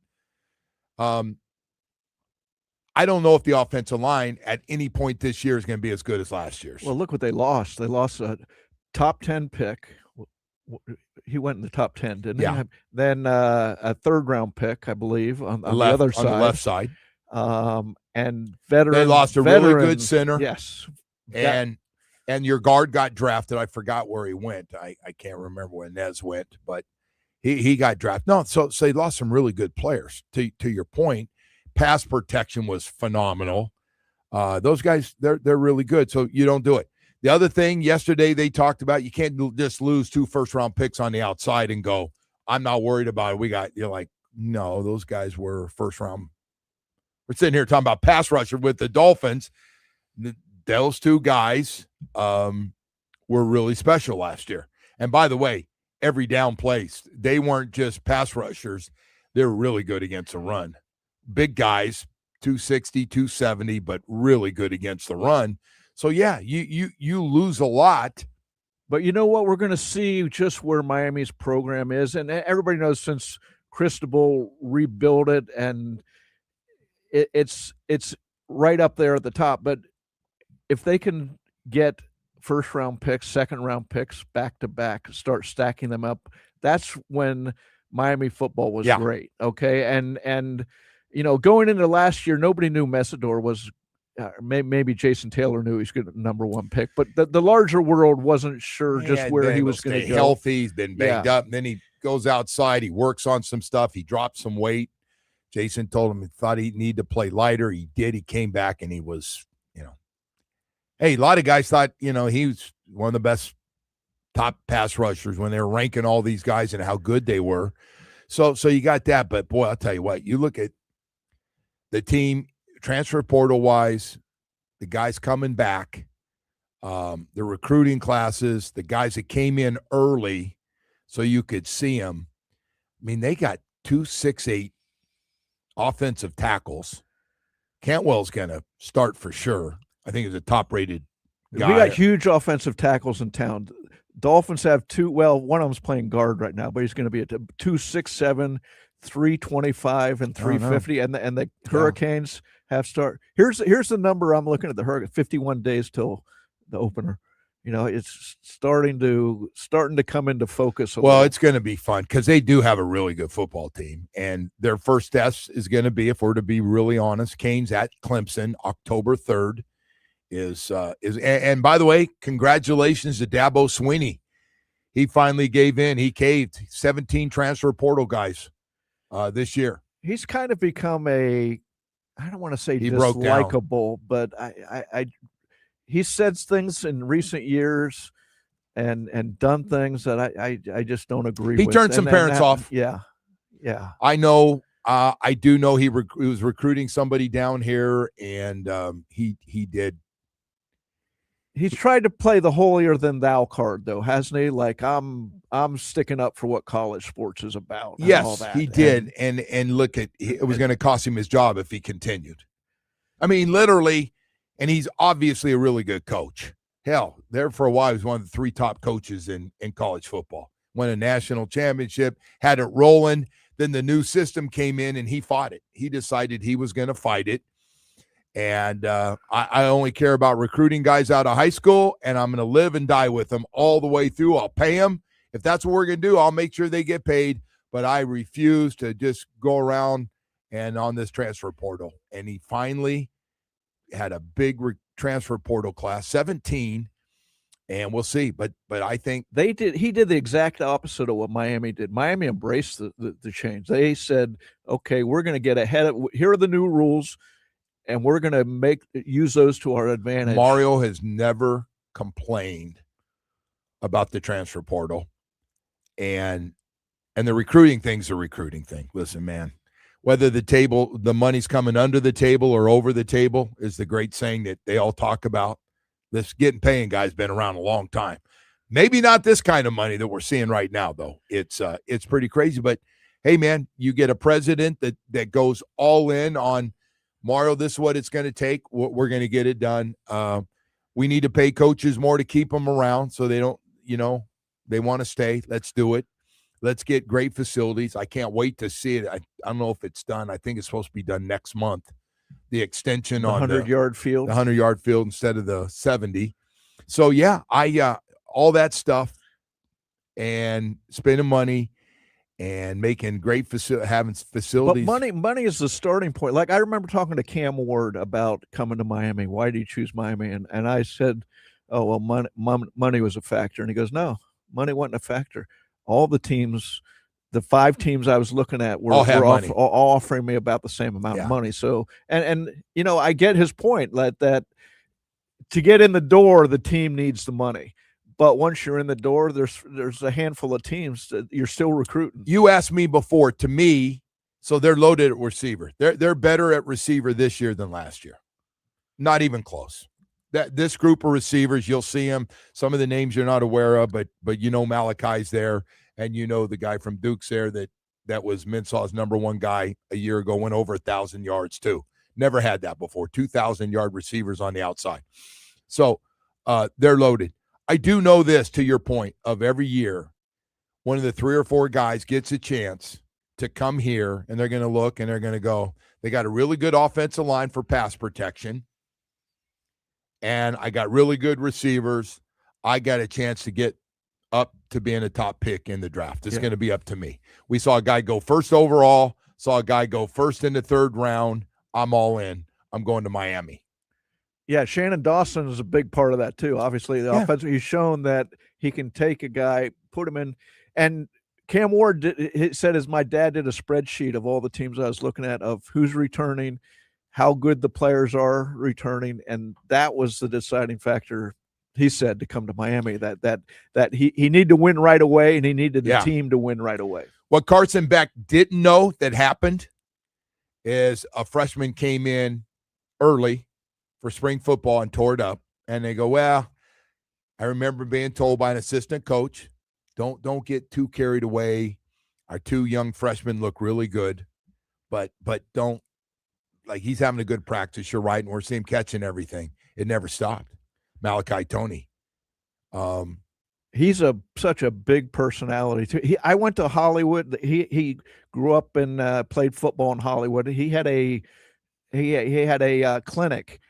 I don't know if the offensive line at any point this year is going to be as good as last year's.
Well, look what they lost. They lost a top 10 pick. He went in the top 10, didn't he? Then a third-round pick, I believe, on the other side.
On the left side.
And veteran.
They lost a really good center.
Yes.
And your guard got drafted. I forgot where he went. I can't remember where Nez went, but he got drafted. No, so they lost some really good players. To your point, pass protection was phenomenal. Those guys, they're really good, so you don't do it. The other thing, yesterday they talked about you can't just lose 2 first-round picks on the outside and go, I'm not worried about it. You're like, no, those guys were first-round. We're sitting here talking about pass rusher with the Dolphins. Those 2 guys were really special last year. And by the way, every down plays, they weren't just pass rushers. They were really good against the run. Big guys, 260, 270, but really good against the run. So, yeah, you lose a lot.
But you know what? We're going to see just where Miami's program is. And everybody knows since Cristobal rebuilt it, and it's right up there at the top. But if they can get first-round picks, second-round picks back-to-back, start stacking them up, that's when Miami football was great, okay? And you know, going into last year, nobody knew Messidor was maybe Jason Taylor knew he's going to number 1 pick, but the larger world wasn't sure just where he was going to go.
Healthy, he's been banged up, and then he goes outside, he works on some stuff, he dropped some weight. Jason told him he thought he'd need to play lighter. He did. He came back, and he was, hey, a lot of guys thought, he was one of the best top pass rushers when they were ranking all these guys and how good they were. So you got that, but boy, I'll tell you what, you look at the team transfer portal wise, the guys coming back, the recruiting classes, the guys that came in early so you could see them. I mean, they got 2 6'8" offensive tackles. Cantwell's going to start for sure. I think he's a top-rated guy.
We got huge offensive tackles in town. Dolphins have 2. Well, one of them's playing guard right now, but he's going to be at 267, 325, and 350. And the Hurricanes have start. Here's the number I'm looking at. The Hurricanes, 51 days till the opener. it's starting to come into focus.
Well, it's going to be fun because they do have a really good football team, and their first test is going to be, if we're to be really honest, Canes at Clemson, October 3rd. And by the way, congratulations to Dabo Swinney. He finally gave in. He caved. 17 transfer portal guys this year.
He's kind of become I don't want to say
he
dislikable, but he said things in recent years and done things that I just don't agree with.
He turned some parents off.
Yeah.
I know. I do know he was recruiting somebody down here, and he did.
He's tried to play the holier than thou card, though, hasn't he? Like, I'm sticking up for what college sports is about.
Yes,
all that.
he did. And look, it was going to cost him his job if he continued. I mean, literally, and he's obviously a really good coach. Hell, there for a while, he was one of the 3 top coaches in college football. Won a national championship, had it rolling. Then the new system came in, and he fought it. He decided he was going to fight it. And I only care about recruiting guys out of high school, and I'm going to live and die with them all the way through. I'll pay them. If that's what we're going to do, I'll make sure they get paid. But I refuse to just go around and on this transfer portal. And he finally had a big transfer portal class, 17, and we'll see. But I think
he did the exact opposite of what Miami did. Miami embraced the change. They said, okay, we're going to get ahead of, here are the new rules, and we're going to use those to our advantage.
Mario has never complained about the transfer portal, and the recruiting thing's a recruiting thing. Listen, man, whether the money's coming under the table or over the table is the great saying that they all talk about. This getting paying guy's been around a long time. Maybe not this kind of money that we're seeing right now, though. It's pretty crazy. But hey, man, you get a president that goes all in on, Mario, this is what it's going to take. We're going to get it done. We need to pay coaches more to keep them around so they don't, they want to stay. Let's do it. Let's get great facilities. I can't wait to see it. I don't know if it's done. I think it's supposed to be done next month. The extension on the
100-yard field.
The 100-yard field instead of the 70. So, yeah, all that stuff and spending money and making great having facilities.
But money is the starting point. Like, I remember talking to Cam Ward about coming to Miami. Why do you choose Miami? And I said, oh, well, money was a factor. And he goes, no, money wasn't a factor. All the teams, the 5 teams I was looking at were all offering me about the same amount of money. So, and I get his point that to get in the door, the team needs the money. But once you're in the door, there's a handful of teams that you're still recruiting.
You asked me before, to me, so they're loaded at receiver. They're better at receiver this year than last year. Not even close. This group of receivers, you'll see them. Some of the names you're not aware of, but Malachi's there, and the guy from Duke's there that was Minsaw's number 1 guy a year ago, went over 1,000 yards too. Never had that before. 2,000-yard receivers on the outside. So they're loaded. I do know this, to your point, of every year, one of the 3 or 4 guys gets a chance to come here, and they're going to look and they're going to go, they got a really good offensive line for pass protection, and I got really good receivers. I got a chance to get up to being a top pick in the draft. It's going to be up to me. We saw a guy go first overall, saw a guy go first in the 3rd round. I'm all in. I'm going to Miami.
Yeah, Shannon Dawson is a big part of that too. Obviously, the offensive, he's shown that he can take a guy, put him in. And Cam Ward said, as my dad did a spreadsheet of all the teams I was looking at of who's returning, how good the players are returning, and that was the deciding factor. He said to come to Miami that he needed to win right away, and he needed the team to win right away.
What Carson Beck didn't know that happened is a freshman came in early for spring football and tore it up. And they go, well, I remember being told by an assistant coach, don't get too carried away. Our 2 young freshmen look really good, but don't, like, he's having a good practice. You're right. And we're seeing him catching everything. It never stopped. Malachi Toney.
He's such a big personality too. I went to Hollywood. He grew up and played football in Hollywood. He had a clinic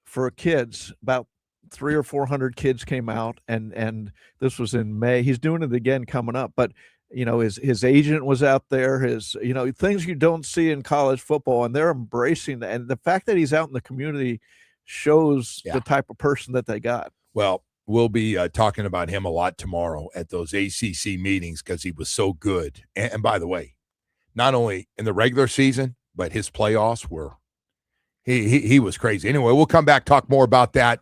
for kids about 300 or 400 kids came out, and this was in May. He's doing it again coming up, but his agent was out there, his things you don't see in college football, and they're embracing that. And the fact that he's out in the community shows the type of person that they got.
Well, we'll be talking about him a lot tomorrow at those ACC meetings because he was so good. And by the way, not only in the regular season, but his playoffs were he was crazy. Anyway, we'll come back, talk more about that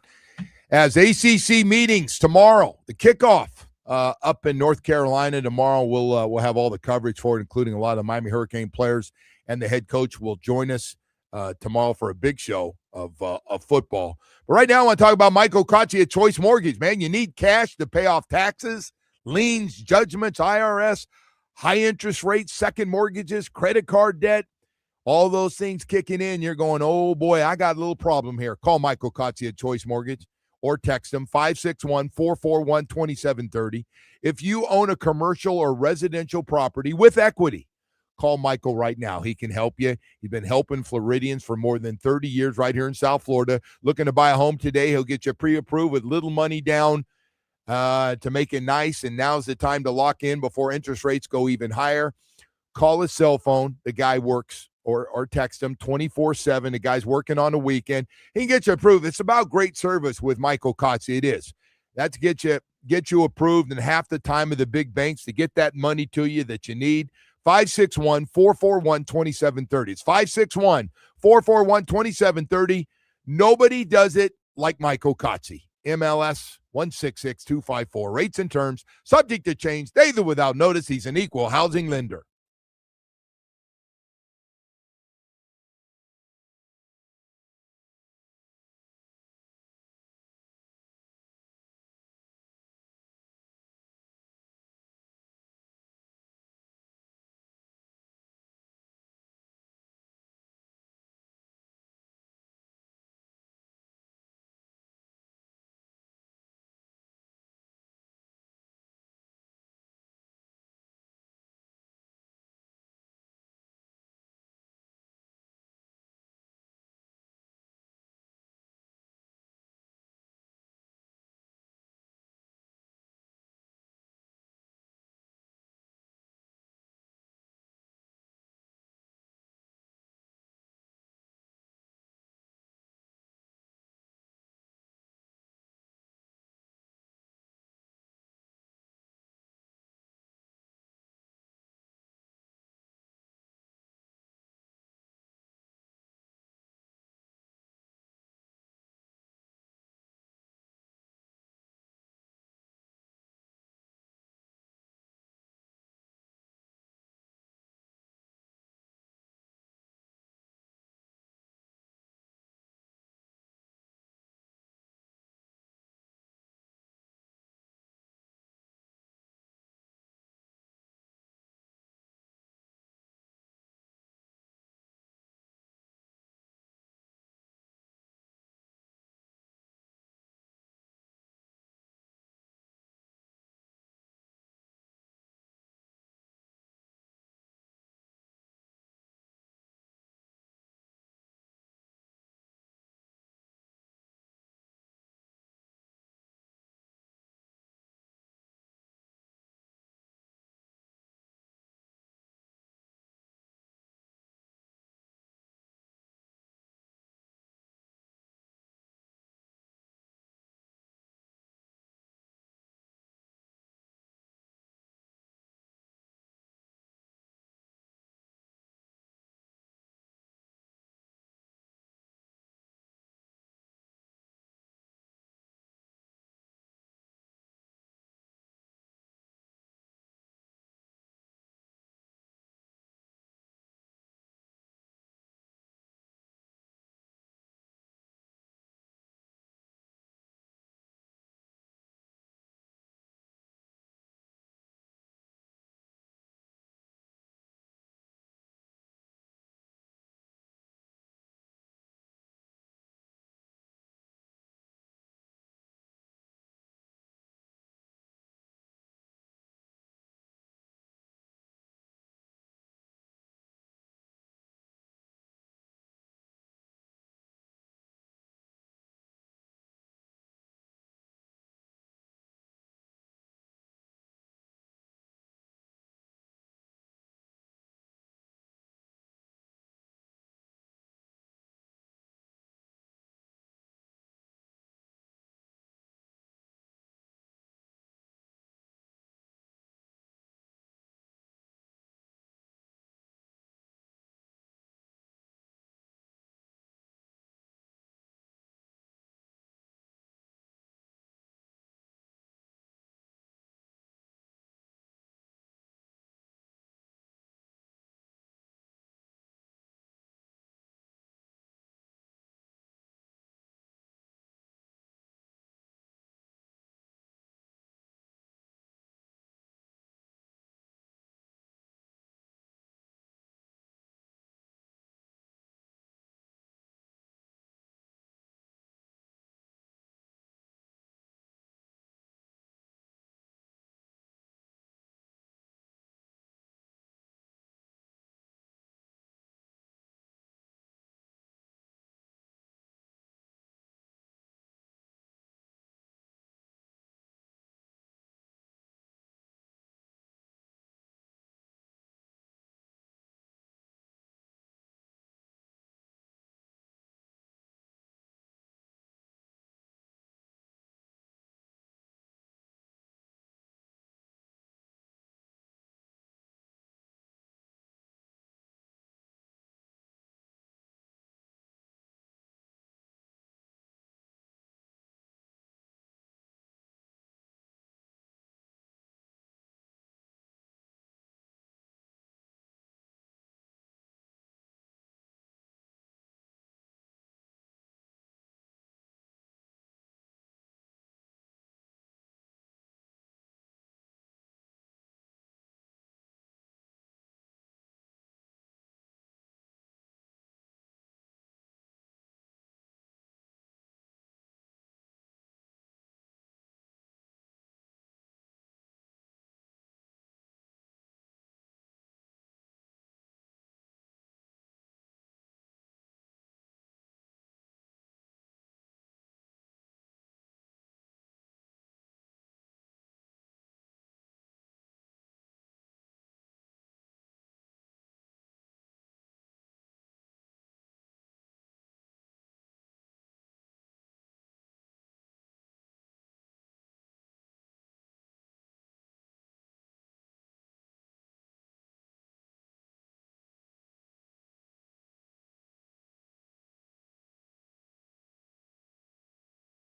as ACC meetings tomorrow, the kickoff up in North Carolina tomorrow. We'll have all the coverage for it, including a lot of the Miami Hurricane players, and the head coach will join us tomorrow for a big show of football. But right now I want to talk about Michael Kotze at Choice Mortgage. Man, you need cash to pay off taxes, liens, judgments, IRS, high interest rates, second mortgages, credit card debt, all those things kicking in. You're going, oh boy, I got a little problem here. Call Michael Kotze at Choice Mortgage or text him 561-441-2730. If you own a commercial or residential property with equity, call Michael right now. He can help you. He's been helping Floridians for more than 30 years right here in South Florida. Looking to buy a home today, he'll get you pre-approved with little money down to make it nice, and now's the time to lock in before interest rates go even higher. Call his cell phone. The guy works, or text him 24/7. The guy's working on the weekend. He can get you approved. It's about great service with Michael Kotze. It is. That's get you approved in half the time of the big banks to get that money to you that you need. 561-441-2730. It's 561-441-2730. Nobody does it like Michael Kotze. MLS 166254. Rates and terms subject to change. Daily without notice. He's an equal housing lender.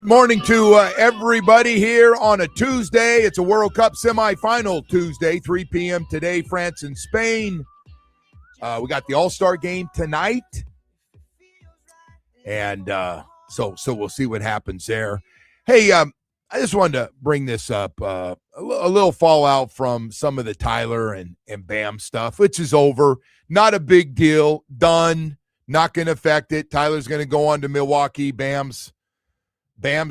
Morning to everybody here on a Tuesday. It's a World Cup semifinal Tuesday, 3 p.m. today, France and Spain. We got the All-Star game tonight. And so we'll see what happens there. Hey, I just wanted to bring this up. A little fallout from some of the Tyler and Bam stuff, which is over. Not a big deal. Done. Not going to affect it. Tyler's going to go on to Milwaukee. Bam's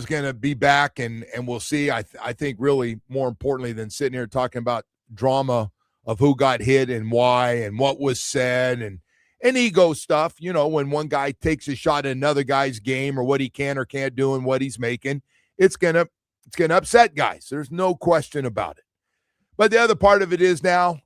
going to be back, and we'll see. I think really more importantly than sitting here talking about drama of who got hit and why and what was said and ego stuff, you know, when one guy takes a shot at another guy's game or what he can or can't do and what he's making, it's gonna upset guys. There's no question about it. But the other part of it is now,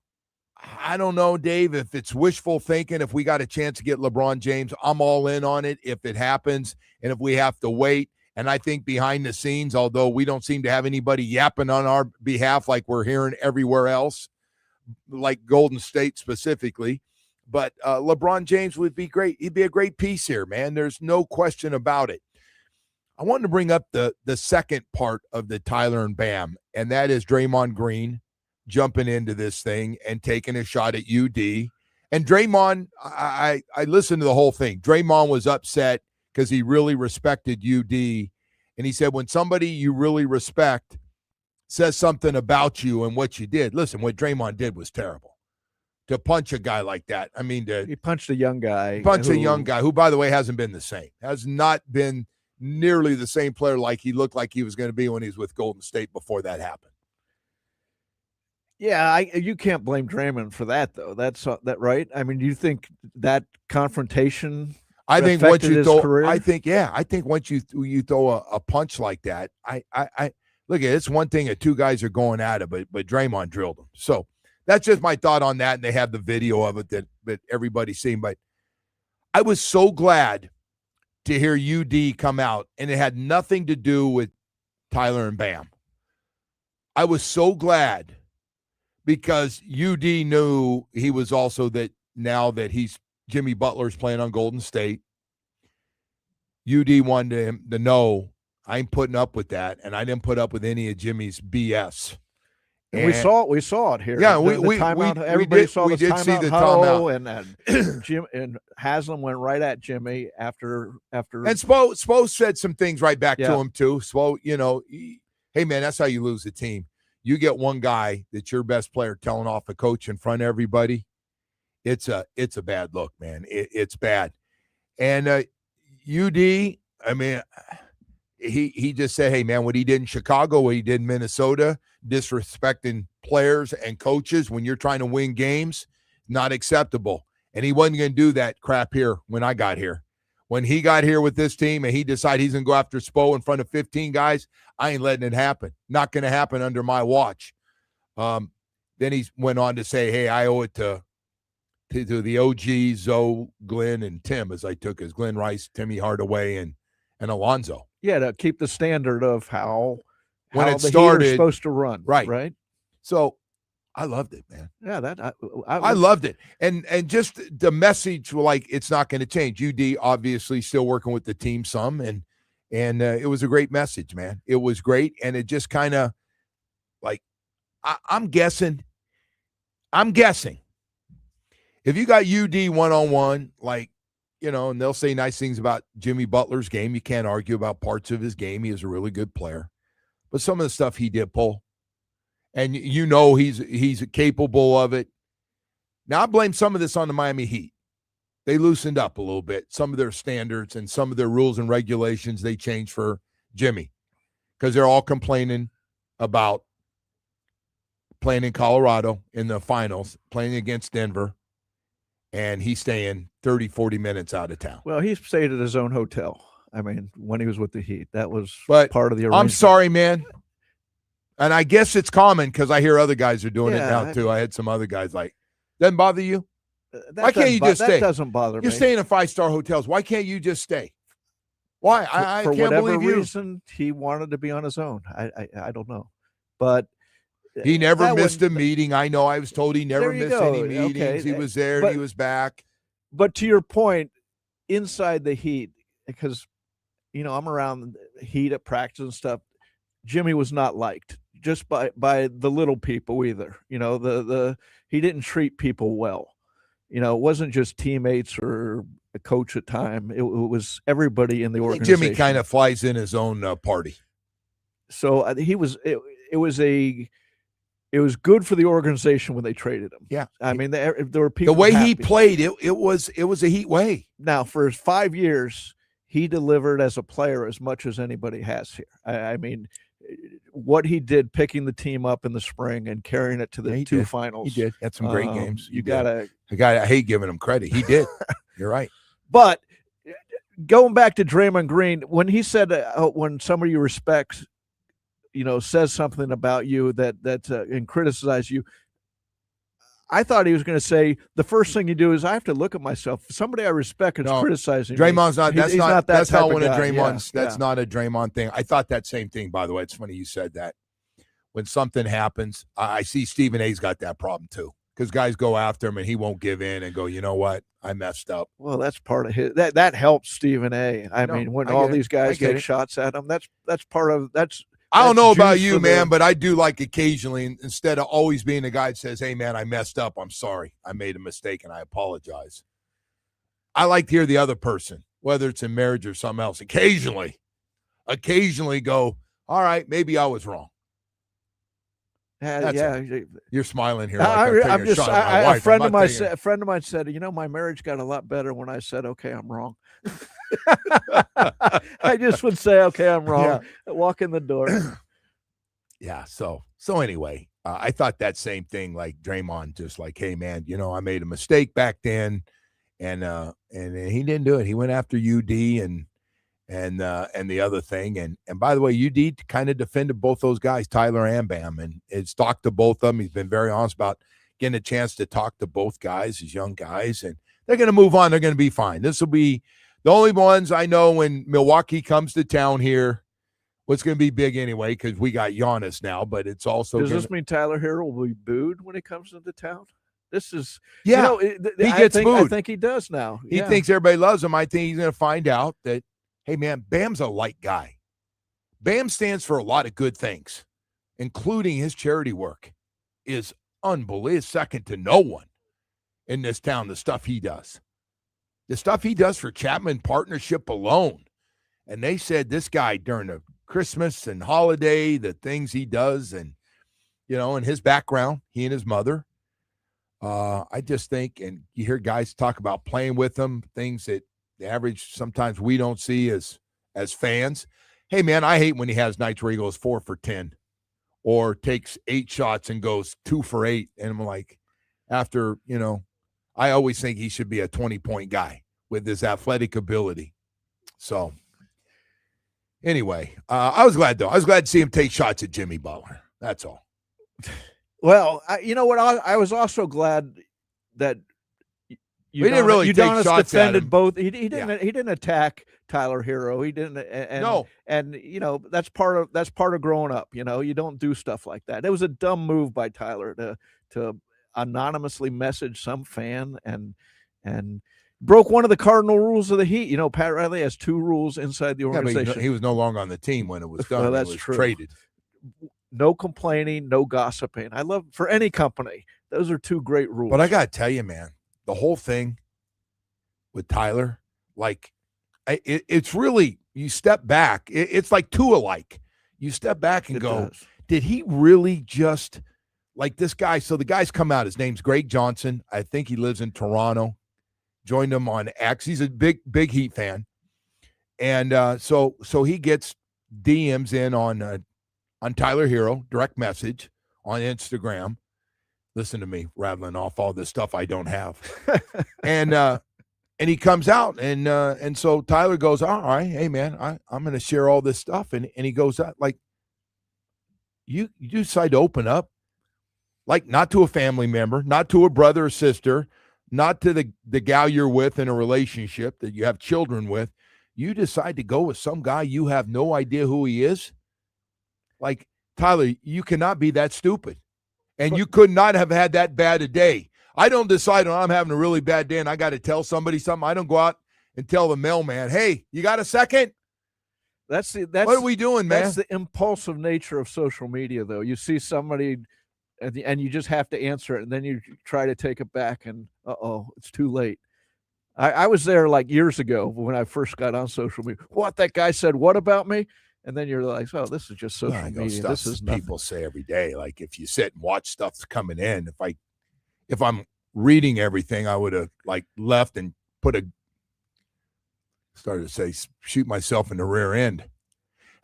I don't know, Dave, if it's wishful thinking, if we got a chance to get LeBron James, I'm all in on it if it happens and if we have to wait. And I think behind the scenes, although we don't seem to have anybody yapping on our behalf like we're hearing everywhere else, like Golden State specifically, but LeBron James would be great. He'd be a great piece here, man. There's no question about it. I wanted to bring up the second part of the Tyler and Bam, and that is Draymond Green jumping into this thing and taking a shot at UD. And Draymond, I listened to the whole thing. Draymond was upset because he really respected UD. And he said, when somebody you really respect says something about you and what you did, listen, what Draymond did was terrible. To punch a guy like that. I mean,
he punched a young guy.
A young guy who, by the way, hasn't been the same. Has not been nearly the same player like he looked like he was going to be when he was with Golden State before that happened.
Yeah, you can't blame Draymond for that, though. That's that right? I mean, do you think that confrontation
I think once you throw,
career?
I think once you throw a punch like that, I look at it, it's one thing that two guys are going at it, but Draymond drilled him. So that's just my thought on that, and they have the video of it that everybody's seen. But I was so glad to hear UD come out, and it had nothing to do with Tyler and Bam. I was so glad because UD knew he was also that now that Jimmy Butler's playing on Golden State. UD wanted him to know I ain't putting up with that, and I didn't put up with any of Jimmy's BS.
And we saw it here.
Yeah,
everybody saw the timeout.
See the timeout.
And Jim and Haslam went right at Jimmy after.
And Spo said some things right back to him too. Spo, hey man, that's how you lose the team. You get one guy that's your best player telling off a coach in front of everybody. It's a bad look, man. It's bad. And UD, I mean, he just said, hey man, what he did in Chicago, what he did in Minnesota, disrespecting players and coaches when you're trying to win games, not acceptable. And he wasn't going to do that crap here when I got here. When he got here with this team and he decided he's going to go after Spo in front of 15 guys, I ain't letting it happen. Not going to happen under my watch. Then he went on to say, hey, I owe it to the OGs, Zoe, Glenn, and Tim, as I took as Glenn Rice, Timmy Hardaway, and Alonzo.
Yeah, to keep the standard of how
it started,
Heat are supposed to run.
Right. So I loved it, man.
Yeah,
I loved it. And just the message, like, it's not going to change. UD obviously still working with the team some, and it was a great message, man. It was great, and it just kind of, like, I'm guessing, if you got UD one-on-one, like, and they'll say nice things about Jimmy Butler's game. You can't argue about parts of his game. He is a really good player. But some of the stuff he did pull, and he's capable of it. Now, I blame some of this on the Miami Heat. They loosened up a little bit. Some of their standards and some of their rules and regulations they changed for Jimmy because they're all complaining about playing in Colorado in the finals, playing against Denver, and he's staying 30, 40 minutes out of town.
Well, he stayed at his own hotel. I mean, when he was with the Heat, that was part of the arrangement.
I'm sorry, man. And I guess it's common because I hear other guys are doing it now, too. I had some other guys like, doesn't bother you? Why can't you just stay?
That doesn't bother me.
You're staying in 5-star hotels. Why can't you just stay? Why? I
for
can't
whatever
believe you.
reason, he wanted to be on his own. I don't know. But
he never missed a meeting. I know. I was told he never missed any meetings. Okay. He was there and he was back.
But to your point, inside the Heat, because, I'm around heat at practice and stuff, Jimmy was not liked just by the little people either. You know, he didn't treat people well. You know, it wasn't just teammates or a coach at time. It was everybody in the organization.
Jimmy kind of flies in his own party.
So it was good for the organization when they traded him.
Yeah.
I mean, there were people.
The way
happy.
he played, it was a heat way.
Now, for 5 years, he delivered as a player as much as anybody has here. I mean, what he did picking the team up in the spring and carrying it to the two finals.
He did. Had some great games.
I
hate giving him credit. He did. You're right.
But going back to Draymond Green, when he said when somebody you respect, you know, says something about you that and criticize you, I thought he was going to say the first thing you do is I have to look at myself. Somebody I respect is criticizing
Draymond's
me.
not. That's
He's
not. That's not one of
guy.
Draymond's.
Yeah,
that's not a Draymond thing. I thought that same thing. By the way, it's funny you said that. When something happens, I see Stephen A's got that problem too. Because guys go after him and he won't give in and go, you know what? I messed up.
Well, that's part of his that helps Stephen A. I mean, when all these guys take shots at him, that's part of that's.
I don't know about you, man, but I do like occasionally, instead of always being the guy that says, hey, man, I messed up. I'm sorry. I made a mistake and I apologize. I like to hear the other person, whether it's in marriage or something else, occasionally go, all right, maybe I was wrong. You're smiling here.
I'm just. A friend of mine said, you know, my marriage got a lot better when I said, okay, I'm wrong. I just would say, okay, I'm wrong. Yeah. Walk in the door.
Yeah. So anyway, I thought that same thing, like Draymond, just like, hey, man, you know, I made a mistake back then, and he didn't do it. He went after UD and the other thing. And by the way, UD kind of defended both those guys, Tyler and Bam, and it's talked to both of them. He's been very honest about getting a chance to talk to both guys, these young guys, and they're going to move on. They're going to be fine. This will be the only ones I know when Milwaukee comes to town here. What's going to be big anyway, because we got Giannis now, but it's also.
Does this mean Tyler Hero will be booed when he comes into town? This is,
he gets booed.
I think he does now.
He thinks everybody loves him. I think he's going to find out that, hey, man, Bam's a light guy. Bam stands for a lot of good things, including his charity work is unbelievable, second to no one in this town, the stuff he does. The stuff he does for Chapman Partnership alone. And they said this guy during the Christmas and holiday, the things he does and, you know, and his background, he and his mother. I just think, and you hear guys talk about playing with him, things that the average sometimes we don't see as fans. Hey, man, I hate when he has nights where he goes 4 for 10 or takes 8 shots and goes 2 for 8. And I'm like, after, you know, I always think he should be a 20-point guy with his athletic ability. So anyway, I was glad, though. I was glad to see him take shots at Jimmy Butler. That's all.
Well, you know what? I was also glad that
we didn't really take shots at him.
Both. He didn't attack Tyler Hero. He didn't. And you know, that's part of growing up. You know, you don't do stuff like that. It was a dumb move by Tyler to anonymously message some fan and broke one of the cardinal rules of the Heat. You know, Pat Riley has 2 rules inside the organization.
But he was no longer on the team when it was done.
Well, that's
true.
Traded. No complaining, no gossiping. I love for any company. Those are 2 great rules.
But I got to tell you, man, the whole thing with Tyler, like, it's really, you step back. It's like 2 alike. You step back and go, did he really just, like this guy? So the guy's come out. His name's Greg Johnson. I think he lives in Toronto. Joined him on X. He's a big Heat fan. And so he gets DMs in on Tyler Hero, direct message on Instagram. Listen to me rattling off all this stuff I don't have. and he comes out and so Tyler goes, all right, hey man, I'm going to share all this stuff. And he goes, like, you decide to open up, like, not to a family member, not to a brother or sister, not to the gal you're with in a relationship that you have children with. You decide to go with some guy you have no idea who he is. Like, Tyler, you cannot be that stupid. And you could not have had that bad a day. I don't decide when I'm having a really bad day and I got to tell somebody something. I don't go out and tell the mailman, hey, you got a second?
That's
what are we doing, man?
That's the impulsive nature of social media, though. You see somebody, and you just have to answer it, and then you try to take it back, and it's too late. I was there like years ago when I first got on social media. What, that guy said what about me? And then you're like, oh, this is just social media.
Stuff
This is nothing.
people say every day. Like if you sit and watch stuff's coming in, if I'm reading everything, I would have like left and started to say shoot myself in the rear end.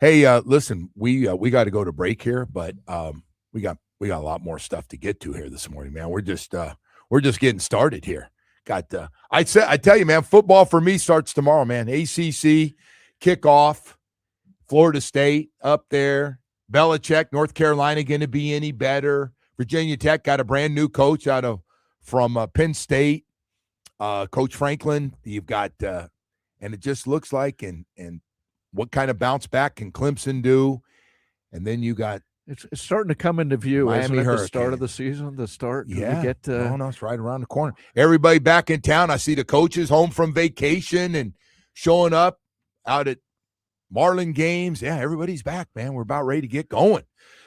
Hey, listen, we got to go to break here, but we got a lot more stuff to get to here this morning, man. We're just getting started here. I tell you, man, football for me starts tomorrow, man. ACC kickoff, Florida State up there, Belichick, North Carolina going to be any better. Virginia Tech got a brand new coach from Penn State, Coach Franklin. You've got and it just looks like and what kind of bounce back can Clemson do? And then you got
it's starting to come into view.
Miami
isn't it? The
Hurricanes.
start of the season. The start.
Yeah.
We get,
no, it's right around the corner. Everybody back in town. I see the coaches home from vacation and showing up out at Marlin games. Yeah, everybody's back, man. We're about ready to get going.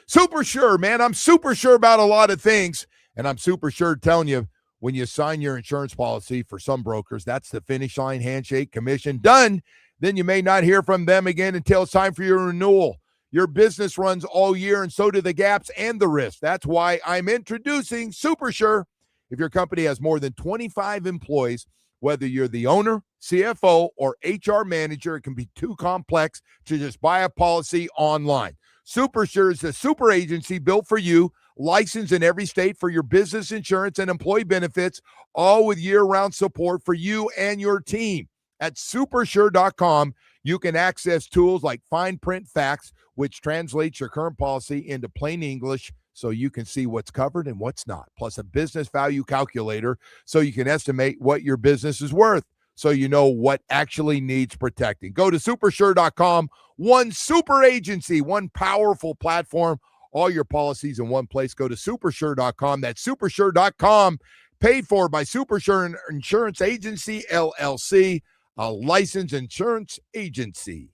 Super sure, man. I'm super sure about a lot of things, and I'm super sure telling you when you sign your insurance policy for some brokers, that's the finish line, handshake, commission, done. Then you may not hear from them again until it's time for your renewal. Your business runs all year, and so do the gaps and the risks. That's why I'm introducing Super Sure. If your company has more than 25 employees, whether you're the owner, CFO, or HR manager, it can be too complex to just buy a policy online. Super Sure is a super agency built for you, licensed in every state for your business insurance and employee benefits, all with year-round support for you and your team. At supersure.com, you can access tools like fine print facts, which translates your current policy into plain English so you can see what's covered and what's not, plus a business value calculator so you can estimate what your business is worth so you know what actually needs protecting. Go to supersure.com, one super agency, one powerful platform, all your policies in one place. Go to supersure.com. That's supersure.com, paid for by Supersure Insurance Agency, LLC, a licensed insurance agency.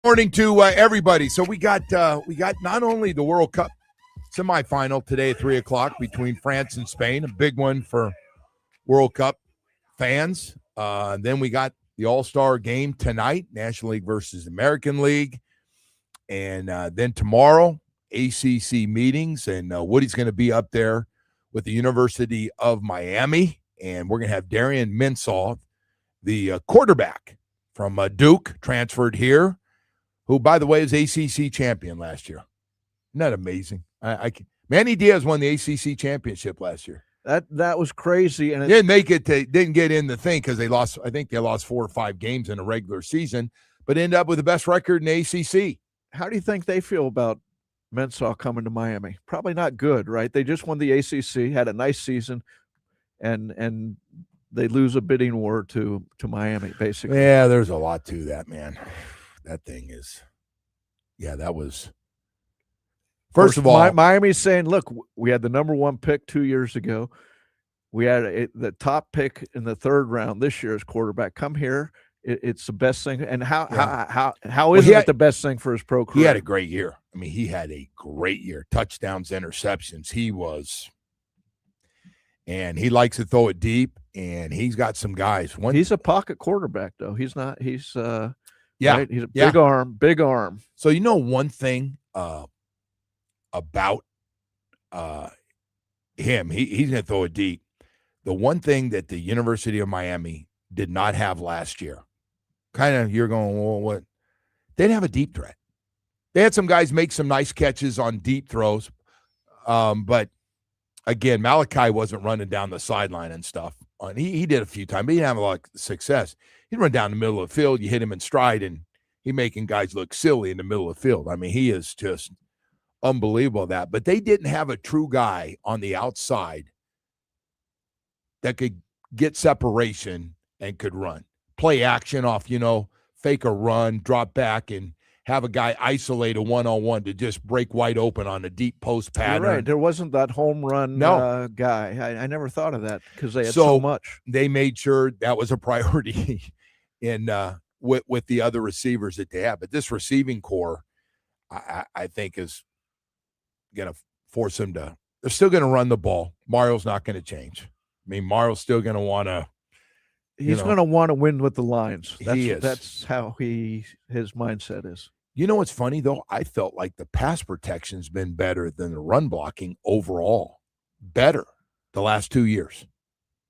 Morning to everybody. So we got not only the World Cup semifinal today at 3:00 between France and Spain, a big one for World Cup fans. Then we got the All-Star game tonight, National League versus American League. And then tomorrow, ACC meetings. And Woody's going to be up there with the University of Miami. And we're going to have Darian Mensah, the quarterback from Duke, transferred here, who, by the way, is ACC champion last year. Isn't that amazing? Manny Diaz won the ACC championship last year.
That was crazy, and
didn't get in the thing because they lost. I think they lost 4 or 5 games in a regular season, but ended up with the best record in the ACC.
How do you think they feel about Mensah coming to Miami? Probably not good, right? They just won the ACC, had a nice season, and they lose a bidding war to Miami, basically.
Yeah, there's a lot to that, man. That thing is, that was. First of all,
Miami's saying, look, we had the number 1 pick 2 years ago. We had the top pick in the 3rd round this year as quarterback. Come here. It's the best thing. And how is it the best thing for his pro career?
He had a great year. I mean, he had a great year. Touchdowns, interceptions. And he likes to throw it deep, and he's got some guys.
He's a pocket quarterback, though. He's not. He's right? He's a big arm.
So one thing about him, he's going to throw it deep. The one thing that the University of Miami did not have last year, kind of you're going, well, what? They didn't have a deep threat. They had some guys make some nice catches on deep throws, but again, Malachi wasn't running down the sideline and stuff. He did a few times, but he didn't have a lot of success. He'd run down the middle of the field, you hit him in stride, and he's making guys look silly in the middle of the field. I mean, he is just unbelievable that. But they didn't have a true guy on the outside that could get separation and could run. Play action off, fake a run, drop back, and have a guy isolate a one-on-one to just break wide open on a deep post pattern.
You're right. There wasn't that home run guy. I never thought of that because they had so much.
They made sure that was a priority in with the other receivers that they have. But this receiving core, I think, is going to force them to – they're still going to run the ball. Mario's not going to change. I mean, Mario's still going to want to –
He's going to want to win with the lines.
He is.
That's how his mindset is.
You know what's funny, though? I felt like the pass protection's been better than the run blocking overall. Better the last 2 years.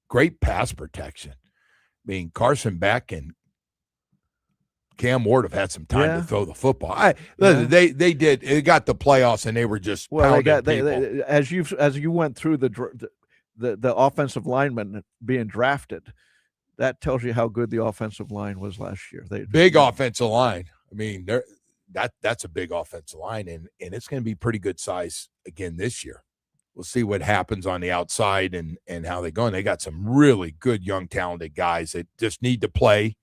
Great pass protection. I mean, Carson Beck and Cam Ward have had some time to throw the football. They did. It got the playoffs, and they were just pounding people.
As you went through the offensive linemen being drafted, that tells you how good the offensive line was last year.
Big offensive line. I mean, that's a big offensive line, and it's going to be pretty good size again this year. We'll see what happens on the outside and how they go. And they got some really good, young, talented guys that just need to play.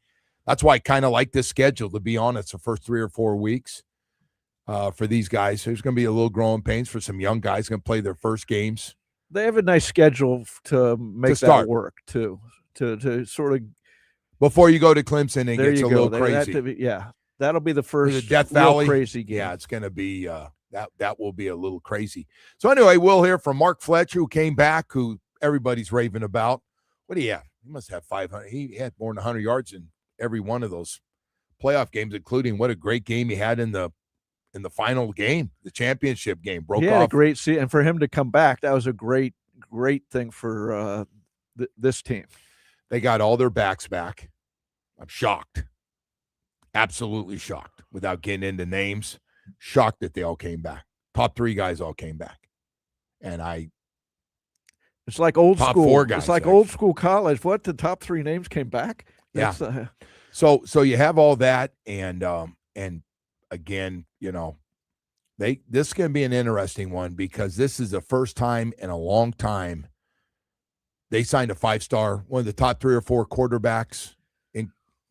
That's why I kind of like this schedule, to be honest, the first 3 or 4 weeks for these guys. There's going to be a little growing pains for some young guys going to play their first games.
They have a nice schedule to make that work, too, to sort of –
before you go to Clemson, it gets a little crazy.
That'll be the first
the Death Valley
crazy game.
Yeah, it's going to be that will be a little crazy. So anyway, we'll hear from Mark Fletcher, who came back, who everybody's raving about. What do you have? He must have 500. He had more than 100 yards in every one of those playoff games, including what a great game he had in the final game, the championship game. Broke off
a great season, and for him to come back, that was a great thing for this team.
They got all their backs back. I'm shocked. Absolutely shocked, without getting into names. Shocked that they all came back. Top 3 guys all came back. And
it's like old
top
school.
4 guys.
It's like old school college. What, the top 3 names came back?
That's, So you have all that, and again, this is going to be an interesting one, because this is the first time in a long time they signed a 5-star, one of the top 3 or 4 quarterbacks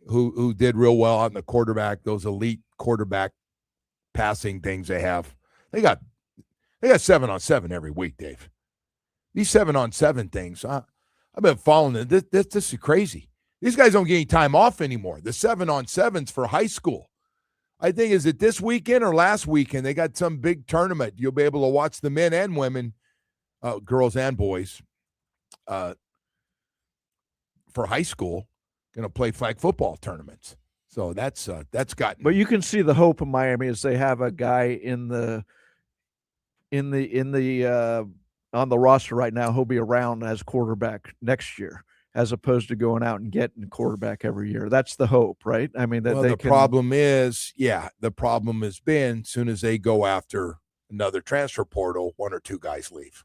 who did real well out in the quarterback, those elite quarterback passing things they have. They got 7-on-7 every week, Dave. These 7-on-7 things, I've been following it. This is crazy. These guys don't get any time off anymore. The 7-on-7s for high school. I think, is it this weekend or last weekend? They got some big tournament. You'll be able to watch the men and women, girls and boys, for high school, going to play flag football tournaments. So that's gotten.
But you can see the hope of Miami is they have a guy on the roster right now who'll be around as quarterback next year, as opposed to going out and getting a quarterback every year. That's the hope, right? I mean, that
problem has been as soon as they go after another transfer portal, one or two guys leave.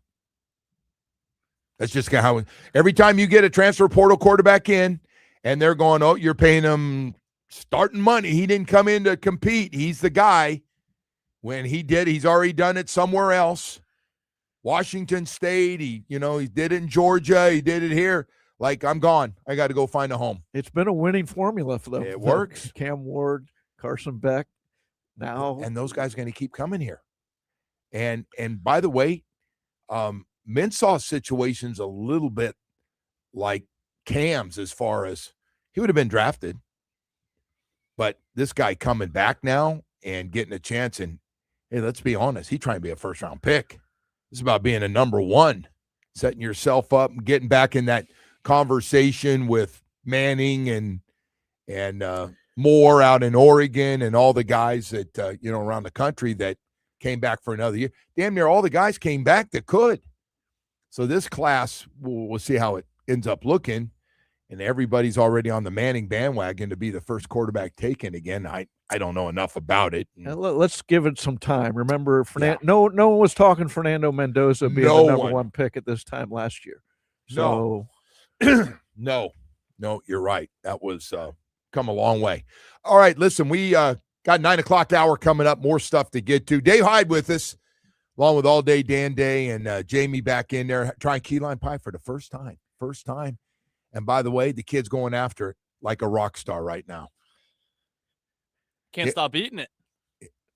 That's just kind of how every time you get a transfer portal quarterback in and they're going, oh, you're paying him starting money. He didn't come in to compete. He's the guy. When he did, he's already done it somewhere else. Washington State, he did it in Georgia. He did it here. Like, I'm gone. I got to go find a home.
It's been a winning formula for them.
It works.
Cam Ward, Carson Beck, now.
And those guys are going to keep coming here. And by the way, Mensah's situation's a little bit like Cam's as far as he would have been drafted. But this guy coming back now and getting a chance, and hey, let's be honest, he's trying to be a first-round pick. This is about being a number one, setting yourself up and getting back in that conversation with Manning and Moore out in Oregon and all the guys that around the country that came back for another year. Damn near all the guys came back that could. So this class, we'll see how it ends up looking, and everybody's already on the Manning bandwagon to be the first quarterback taken again. I don't know enough about it.
Let's give it some time. Remember, no one was talking Fernando Mendoza being the number one pick at this time last year. So
no, you're right. That was come a long way. All right, listen, we got 9 o'clock hour coming up. More stuff to get to. Dave Hyde with us, along with All Day Dan Day and Jamie back in there trying key lime pie for the first time. And by the way, the kid's going after it like a rock star right now.
Can't stop eating it.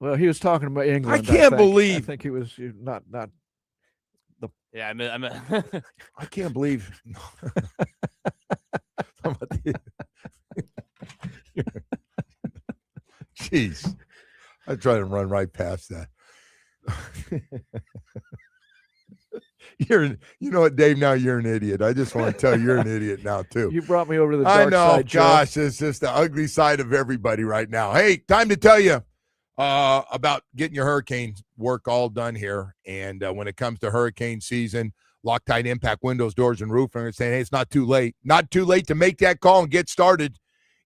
Well, he was talking about England.
I can't believe.
I think he was not the.
Yeah, I mean,
I can't believe. Jeez, I try to run right past that. You know what, Dave? Now you're an idiot. I just want to tell you, you're an idiot now too.
You brought me over to the dark side.
I know, gosh, it's just the ugly side of everybody right now. Hey, time to tell you about getting your hurricane work all done here. And when it comes to hurricane season, Loctite Impact Windows, Doors, and Roofing are saying, hey, it's not too late. Not too late to make that call and get started.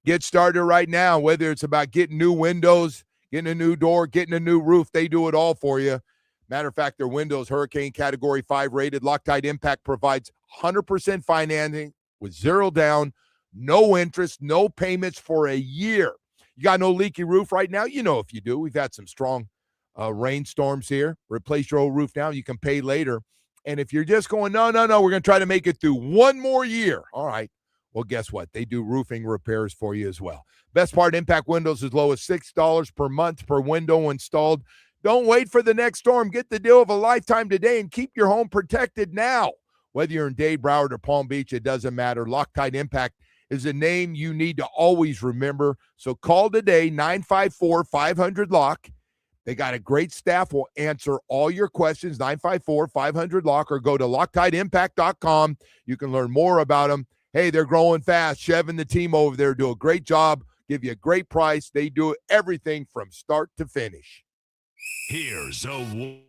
Get started right now, whether it's about getting new windows, getting a new door, getting a new roof. They do it all for you. Matter of fact, their windows, Hurricane Category 5 rated. Loctite Impact provides 100% financing with zero down, no interest, no payments for a year. You got no leaky roof right now? You know if you do. We've had some strong rainstorms here. Replace your old roof now. You can pay later. And if you're just going, no, we're going to try to make it through one more year. All right. Well, guess what? They do roofing repairs for you as well. Best part, Impact Windows as low as $6 per month per window installed. Don't wait for the next storm. Get the deal of a lifetime today and keep your home protected now. Whether you're in Dade, Broward, or Palm Beach, it doesn't matter. Loctite Impact is a name you need to always remember. So call today, 954-500-LOCK. They got a great staff will answer all your questions, 954-500-LOCK, or go to LoctiteImpact.com. You can learn more about them. Hey, they're growing fast. Chev and the team over there do a great job, give you a great price. They do everything from start to finish.
Here's a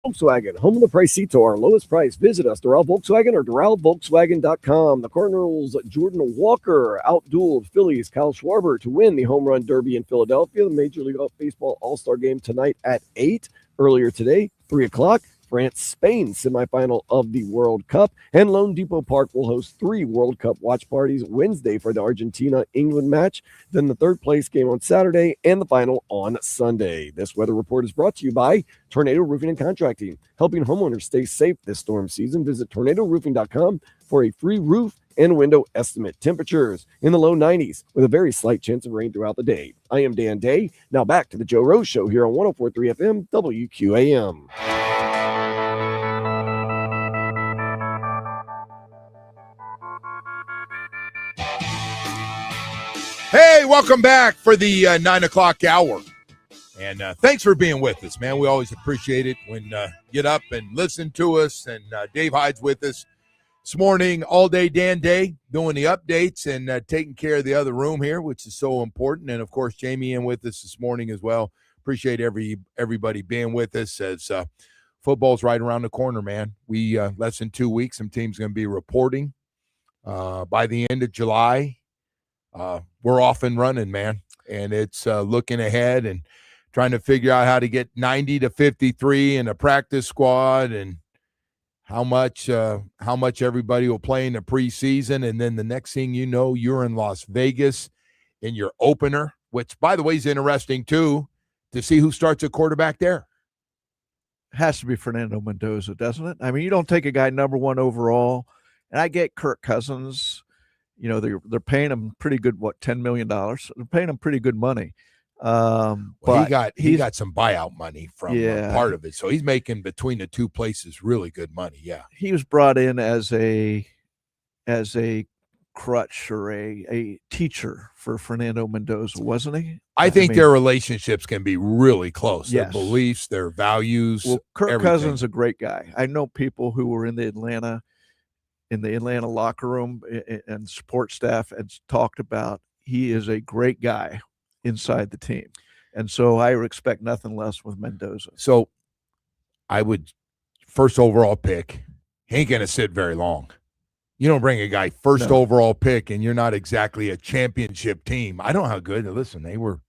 Volkswagen, home of the price seat to our lowest price. Visit us, Doral Volkswagen or DoralVolkswagen.com. The Cardinals' Jordan Walker outdueled Phillies' Kyle Schwarber to win the Home Run Derby in Philadelphia. The Major League Baseball All-Star Game tonight at 8. Earlier today, 3 o'clock, France-Spain semifinal of the World Cup. And Lone Depot Park will host 3 World Cup watch parties Wednesday for the Argentina-England match, then the third place game on Saturday, and the final on Sunday. This weather report is brought to you by Tornado Roofing and Contracting, helping homeowners stay safe this storm season. Visit tornadoroofing.com for a free roof and window estimate. Temperatures in the low 90s with a very slight chance of rain throughout the day. I am Dan Day. Now back to the Joe Rose Show here on 104.3 FM WQAM.
Hey, welcome back for the 9 o'clock hour. And thanks for being with us, man. We always appreciate it when you get up and listen to us. And Dave Hyde's with us this morning, all day, Dan Day, doing the updates and taking care of the other room here, which is so important. And, of course, Jamie in with us this morning as well. Appreciate everybody being with us as football's right around the corner, man. We less than 2 weeks, some teams going to be reporting by the end of July. We're off and running, man, and it's looking ahead and trying to figure out how to get 90 to 53 in a practice squad and how much everybody will play in the preseason. And then the next thing you know, you're in Las Vegas in your opener, which, by the way, is interesting, too, to see who starts a quarterback there.
It has to be Fernando Mendoza, doesn't it? I mean, you don't take a guy number 1 overall, and I get Kirk Cousins. You know, they're paying him pretty good, $10 million. They're paying him pretty good money.
But he got some buyout money from part of it. So he's making between the two places really good money. Yeah.
He was brought in as a crutch or a teacher for Fernando Mendoza, wasn't he?
I think their relationships can be really close.
Yes.
Their beliefs, their values.
Well, Kirk
everything.
Cousins is a great guy. I know people who were in the Atlanta locker room and support staff and talked about he is a great guy inside the team. And so I expect nothing less with Mendoza.
So I would first overall pick. He ain't going to sit very long. You don't bring a guy first overall pick and you're not exactly a championship team. I don't know how good. Listen, they were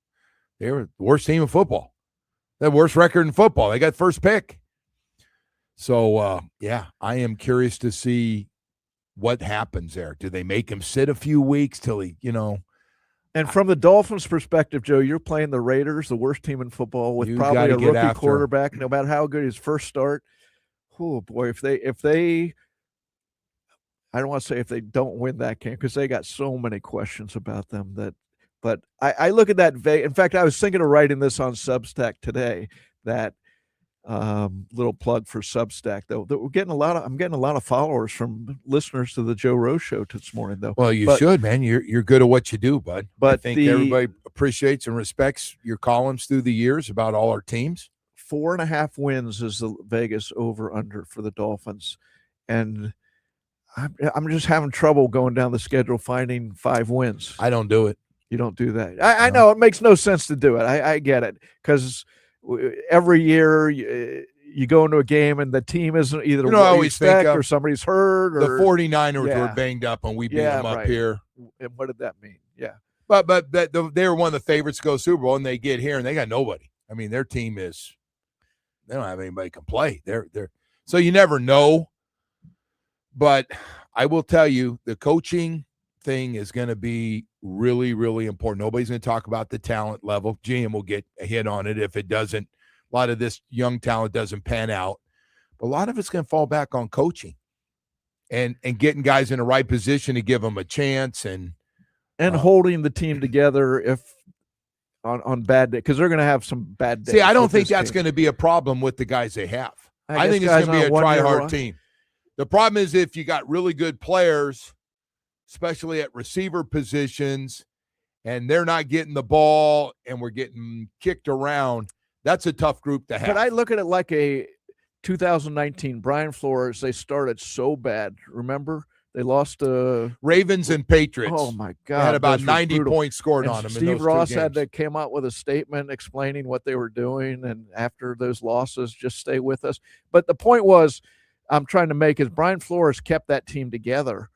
the worst team in football. The worst record in football. They got first pick. So, I am curious to see what happens there. Do they make him sit a few weeks till he,
And from the Dolphins' perspective, Joe, you're playing the Raiders, the worst team in football, with probably a rookie quarterback, no matter how good his first start. Oh, boy, if they I don't want to say if they don't win that game because they got so many questions about them but I look at that. In fact, I was thinking of writing this on Substack today, that little plug for Substack, though. I'm getting a lot of followers from listeners to the Joe Rose Show this morning, though.
Well, you should, man. You're good at what you do, bud.
But
I think everybody appreciates and respects your columns through the years about all our teams.
4.5 wins is the Vegas over/under for the Dolphins, and I'm just having trouble going down the schedule finding 5 wins.
I don't do it.
You don't do that. I know it makes no sense to do it. I get it, because every year you go into a game and the team isn't either what you expect or somebody's hurt. Or
the 49ers were banged up and we beat them up here.
And what did that mean? Yeah.
But they were one of the favorites to go Super Bowl, and they get here and they got nobody. I mean, their team they don't have anybody can play. They're so you never know. But I will tell you, the coaching thing is going to be really, really important. Nobody's going to talk about the talent level. GM will get a hit on it if it doesn't. A lot of this young talent doesn't pan out. But a lot of it's going to fall back on coaching and getting guys in the right position to give them a chance and
holding the team together if on bad day, because they're going to have some bad days.
See, I don't think that's going to be a problem with the guys they have. I think it's going to be a try-hard team. The problem is if you got really good players, especially at receiver positions, and they're not getting the ball and we're getting kicked around, that's a tough group to have.
But I look at it like a 2019 Brian Flores. They started so bad. Remember? They lost to
Ravens and Patriots.
Oh my
They
God!
had about
those were
90
brutal.
points scored
And
on them. in
Steve
those two
Ross had
games.
to came out with a statement explaining what they were doing, and after those losses, just stay with us. But the point was, I'm trying to make is Brian Flores kept that team together,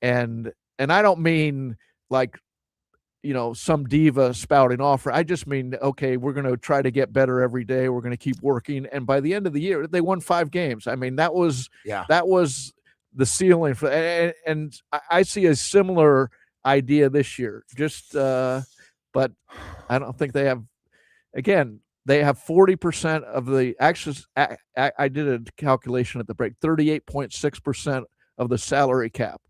and I don't mean like, some diva spouting off. I just mean, okay, we're going to try to get better every day. We're going to keep working, and by the end of the year, they won 5 games. I mean, that was the ceiling for, and I see a similar idea this year. Just, but I don't think they have. Again, they have 40% of the actions. I did a calculation at the break. 38.6% of the salary cap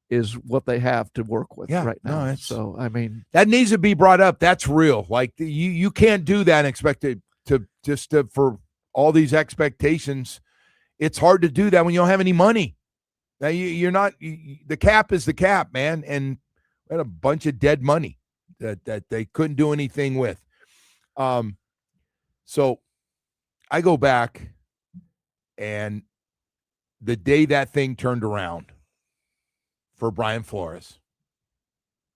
is what they have to work with right now.
No,
so I mean,
that needs to be brought up. That's real. Like you can't do that and expect it to for all these expectations. It's hard to do that when you don't have any money. Now you're not. The cap is the cap, man, and we had a bunch of dead money that they couldn't do anything with. So I go back, and the day that thing turned around for Brian Flores,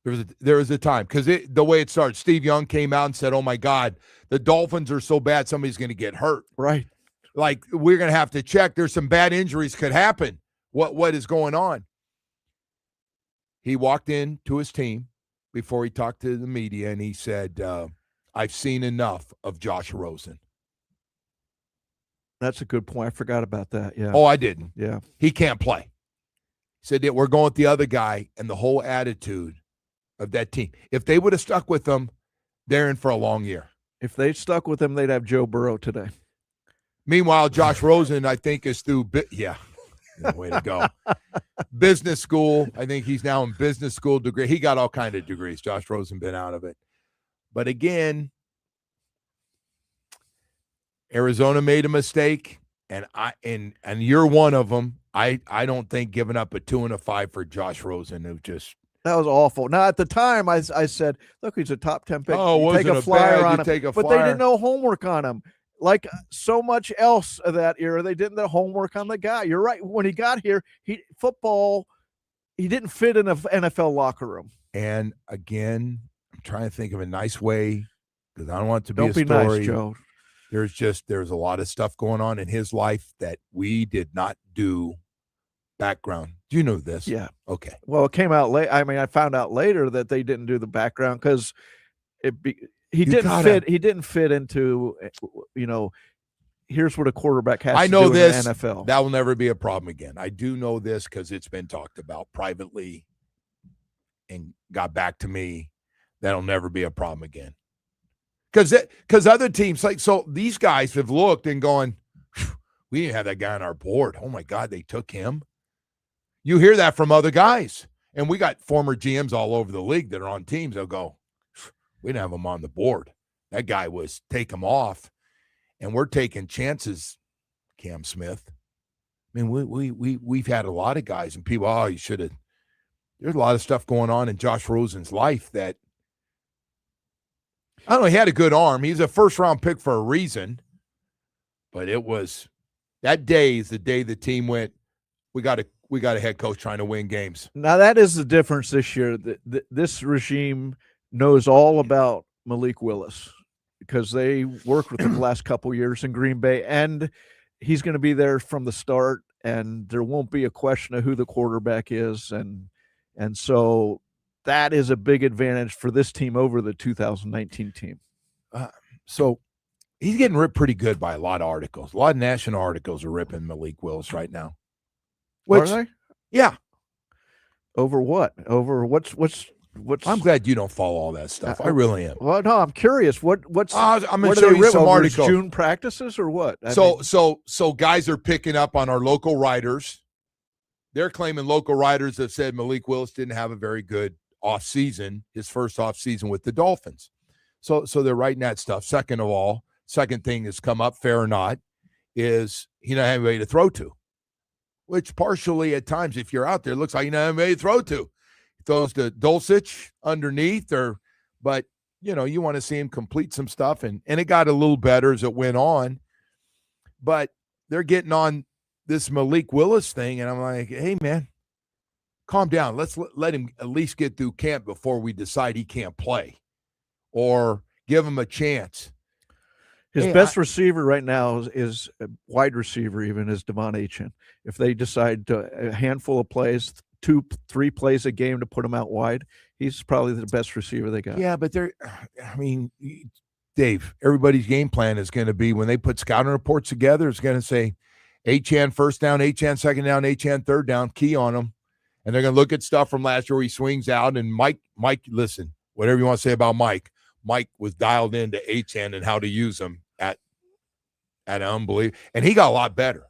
there was a time, because the way it started, Steve Young came out and said, "Oh my God, the Dolphins are so bad, somebody's going to get hurt."
Right.
Like, we're going to have to check. There's some bad injuries could happen. What is going on? He walked in to his team before he talked to the media, and he said, "I've seen enough of Josh Rosen."
That's a good point. I forgot about that. Yeah.
Oh, I didn't.
Yeah.
He can't play. He said that we're going with the other guy, and the whole attitude of that team. If they would have stuck with them, they're in for a long year.
If they stuck with him, they'd have Joe Burrow today.
Meanwhile, Josh Rosen, I think, is through way to go. Business school. I think he's now in business school degree. He got all kind of degrees. Josh Rosen been out of it. But again, Arizona made a mistake, and you're one of them. I don't think giving up a 2 and a 5 for Josh Rosen, who just
that was awful. Now, at the time, I said, look, he's a top 10 pick.
Oh,
you take a flyer on him.
But
they did no homework on him. Like so much else of that era, they didn't do homework on the guy. You're right. When he got here, he didn't fit in an NFL locker room.
And again, I'm trying to think of a nice way, because I don't want it to be
Don't
a
be
story.
Nice, Joe.
There's a lot of stuff going on in his life that we did not do background. Do you know this?
Yeah.
Okay.
Well, it came out late. I mean, I found out later that they didn't do the background because he didn't fit into, here's what a quarterback has to do in the NFL.
That will never be a problem again. I do know this because it's been talked about privately and got back to me. That'll never be a problem again. Because other teams, these guys have looked and gone, we didn't have that guy on our board. Oh my God, they took him. You hear that from other guys. And we got former GMs all over the league that are on teams. They'll go, we didn't have him on the board. That guy was take him off. And we're taking chances, Cam Smith. I mean, we've had a lot of guys and people, you should have. There's a lot of stuff going on in Josh Rosen's life that, I don't know, he had a good arm. He's a first-round pick for a reason. But that day is the day the team went, we got a head coach trying to win games.
Now, that is the difference this year. This regime knows all about Malik Willis because they worked with him the last couple years in Green Bay, and he's going to be there from the start, and there won't be a question of who the quarterback is. And so that is a big advantage for this team over the 2019 team.
So he's getting ripped pretty good by a lot of articles. A lot of national articles are ripping Malik Willis right now.
Are they?
Yeah.
Over what? Over what's
I'm glad you don't follow all that stuff. I really am.
Well, no, I'm curious. I'm going
to show you some articles.
June practices or what?
So guys are picking up on our local writers. They're claiming local writers have said Malik Willis didn't have a very good offseason, his first offseason with the Dolphins. So they're writing that stuff. Second thing that's come up, fair or not, is he doesn't have anybody to throw to. Which partially at times, if you're out there, it looks like you don't have anybody to throw to. He throws to Dulcich underneath, but you want to see him complete some stuff, and it got a little better as it went on. But they're getting on this Malik Willis thing, and I'm like, hey man, calm down. Let's let him at least get through camp before we decide he can't play, or give him a chance.
His best receiver right now is a wide receiver, even is Devon Achane. If they decide to a handful of plays, 2-3 plays a game to put him out wide, he's probably the best receiver they got.
Yeah, but Dave, everybody's game plan is going to be when they put scouting reports together, it's going to say Achane first down, Achane second down, Achane third down, key on them. And they're going to look at stuff from last year where he swings out. And Mike, listen, whatever you want to say about Mike was dialed into Achane and how to use him at unbelievable. And he got a lot better.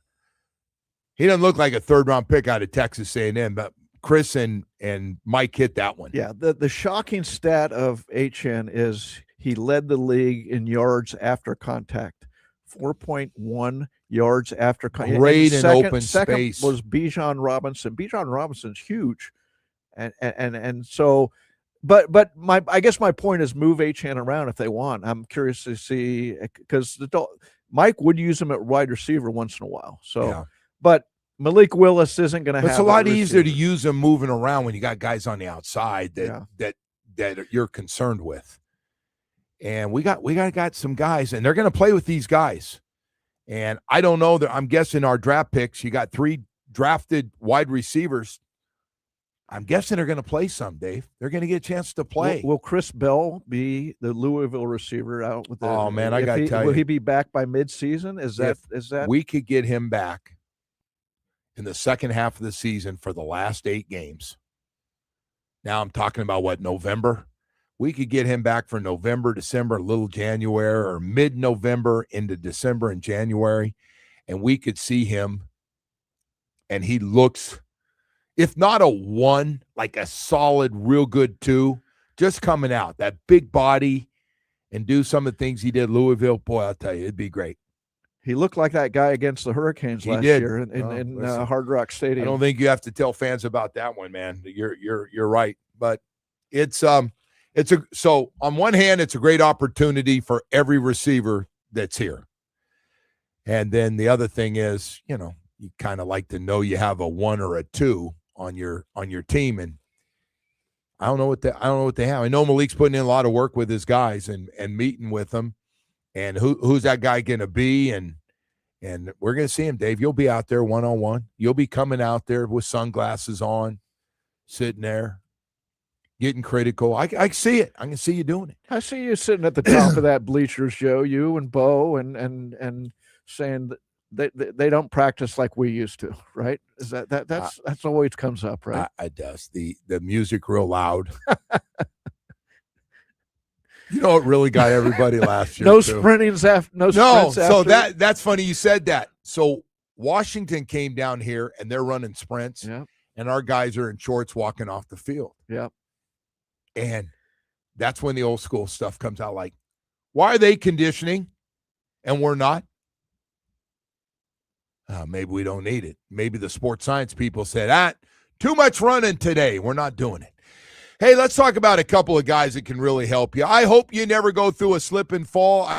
He doesn't look like a third-round pick out of Texas A&M, but Chris and Mike hit that one.
Yeah, the shocking stat of Achane is he led the league in yards after contact, 4.1 yards after contact.
Great in open
second
space.
Was Bijan Robinson. Bijan Robinson's huge, and so, but I guess my point is move Achane around if they want. I'm curious to see because Mike would use him at wide receiver once in a while. So,
yeah.
But Malik Willis isn't going to have.
It's a lot easier to use them moving around when you got guys on the outside that you're concerned with. And we got some guys, and they're going to play with these guys. And I don't know that I'm guessing our draft picks. You got 3 drafted wide receivers. I'm guessing they're going to play some, Dave. They're going to get a chance to play.
Will Chris Bell be the Louisville receiver out with the?
Oh man, I got to tell you,
will he be back by midseason? Is that
we could get him back in the second half of the season for the last 8 games? Now I'm talking about November. We could get him back for November, December, a little January, or mid-November into December and January, and we could see him, and he looks, if not a 1, like a solid, real good 2, just coming out, that big body, and do some of the things he did at Louisville. Boy, I'll tell you, it'd be great.
He looked like that guy against the Hurricanes last year in Hard Rock Stadium.
I don't think you have to tell fans about that one, man. You're right, but so on one hand, it's a great opportunity for every receiver that's here. And then the other thing is, you kind of like to know you have a 1 or a 2 on your team. And I don't know what they have. I know Malik's putting in a lot of work with his guys and meeting with them. And who's that guy going to be? And we're going to see him, Dave. You'll be out there one-on-one. You'll be coming out there with sunglasses on, sitting there, getting critical. I can see it. I can see you doing it.
I see you sitting at the top of that bleachers, Joe, you and Bo, and saying that they don't practice like we used to, right? Is that's always comes up, right?
It does. The music real loud. It really got everybody last year.
No sprintings after. No.
So that's funny you said that. So Washington came down here and they're running sprints, and our guys are in shorts walking off the field.
Yeah.
And that's when the old school stuff comes out. Like, why are they conditioning and we're not? Maybe we don't need it. Maybe the sports science people said, too much running today. We're not doing it. Hey, let's talk about a couple of guys that can really help you. I hope you never go through a slip and fall.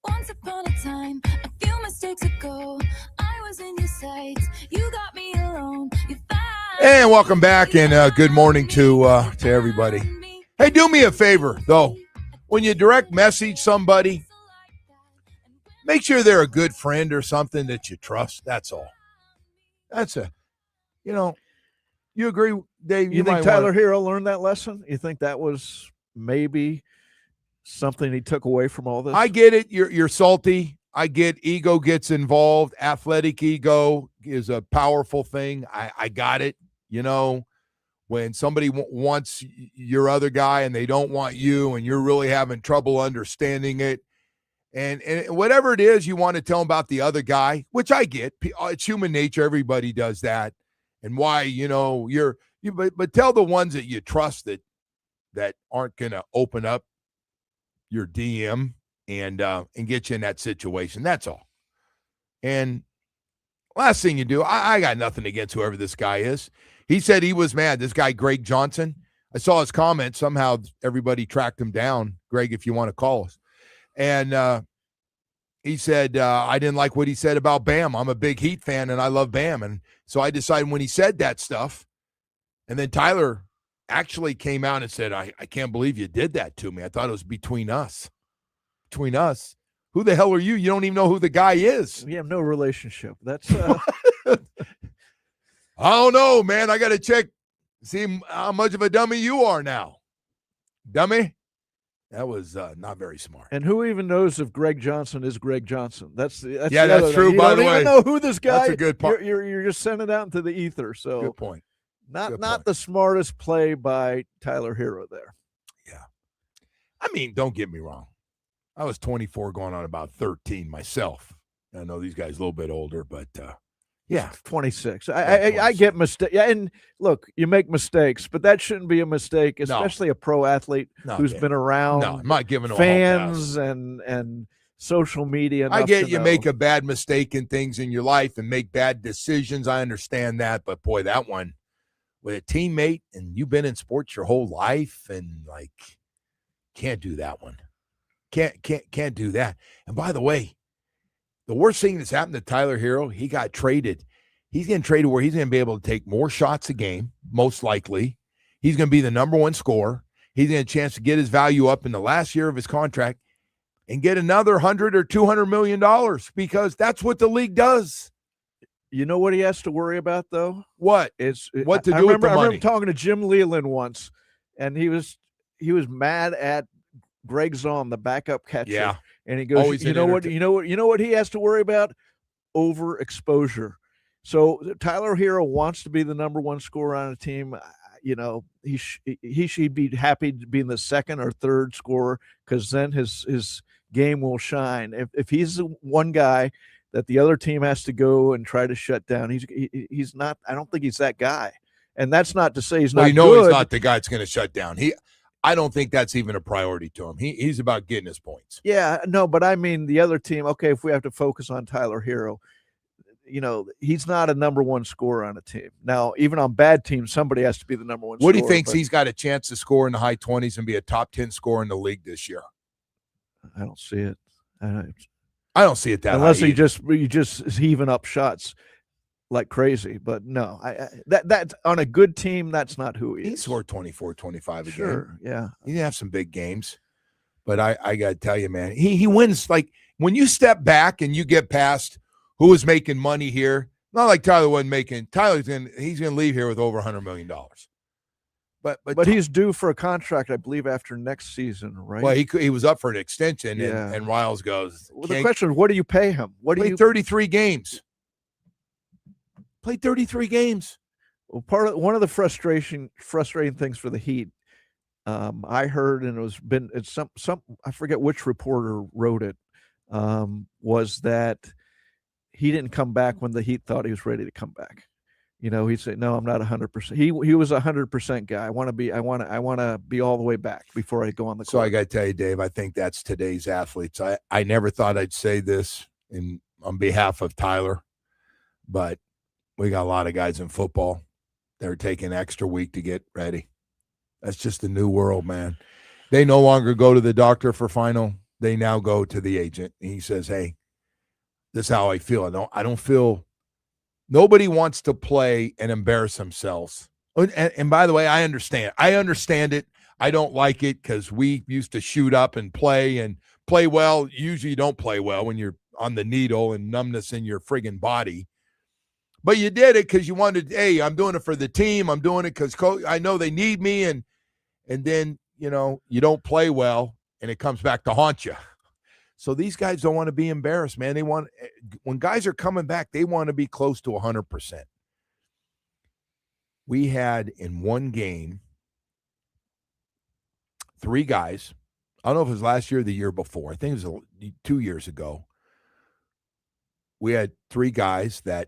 Once upon a time, a few mistakes ago, I was in your sights. You got me alone. You found
And welcome back, and good morning to everybody. Hey, do me a favor, though. When you direct message somebody, make sure they're a good friend or something that you trust. That's all. That's you agree, Dave?
You think
might
Tyler
wanna-
Hero learned that lesson? You think that was maybe something he took away from all this?
I get it. You're salty. I get ego gets involved. Athletic ego is a powerful thing. I got it. When somebody wants your other guy and they don't want you, and you're really having trouble understanding it, and whatever it is you want to tell them about the other guy, which I get. It's human nature. Everybody does that. And why, but tell the ones that you trust that aren't going to open up your DM and get you in that situation. That's all. And last thing you do, I got nothing against whoever this guy is. He said he was mad. This guy, Greg Johnson, I saw his comment. Somehow everybody tracked him down. Greg, if you want to call us. And he said, I didn't like what he said about Bam. I'm a big Heat fan, and I love Bam. And so I decided when he said that stuff, and then Tyler actually came out and said, I can't believe you did that to me. I thought it was between us. Between us? Who the hell are you? You don't even know who the guy is.
We have no relationship. That's
I don't know, man. I got to check, see how much of a dummy you are now. Dummy? That was not very smart.
and who even knows if Greg Johnson is Greg Johnson? That's
Yeah,
the
that's
other
true,
thing. You
by
don't
the
even
way.
know who this guy.
That's a good point.
You're just sending it out into the ether. So
Good point.
not
Good
not
point.
the smartest play by Tyler Hero there.
Yeah. I mean, don't get me wrong. I was 24 going on about 13 myself. I know these guys a little bit older, but yeah.
26.
Yeah,
I
26.
get mistakes. Yeah, and look, you make mistakes, but that shouldn't be a mistake, especially a pro athlete
No,
who's
Dave.
been around
No, I'm not giving them
fans and social media.
I
enough
get
to
you
know.
make a bad mistake in things in your life and make bad decisions. I understand that, but boy, that one with a teammate and you've been in sports your whole life and can't do that one. Can't do that. And by the way, the worst thing that's happened to Tyler Hero, he got traded. He's getting traded where he's going to be able to take more shots a game, most likely. He's going to be the number one scorer. He's going to have a chance to get his value up in the last year of his contract and get another $100 or $200 million because that's what the league does.
You know what he has to worry about, though?
What? What to do with the
I
money?
remember talking to Jim Leland once, and he was mad at Greg Zahn, the backup catcher.
Yeah.
And he goes,
Always
you
an
know what he has to worry about? Overexposure. So Tyler Hero wants to be the number one scorer on a team. He should be happy to be in the second or third scorer because then his game will shine. If he's the one guy that the other team has to go and try to shut down, he's not. I don't think he's that guy. And that's not to say he's not.
He's
good.
not the guy that's going to shut down. I don't think that's even a priority to him. He's about getting his points.
Yeah, no, but I mean the other team. Okay, if we have to focus on Tyler Hero, he's not a number one scorer on a team. Now, even on bad teams, somebody has to be the number one.
What do you
scorer,
think
but
he's got a chance to score in the high 20s and be a top 10 scorer in the league this year?
I don't see it.
I don't see it that
Unless
high
he
either.
just is heaving up shots like crazy. But no, that on a good team, that's not who he is.
He scored 24, 25 a game.
Sure, yeah.
He didn't have some big games. But I got to tell you, man, he wins. Like when you step back and you get past who was making money here, not like Tyler wasn't making. He's gonna leave here with over $100 million. But
he's due for a contract, I believe, after next season, right?
Well, he was up for an extension,
Yeah.
and Riles goes.
Well, the question is, what do you pay him? What do
Played
you
33 games. Played 33 games.
Well, one of the frustrating things for the Heat, I heard, and it's some I forget which reporter wrote it, was that he didn't come back when the Heat thought he was ready to come back. He'd say, "No, I'm not 100%." He was 100% guy. I want to be all the way back before I go on the court.
So I got to tell you, Dave, I think that's today's athletes. I never thought I'd say this on behalf of Tyler, but we got a lot of guys in football that are taking an extra week to get ready. That's just the new world, man. They no longer go to the doctor for final they now go to the agent, and he says, hey, this is how I feel. I don't feel – nobody wants to play and embarrass themselves. And by the way, I understand. I understand it. I don't like it because we used to shoot up and play well. Usually you don't play well when you're on the needle and numbness in your friggin' body. But you did it because you wanted, hey, I'm doing it for the team. I'm doing it because I know they need me. And then, you don't play well, and it comes back to haunt you. So these guys don't want to be embarrassed, man. When guys are coming back, they want to be close to 100%. We had in one game 3 guys. I don't know if it was last year or the year before. I think it was 2 years ago. We had 3 guys that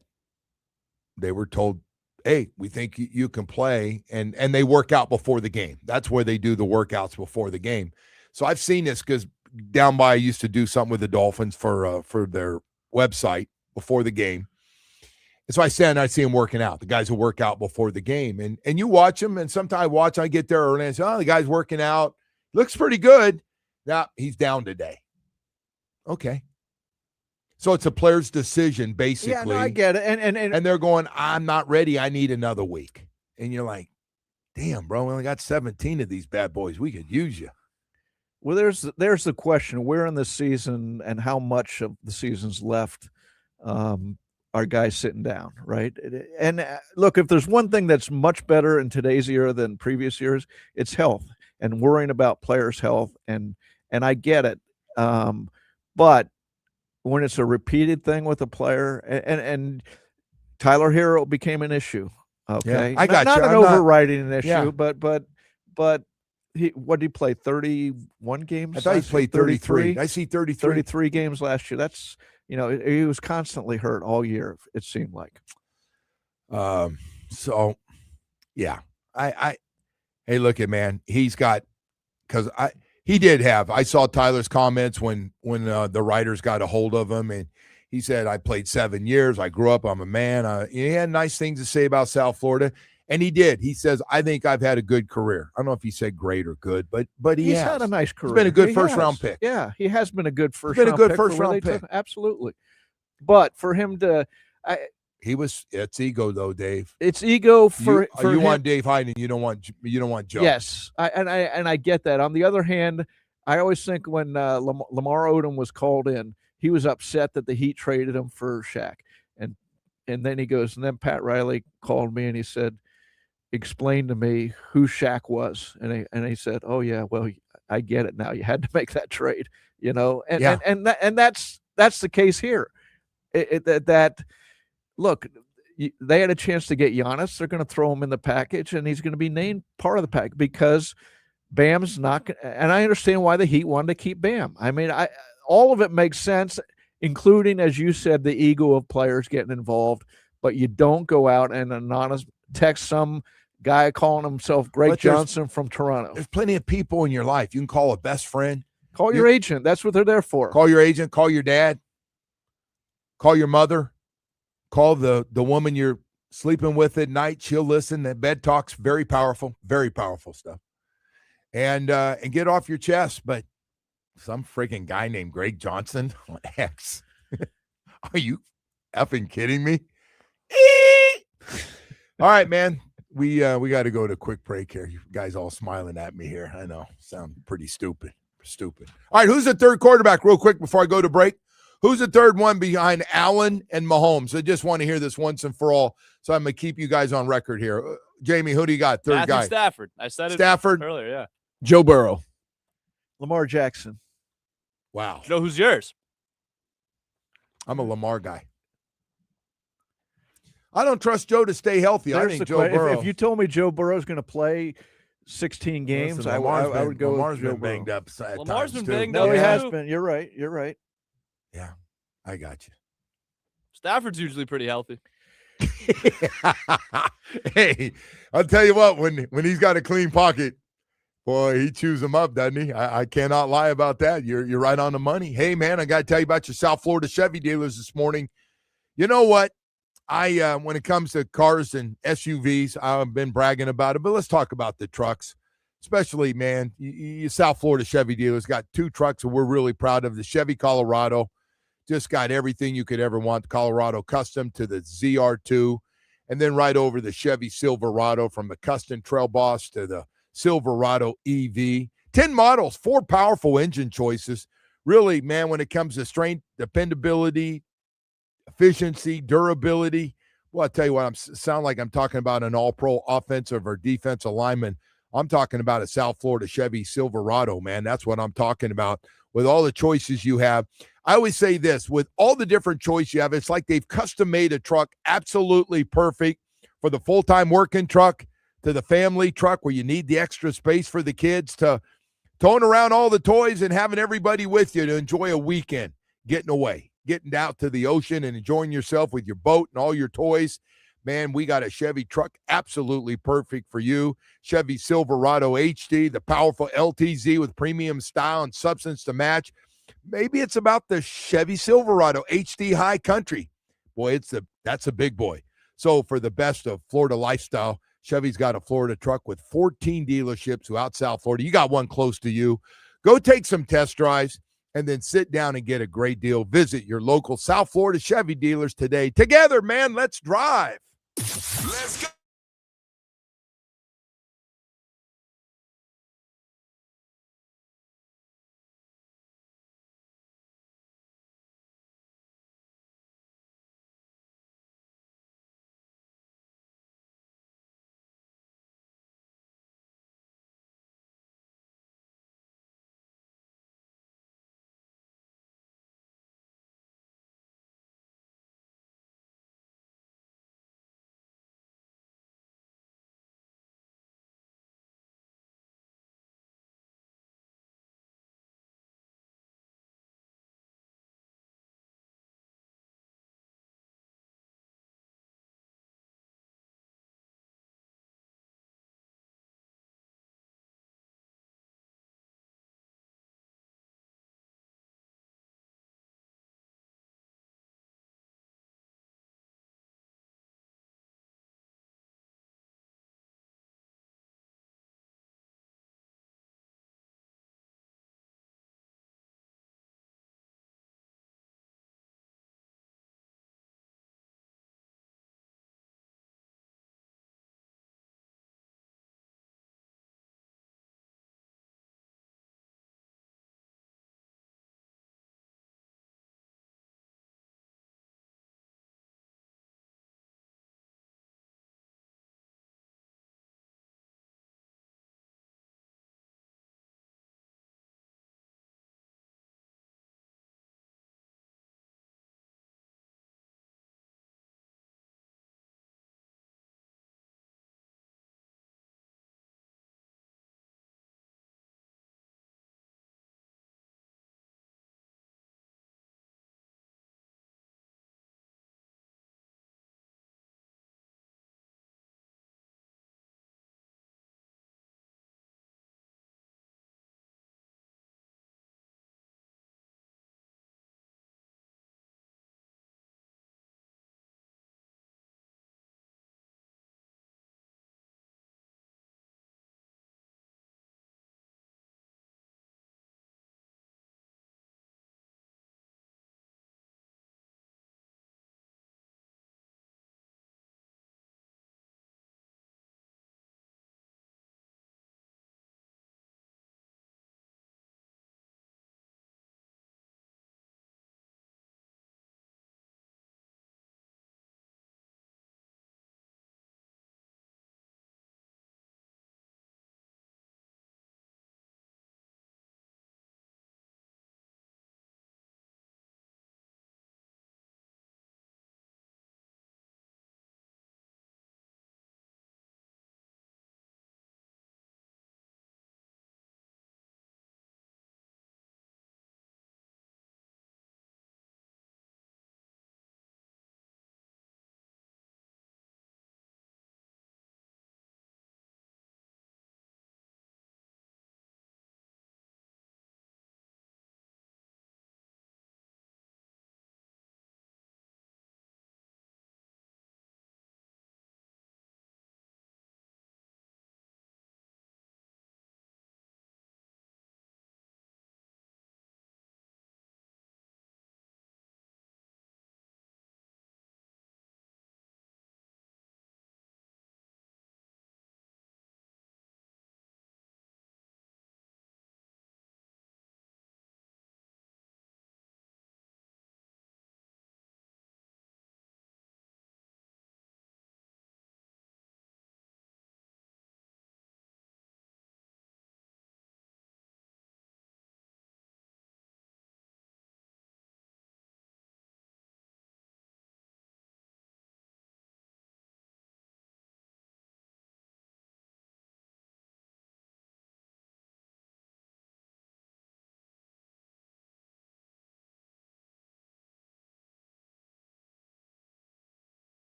they were told, hey, we think you can play, and they work out before the game. That's where they do the workouts before the game. So I've seen this because down by I used to do something with the Dolphins for their website before the game. And so I stand and I see them working out, the guys who work out before the game. And you watch them, and sometimes I get there early and I say, oh, the guy's working out. Looks pretty good. Now he's down today. Okay. So it's a player's decision, basically.
Yeah, no, I get it.
And they're going, I'm not ready. I need another week. And you're like, damn, bro, we only got 17 of these bad boys. We could use you.
Well, there's the question: where in the season and how much of the season's left are guys sitting down, right? And look, if there's one thing that's much better in today's era than previous years, it's health and worrying about players' health. And I get it, but when it's a repeated thing with a player, and Tyler Hero became an issue. Okay,
yeah, I got
not
you.
an overriding issue,
yeah.
but. What did he play? 31 games?
I thought he played 33. I see 33.
33 games last year. That's, he was constantly hurt all year, it seemed like.
So, yeah. Hey, look at, man, he's got, because he did have, I saw Tyler's comments when the writers got a hold of him, and he said, I played 7 years. I grew up. I'm a man. He had nice things to say about South Florida. And he did. He says, I think I've had a good career. I don't know if he said great or good, but
he's had a nice career.
He's been a good first-round pick.
Yeah, he has been a good first-round pick.
He's been a good first-round pick.
Absolutely. But for him to
it's ego, though, Dave.
It's ego for
you
him.
want Dave Hyden, you don't want Joe.
Yes, I get that. On the other hand, I always think when Lamar Odom was called in, he was upset that the Heat traded him for Shaq. And then he goes, and then Pat Riley called me and he said, explain to me who Shaq was. And he said, oh yeah, well, I get it now. You had to make that trade, and that's the case here. Look, they had a chance to get Giannis. They're going to throw him in the package, and he's going to be named part of the package because Bam's not. And I understand why the Heat wanted to keep Bam. I mean, all of it makes sense, including, as you said, the ego of players getting involved. But you don't go out and anonymous text some guy calling himself Greg Johnson from Toronto.
There's plenty of people in your life. You can call a best friend.
Call your agent. That's what they're there for.
Call your agent. Call your dad. Call your mother. Call the woman you're sleeping with at night. She'll listen. That bed talk's very powerful stuff. And get off your chest. But some freaking guy named Greg Johnson on X. Are you effing kidding me? All right, man. We got to go to a quick break here. You guys all smiling at me here. I know. Sound pretty stupid. All right, who's the third quarterback real quick before I go to break? Who's the third one behind Allen and Mahomes? I just want to hear this once and for all, so I'm going to keep you guys on record here. Jamie, who do you got? Third guy.
Stafford. I said
Stafford.
it earlier, yeah.
Joe Burrow.
Lamar Jackson.
Wow.
Joe, who's yours?
I'm a Lamar guy. I don't trust Joe to stay healthy. I think Joe Burrow.
If you told me Joe Burrow's going to play 16 games,
Listen,
I would go
Lamar's
with Joe
been banged
Burrow.
up.
Lamar's been banged
No,
up.
he has
too.
been. You're right.
Yeah, I got you.
Stafford's usually pretty healthy.
Hey, I'll tell you what, when he's got a clean pocket, boy, he chews them up, doesn't he? I cannot lie about that. You're right on the money. Hey, man, I got to tell you about your South Florida Chevy dealers this morning. You know what? When it comes to cars and SUVs, I've been bragging about it, but let's talk about the trucks. especially, man, you South Florida Chevy dealers got 2 trucks that we're really proud of. The Chevy Colorado just got everything you could ever want. Colorado Custom to the ZR2, and then right over the Chevy Silverado, from the Custom Trail Boss to the Silverado EV. 10 models, 4 powerful engine choices. Really, man, when it comes to strength, dependability, efficiency, durability, well, I tell you what, sound like I'm talking about an all-pro offensive or defensive lineman. I'm talking about a South Florida Chevy Silverado, man. That's what I'm talking about. With all the choices you have, I always say this, with all the different choice you have, it's like they've custom-made a truck absolutely perfect for the full-time working truck, to the family truck where you need the extra space for the kids, to towing around all the toys and having everybody with you to enjoy a weekend, getting away, getting out to the ocean and enjoying yourself with your boat and all your toys. Man, we got a Chevy truck absolutely perfect for you. Chevy Silverado HD, the powerful LTZ with premium style and substance to match. Maybe it's about the Chevy Silverado HD High Country. Boy, that's a big boy. So for the best of Florida lifestyle, Chevy's got a Florida truck with 14 dealerships throughout South Florida. You got one close to you. Go take some test drives and then sit down and get a great deal. Visit your local South Florida Chevy dealers today. Together, man, let's drive.
Let's go.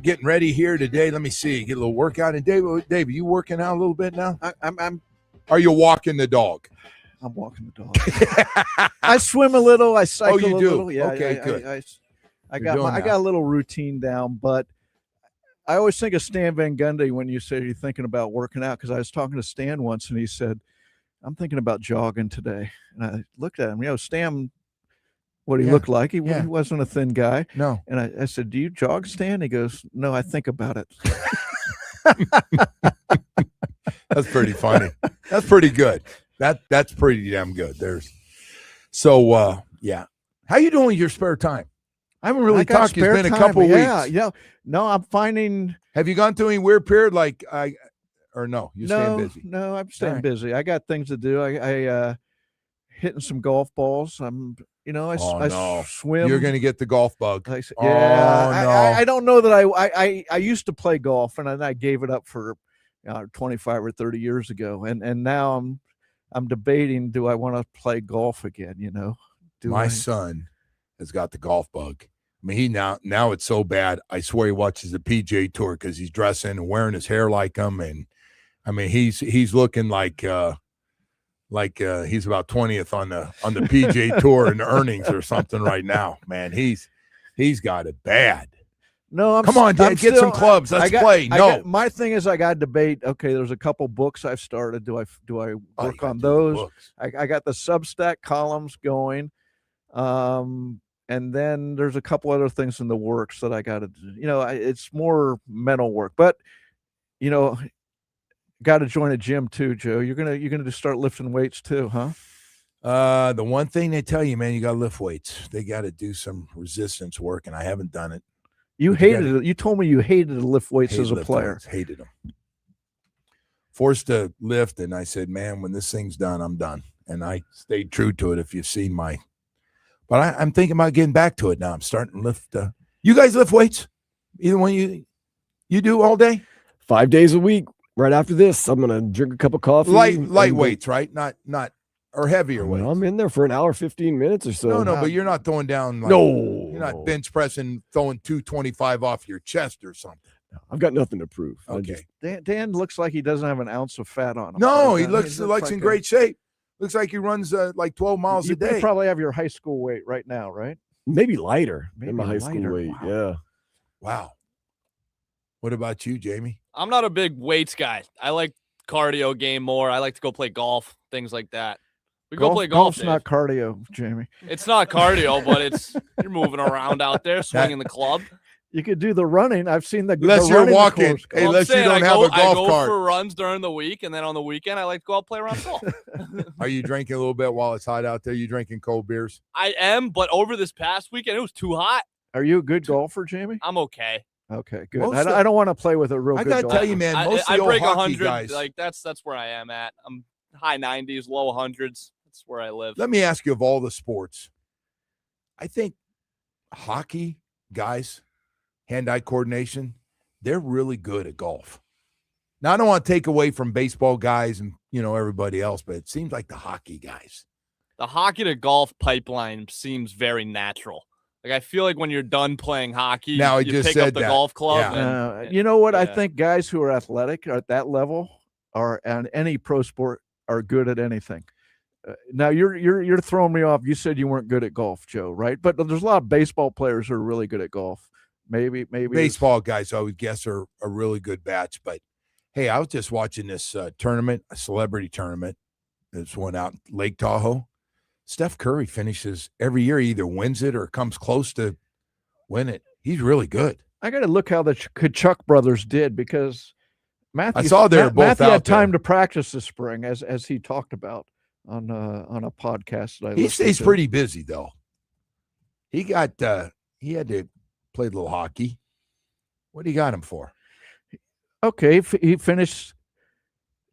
Getting ready here today. Let me see. Get a little workout. And Dave, you working out a little bit now? Are you walking the dog?
I'm walking the dog. I swim a little. I cycle
you
a
do?
little. Yeah.
Okay, good.
I got a little routine down, but I always think of Stan Van Gundy when you say you're thinking about working out, because I was talking to Stan once and he said, I'm thinking about jogging today. And I looked at him, Stan, what he looked like. He wasn't a thin guy.
No.
And I said, do you jog, Stan? He goes, no, I think about it.
That's pretty funny. That's pretty good. That's pretty damn good. How you doing with your spare time? I haven't really talked. It's been a couple weeks.
Yeah. No, I'm finding.
Have you gone through any weird period no? You're staying busy.
No, I'm staying busy. I got things to do. I hitting some golf balls. I swim.
You're going to get the golf bug.
I don't know that I used to play golf, and then I gave it up for 25 or 30 years ago, and now I'm debating, do I want to play golf again?
My son has got the golf bug. I mean, he now it's so bad. I swear he watches the PGA Tour because he's dressing and wearing his hair like him, and I mean he's looking like he's about 20th on the PGA Tour in earnings or something right now. Man, he's got it bad.
No,
come on, Dad, get some clubs. Let's play.
My thing is, I got to debate. Okay, there's a couple books I've started. Do I work on those? I got the Substack columns going, and then there's a couple other things in the works that I got to do. It's more mental work, but got to join a gym too, Joe. You're gonna just start lifting weights too, huh?
The one thing they tell you, man, you got to lift weights. They got to do some resistance work, and I haven't done it.
You hated it. You told me you hated to lift weights as a player.
Hated them. Forced to lift, and I said, man, when this thing's done, I'm done. And I stayed true to it. If you've seen but I'm thinking about getting back to it now. I'm starting to lift. You guys lift weights? Either one you do all day?
5 days a week. Right after this, I'm gonna drink a cup of coffee.
Light weights, right? Not or heavier weights.
I'm in there for an hour, 15 minutes or so.
No, but you're not throwing down. You're not bench pressing, throwing 225 off your chest or something.
I've got nothing to prove.
Okay.
Dan looks like he doesn't have an ounce of fat on him.
No, he looks in great shape. Looks like he runs like 12 miles a day.
You probably have your high school weight right now, right?
Maybe lighter than my high school weight.
Wow.
Yeah.
Wow. What about you, Jamie?
I'm not a big weights guy. I like cardio game more. I like to go play golf, things like that. We go play golf.
Golf's not cardio, Jamie.
It's not cardio, but you're moving around out there, swinging the club.
You could do the running. I've seen the
unless
the
you're walking.
course.
Hey, unless you don't have a golf
I go
cart.
for runs during the week, and then on the weekend, I like to go out play around golf.
Are you drinking a little bit while it's hot out there? You drinking cold beers?
I am, but over this past weekend, it was too hot.
Are you a good golfer, Jamie?
I'm okay.
Okay, good. I don't want to play with a real good golfer.
I gotta tell you, man, most of the
break
old
100.
guys.
Like that's where I am at. I'm high 90s, low 100s. That's where I live.
Let me ask you, of all the sports, I think hockey guys, hand-eye coordination, they're really good at golf. Now, I don't want to take away from baseball guys and everybody else, but it seems like the hockey guys.
The hockey to golf pipeline seems very natural. Like I feel like when you're done playing hockey,
now
you
just
pick
said
up the
that.
golf club.
Yeah. You know what? Yeah. I think guys who are athletic or at that level are on any pro sport are good at anything. Now you're throwing me off. You said you weren't good at golf, Joe, right? But there's a lot of baseball players who are really good at golf. Maybe
baseball guys, I would guess, are a really good batch. But hey, I was just watching this tournament, a celebrity tournament. This one out in Lake Tahoe. Steph Curry finishes every year, either wins it or comes close to win it. He's really good.
I got to look how the Kachuk brothers did because Matthew.
I saw they're both
Matthew
out
had time
there.
To practice this spring, as he talked about on a podcast that I
he stays
to.
Pretty busy though. He had to play a little hockey. What do you got him for?
Okay, he finished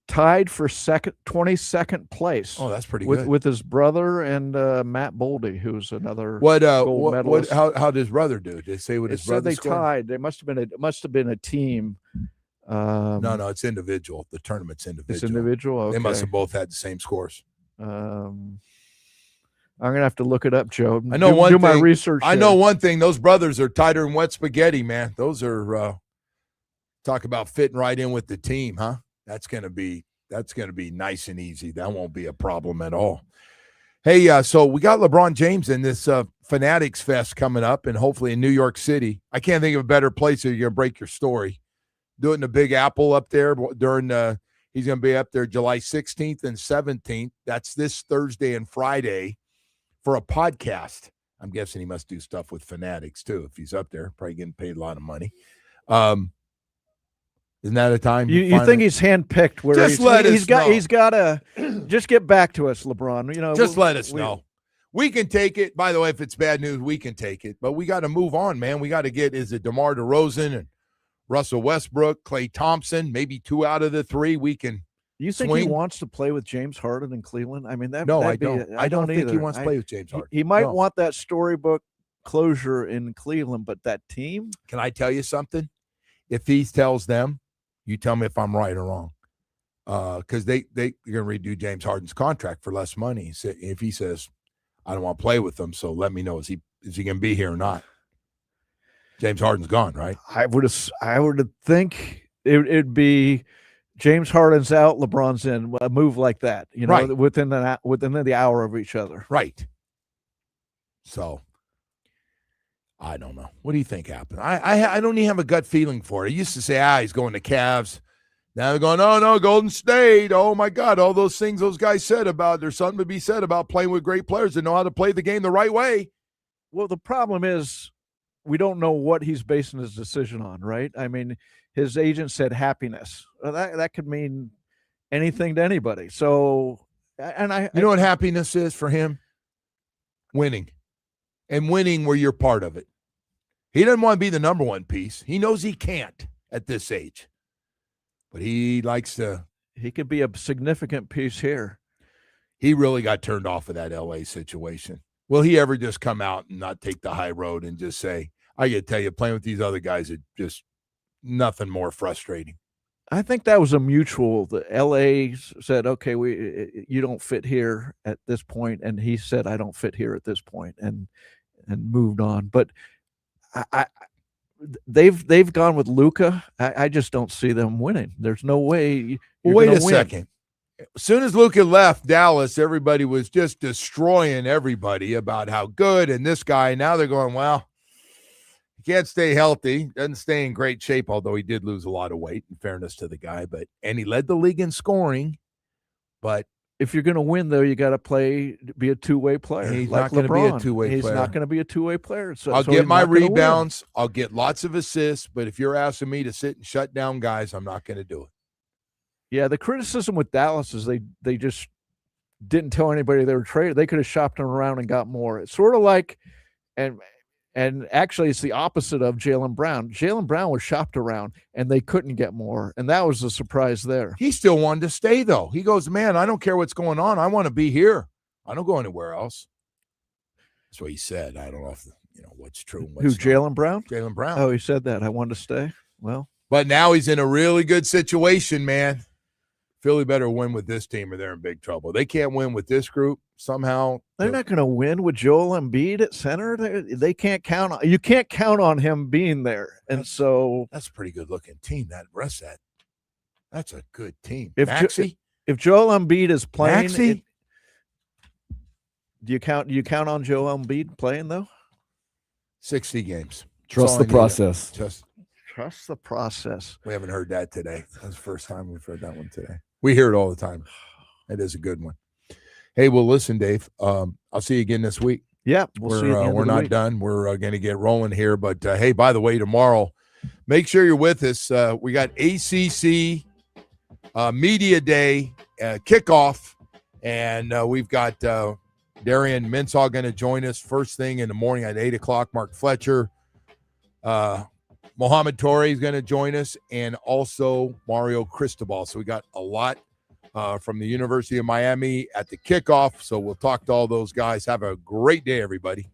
tied for 22nd place.
Oh, that's pretty good.
With his brother and Matt Boldy, who's another
gold
medalist.
How did his brother do? Did they say what his brother scored?
Tied. They must have been a team.
No, it's individual. The tournament's individual.
It's individual. Okay.
They must have both had the same scores.
I'm gonna have to look it up, Joe.
I know one
do my
thing.
research.
I know one thing. Those brothers are tighter than wet spaghetti, man. Those are talk about fitting right in with the team, huh? That's gonna be nice and easy. That won't be a problem at all. Hey, so we got LeBron James in this Fanatics Fest coming up, and hopefully in New York City. I can't think of a better place that you're gonna break your story. Do it in the Big Apple up there during he's gonna be up there July 16th and 17th. That's this Thursday and Friday for a podcast. I'm guessing he must do stuff with Fanatics too if he's up there, probably getting paid a lot of money. Isn't that a time
you think he's handpicked? Where
just let us know.
He's got to just get back to us, LeBron. You know,
just let us know. We can take it. By the way, if it's bad news, we can take it. But we got to move on, man. We got to get DeMar DeRozan and Russell Westbrook, Klay Thompson, maybe 2 out of the 3. We can.
You think
swing.
he wants to play with James Harden in Cleveland? I mean,
no, I don't. I don't think he wants to play with James Harden.
He might want that storybook closure in Cleveland, but that team.
Can I tell you something? If he tells them, you tell me if I'm right or wrong. Because they're going to redo James Harden's contract for less money. If he says, I don't want to play with them, so let me know, is he going to be here or not? James Harden's gone, right?
I would think it'd be James Harden's out, LeBron's in, a move like that, you know,
right.
within the hour of each other.
Right. So I don't know. What do you think happened? I don't even have a gut feeling for it. I used to say, he's going to Cavs. Now they're going, oh, no, Golden State. Oh, my God, all those things those guys said about, there's something to be said about playing with great players that know how to play the game the right way.
Well, the problem is we don't know what he's basing his decision on, right? I mean, his agent said happiness. Well, that could mean anything to anybody. So, you
know what happiness is for him? Winning. And winning where you're part of it. He doesn't want to be the number one piece. He knows he can't at this age. But he likes to.
He could be a significant piece here.
He really got turned off of that LA situation. Will he ever just come out and not take the high road and just say, I got to tell you, playing with these other guys is just nothing more frustrating.
I think that was a mutual. The LA said, okay, you don't fit here at this point. And he said, I don't fit here at this point, and moved on. But they've gone with Luka. I just don't see them winning. There's no way.
Wait a second. As soon as Luka left Dallas, everybody was just destroying everybody about how good and this guy. Now they're going, well, he can't stay healthy, doesn't stay in great shape, although he did lose a lot of weight, in fairness to the guy. And he led the league in scoring. But
if you're going to win, though, you got to be a two-way player.
He's
like
not going to be a two-way player.
He's not going to be a two-way player. So
I'll get my rebounds. I'll get lots of assists. But if you're asking me to sit and shut down guys, I'm not going to do it.
Yeah, the criticism with Dallas is they just didn't tell anybody they were traded. They could have shopped him around and got more. It's sort of like, and actually it's the opposite of Jaylen Brown. Jaylen Brown was shopped around and they couldn't get more, and that was a surprise there.
He still wanted to stay, though. He goes, man, I don't care what's going on. I want to be here. I don't go anywhere else. That's what he said. I don't know if what's true. And what's
Jaylen Brown?
Jaylen Brown.
Oh, he said that. I wanted to stay. Well,
but now he's in a really good situation, man. Philly better win with this team or they're in big trouble. They can't win with this group somehow.
They're not going to win with Joel Embiid at center. They can't count on. You can't count on him being there, and so
that's a pretty good looking team. That's a good team.
If Joel Embiid is playing, do you count on Joel Embiid playing though?
60 games.
Trust the process.
Trust the process.
We haven't heard that today. That's the first time we've heard that one today. We hear it all the time. It is a good one. Hey, well, listen, Dave. I'll see you again this week.
Yeah,
we're not done. We're going to get rolling here. But hey, by the way, tomorrow, make sure you're with us. We got ACC Media Day kickoff, and we've got Darian Mensah going to join us first thing in the morning at 8:00. Mark Fletcher. Mohamed Torre is going to join us, and also Mario Cristobal. So we got a lot from the University of Miami at the kickoff. So we'll talk to all those guys. Have a great day, everybody.